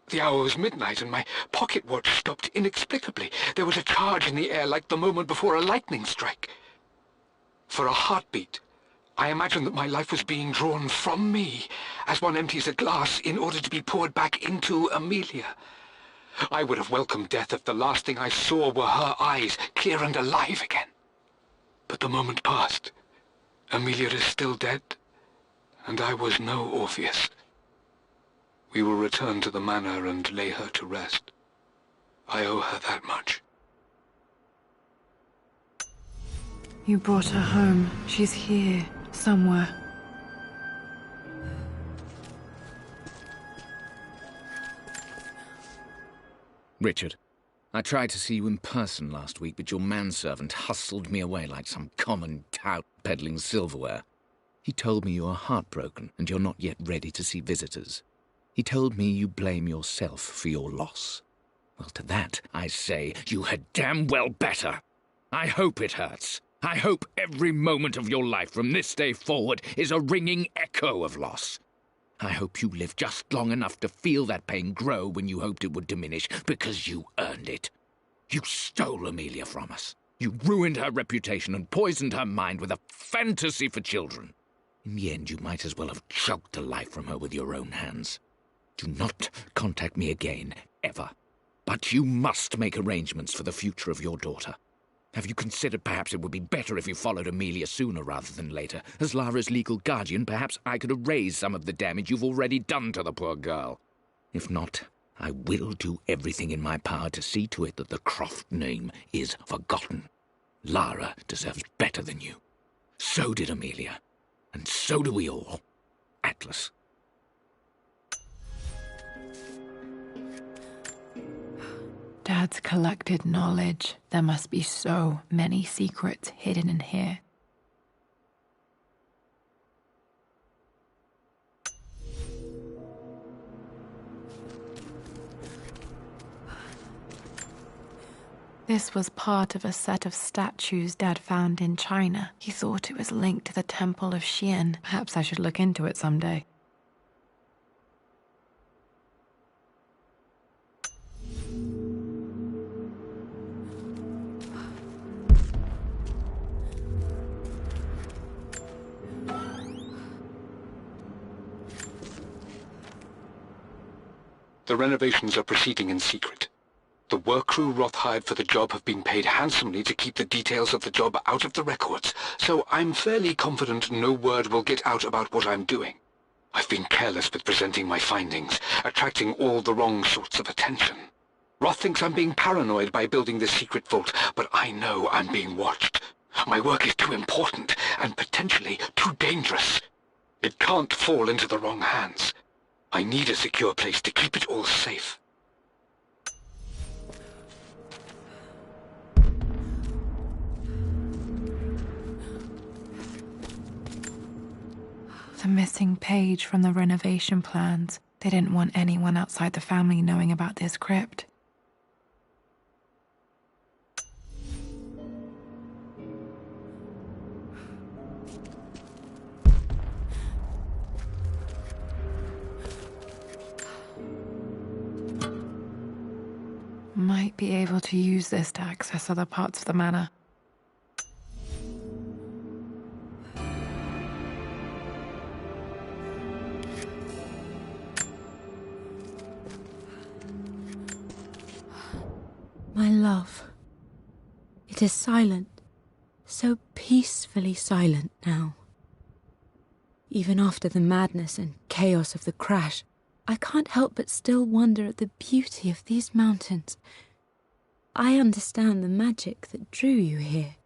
The hour was midnight, and my pocket watch stopped inexplicably. There was a charge in the air like the moment before a lightning strike. For a heartbeat, I imagined that my life was being drawn from me, as one empties a glass in order to be poured back into Amelia. I would have welcomed death if the last thing I saw were her eyes, clear and alive again. But the moment passed. Amelia is still dead, and I was no Orpheus. We will return to the manor and lay her to rest. I owe her that much. You brought her home. She's here, somewhere. Richard, I tried to see you in person last week, but your manservant hustled me away like some common tout peddling silverware. He told me you are heartbroken and you're not yet ready to see visitors. He told me you blame yourself for your loss. Well, to that I say you had damn well better. I hope it hurts. I hope every moment of your life from this day forward is a ringing echo of loss. I hope you live just long enough to feel that pain grow when you hoped it would diminish, because you earned it. You stole Amelia from us. You ruined her reputation and poisoned her mind with a fantasy for children. In the end, you might as well have chugged the life from her with your own hands. Do not contact me again, ever. But you must make arrangements for the future of your daughter. Have you considered perhaps it would be better if you followed Amelia sooner rather than later? As Lara's legal guardian, perhaps I could erase some of the damage you've already done to the poor girl. If not, I will do everything in my power to see to it that the Croft name is forgotten. Lara deserves better than you. So did Amelia. And so do we all. Atlas. Dad's collected knowledge. There must be so many secrets hidden in here. This was part of a set of statues Dad found in China. He thought it was linked to the Temple of Xian. Perhaps I should look into it someday. The renovations are proceeding in secret. The work crew Roth hired for the job have been paid handsomely to keep the details of the job out of the records, so I'm fairly confident no word will get out about what I'm doing. I've been careless with presenting my findings, attracting all the wrong sorts of attention. Roth thinks I'm being paranoid by building this secret vault, but I know I'm being watched. My work is too important, and potentially too dangerous. It can't fall into the wrong hands. I need a secure place to keep it all safe. The missing page from the renovation plans. They didn't want anyone outside the family knowing about this crypt. Might be able to use this to access other parts of the manor. My love, it is silent, so peacefully silent now. Even after the madness and chaos of the crash, I can't help but still wonder at the beauty of these mountains. I understand the magic that drew you here.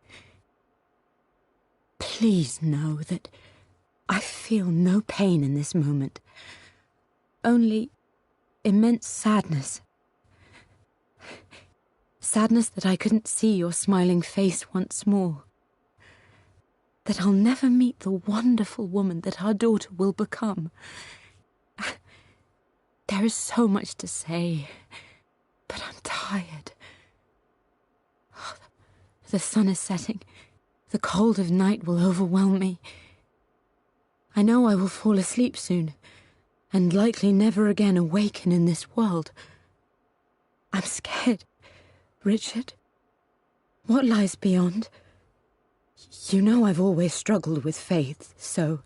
Please know that I feel no pain in this moment, only immense sadness. Sadness that I couldn't see your smiling face once more. That I'll never meet the wonderful woman that our daughter will become. There is so much to say, but I'm tired. The sun is setting. The cold of night will overwhelm me. I know I will fall asleep soon, and likely never again awaken in this world. I'm scared. Richard, what lies beyond? You know I've always struggled with faith, so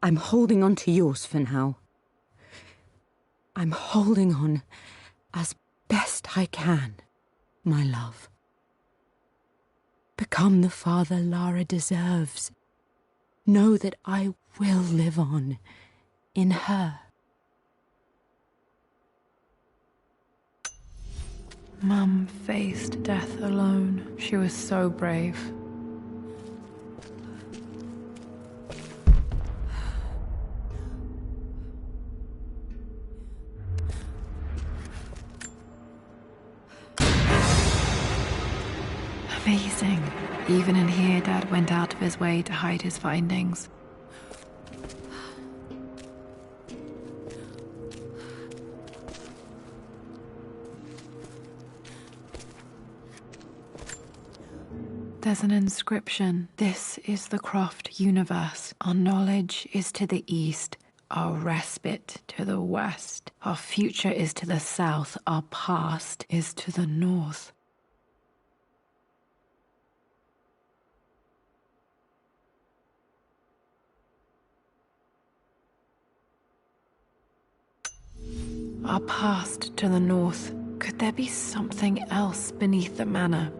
I'm holding on to yours for now. I'm holding on as best I can, my love. Become the father Lara deserves. Know that I will live on in her. Mum faced death alone. She was so brave. Amazing. Even in here, Dad went out of his way to hide his findings. There's an inscription. This is the Croft universe. Our knowledge is to the east, our respite to the west. Our future is to the south, our past is to the north. Our past to the north. Could there be something else beneath the manor?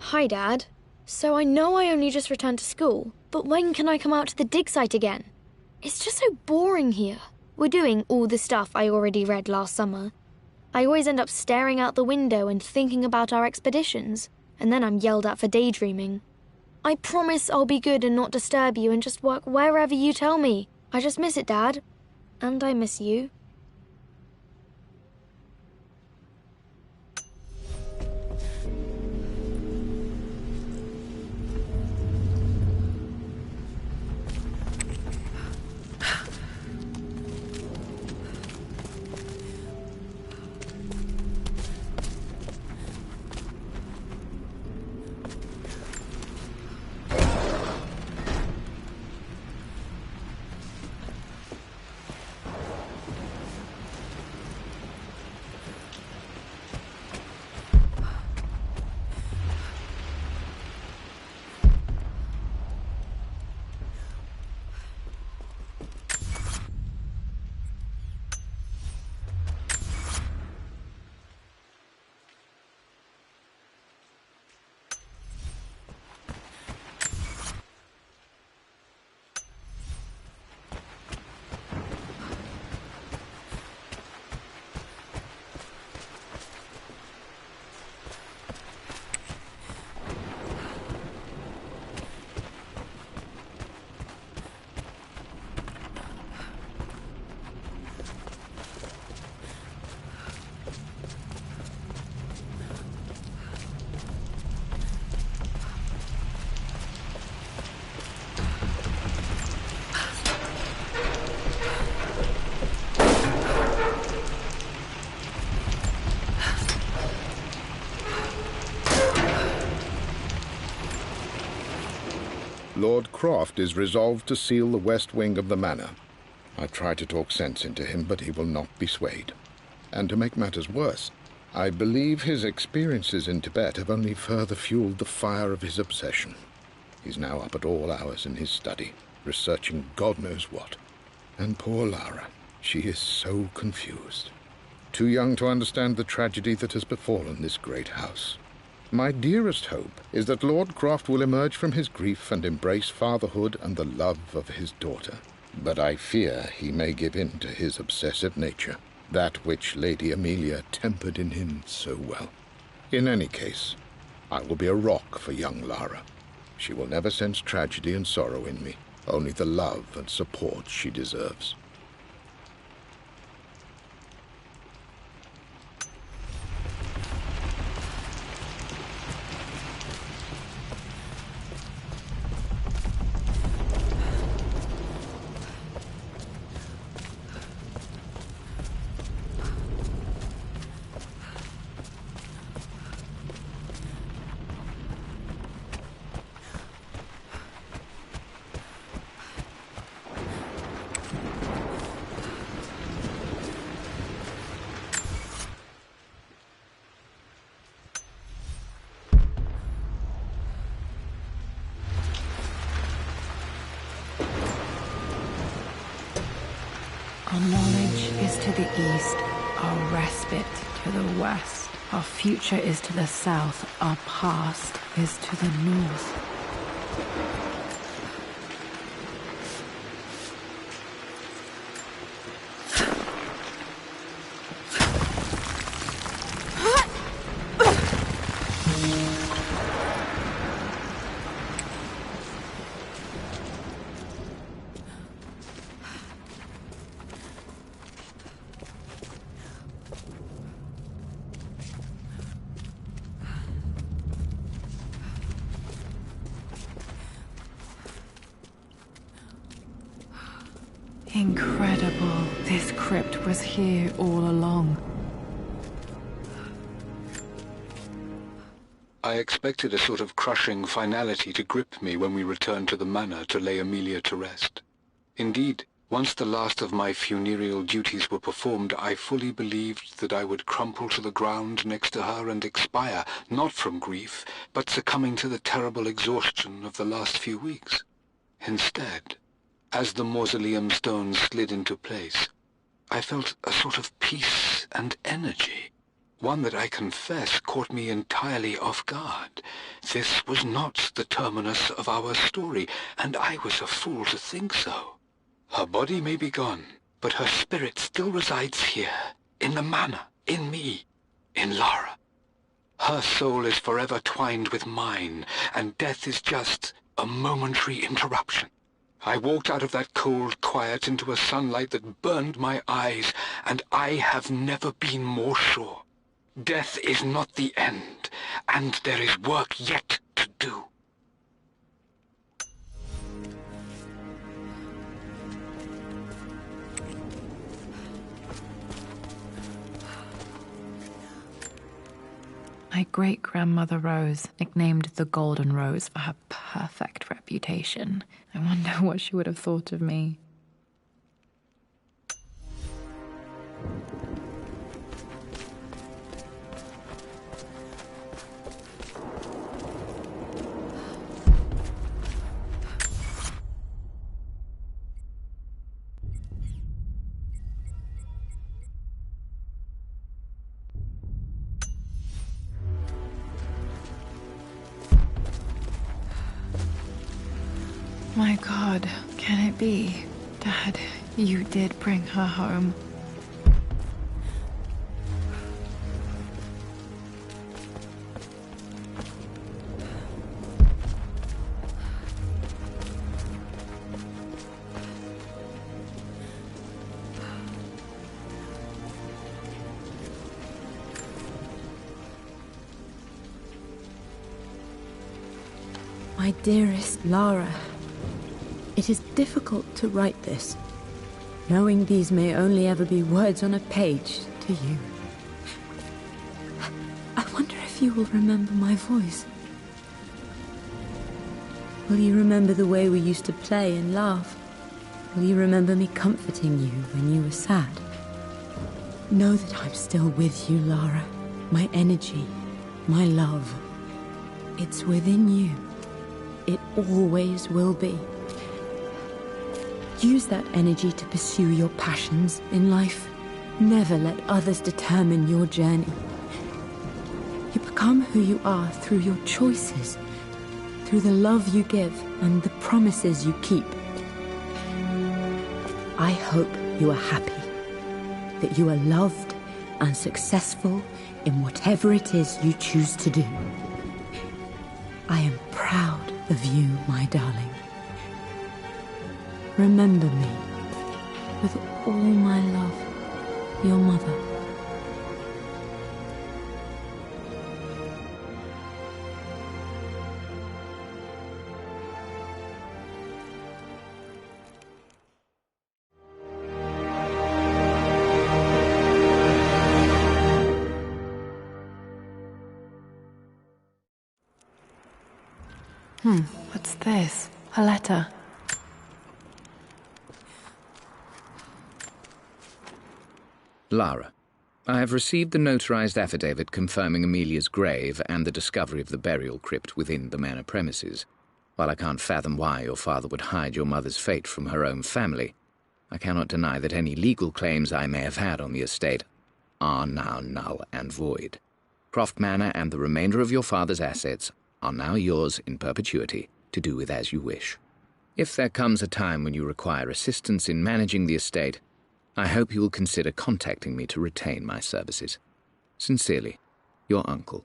Hi, Dad. So I know I only just returned to school, but when can I come out to the dig site again? It's just so boring here. We're doing all the stuff I already read last summer. I always end up staring out the window and thinking about our expeditions, and then I'm yelled at for daydreaming. I promise I'll be good and not disturb you and just work wherever you tell me. I just miss it, Dad. And I miss you. Lord Croft is resolved to seal the west wing of the manor. I try to talk sense into him, but he will not be swayed. And to make matters worse, I believe his experiences in Tibet have only further fueled the fire of his obsession. He's now up at all hours in his study, researching God knows what. And poor Lara, she is so confused. Too young to understand the tragedy that has befallen this great house. My dearest hope is that Lord Croft will emerge from his grief and embrace fatherhood and the love of his daughter. But I fear he may give in to his obsessive nature, that which Lady Amelia tempered in him so well. In any case, I will be a rock for young Lara. She will never sense tragedy and sorrow in me, only the love and support she deserves. Our knowledge is to the east, our respite to the west. Our future is to the south, our past is to the north. Incredible. This crypt was here all along. I expected a sort of crushing finality to grip me when we returned to the manor to lay Amelia to rest. Indeed, once the last of my funereal duties were performed, I fully believed that I would crumple to the ground next to her and expire, not from grief, but succumbing to the terrible exhaustion of the last few weeks. Instead, as the mausoleum stones slid into place, I felt a sort of peace and energy, one that I confess caught me entirely off guard. This was not the terminus of our story, and I was a fool to think so. Her body may be gone, but her spirit still resides here, in the manor, in me, in Lara. Her soul is forever twined with mine, and death is just a momentary interruption. I walked out of that cold quiet into a sunlight that burned my eyes, and I have never been more sure. Death is not the end, and there is work yet to do. My great-grandmother Rose, nicknamed the Golden Rose for her perfect reputation. I wonder what she would have thought of me. My God, can it be? Dad, you did bring her home. My dearest Lara, it is difficult to write this, knowing these may only ever be words on a page to you. I wonder if you will remember my voice. Will you remember the way we used to play and laugh? Will you remember me comforting you when you were sad? Know that I'm still with you, Lara. My energy, my love. It's within you. It always will be. Use that energy to pursue your passions in life. Never let others determine your journey. You become who you are through your choices, through the love you give and the promises you keep. I hope you are happy, that you are loved and successful in whatever it is you choose to do. I am proud of you, my darling. Remember me, with all my love, your mother. What's this? A letter. Lara, I have received the notarized affidavit confirming Amelia's grave and the discovery of the burial crypt within the manor premises. While I can't fathom why your father would hide your mother's fate from her own family, I cannot deny that any legal claims I may have had on the estate are now null and void. Croft Manor and the remainder of your father's assets are now yours in perpetuity to do with as you wish. If there comes a time when you require assistance in managing the estate, I hope you will consider contacting me to retain my services. Sincerely, your uncle.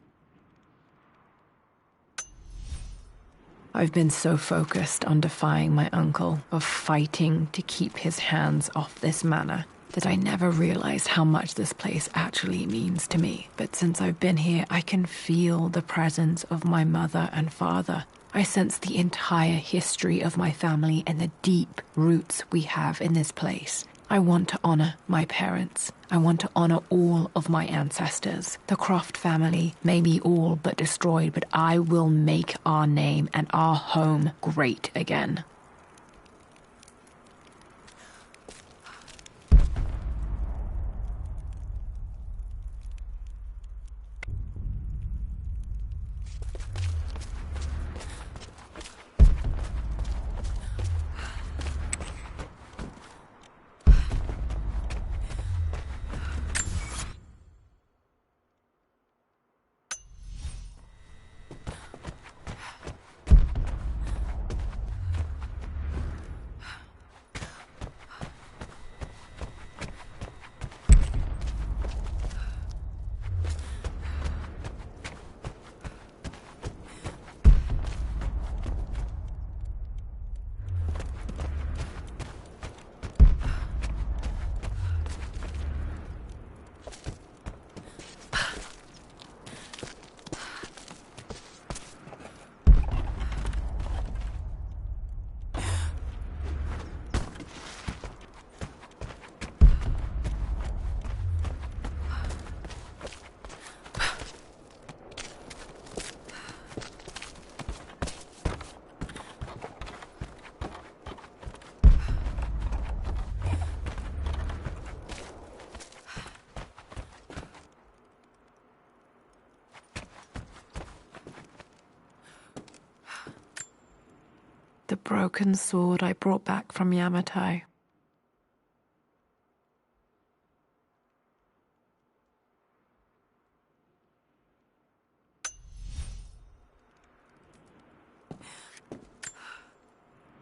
I've been so focused on defying my uncle, of fighting to keep his hands off this manor, that I never realized how much this place actually means to me. But since I've been here, I can feel the presence of my mother and father. I sense the entire history of my family and the deep roots we have in this place. I want to honor my parents. I want to honor all of my ancestors. The Croft family may be all but destroyed, but I will make our name and our home great again. The broken sword I brought back from Yamatai.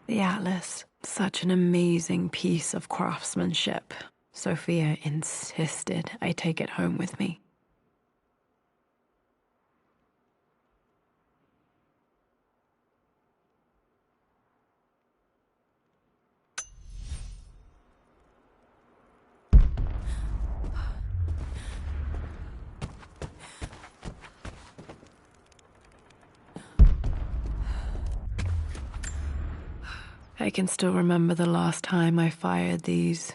The Atlas, such an amazing piece of craftsmanship. Sophia insisted I take it home with me. I can still remember the last time I fired these.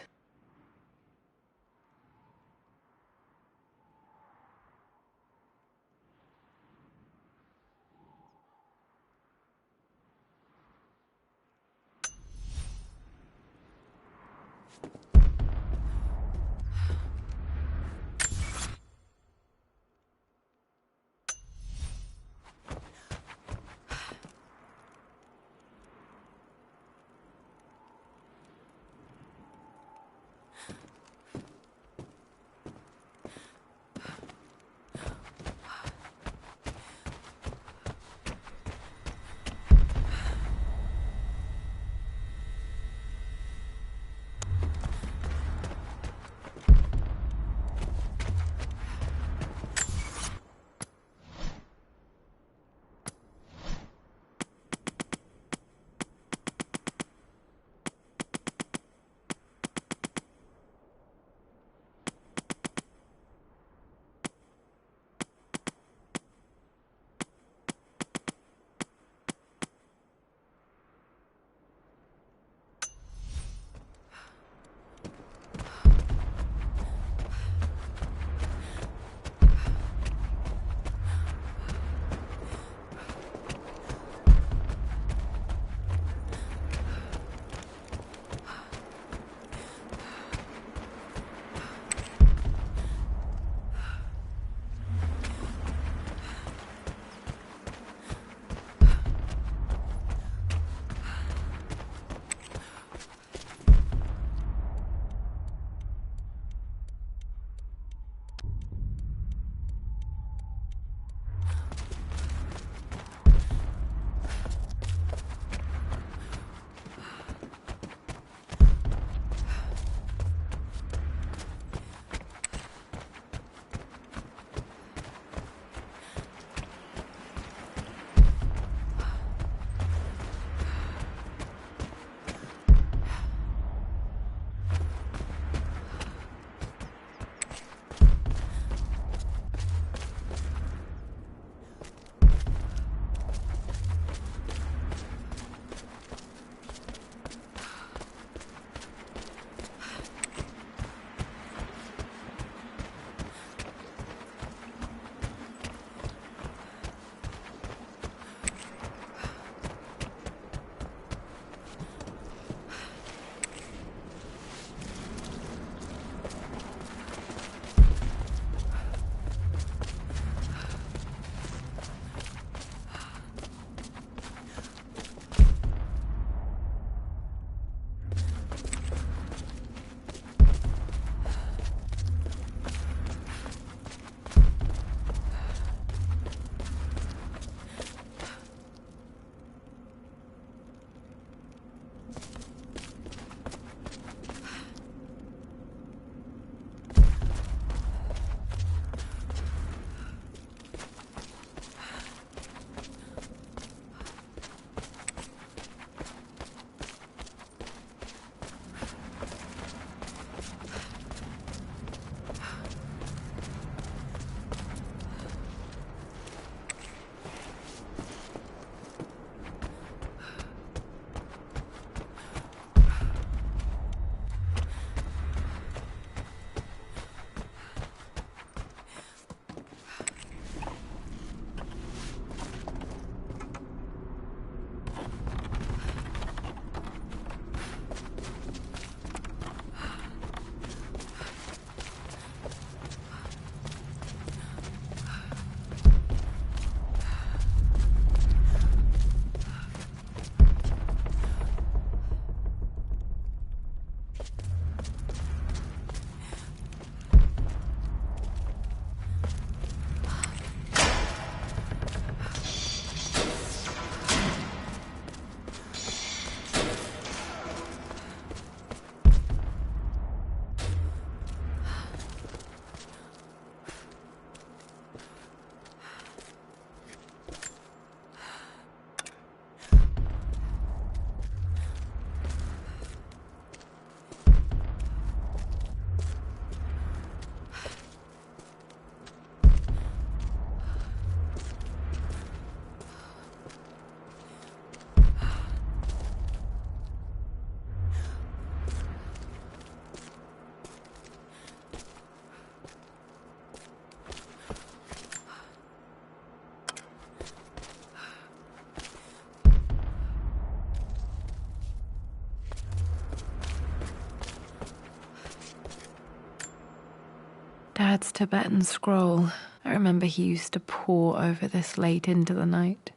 Dad's Tibetan scroll. I remember he used to pore over this late into the night.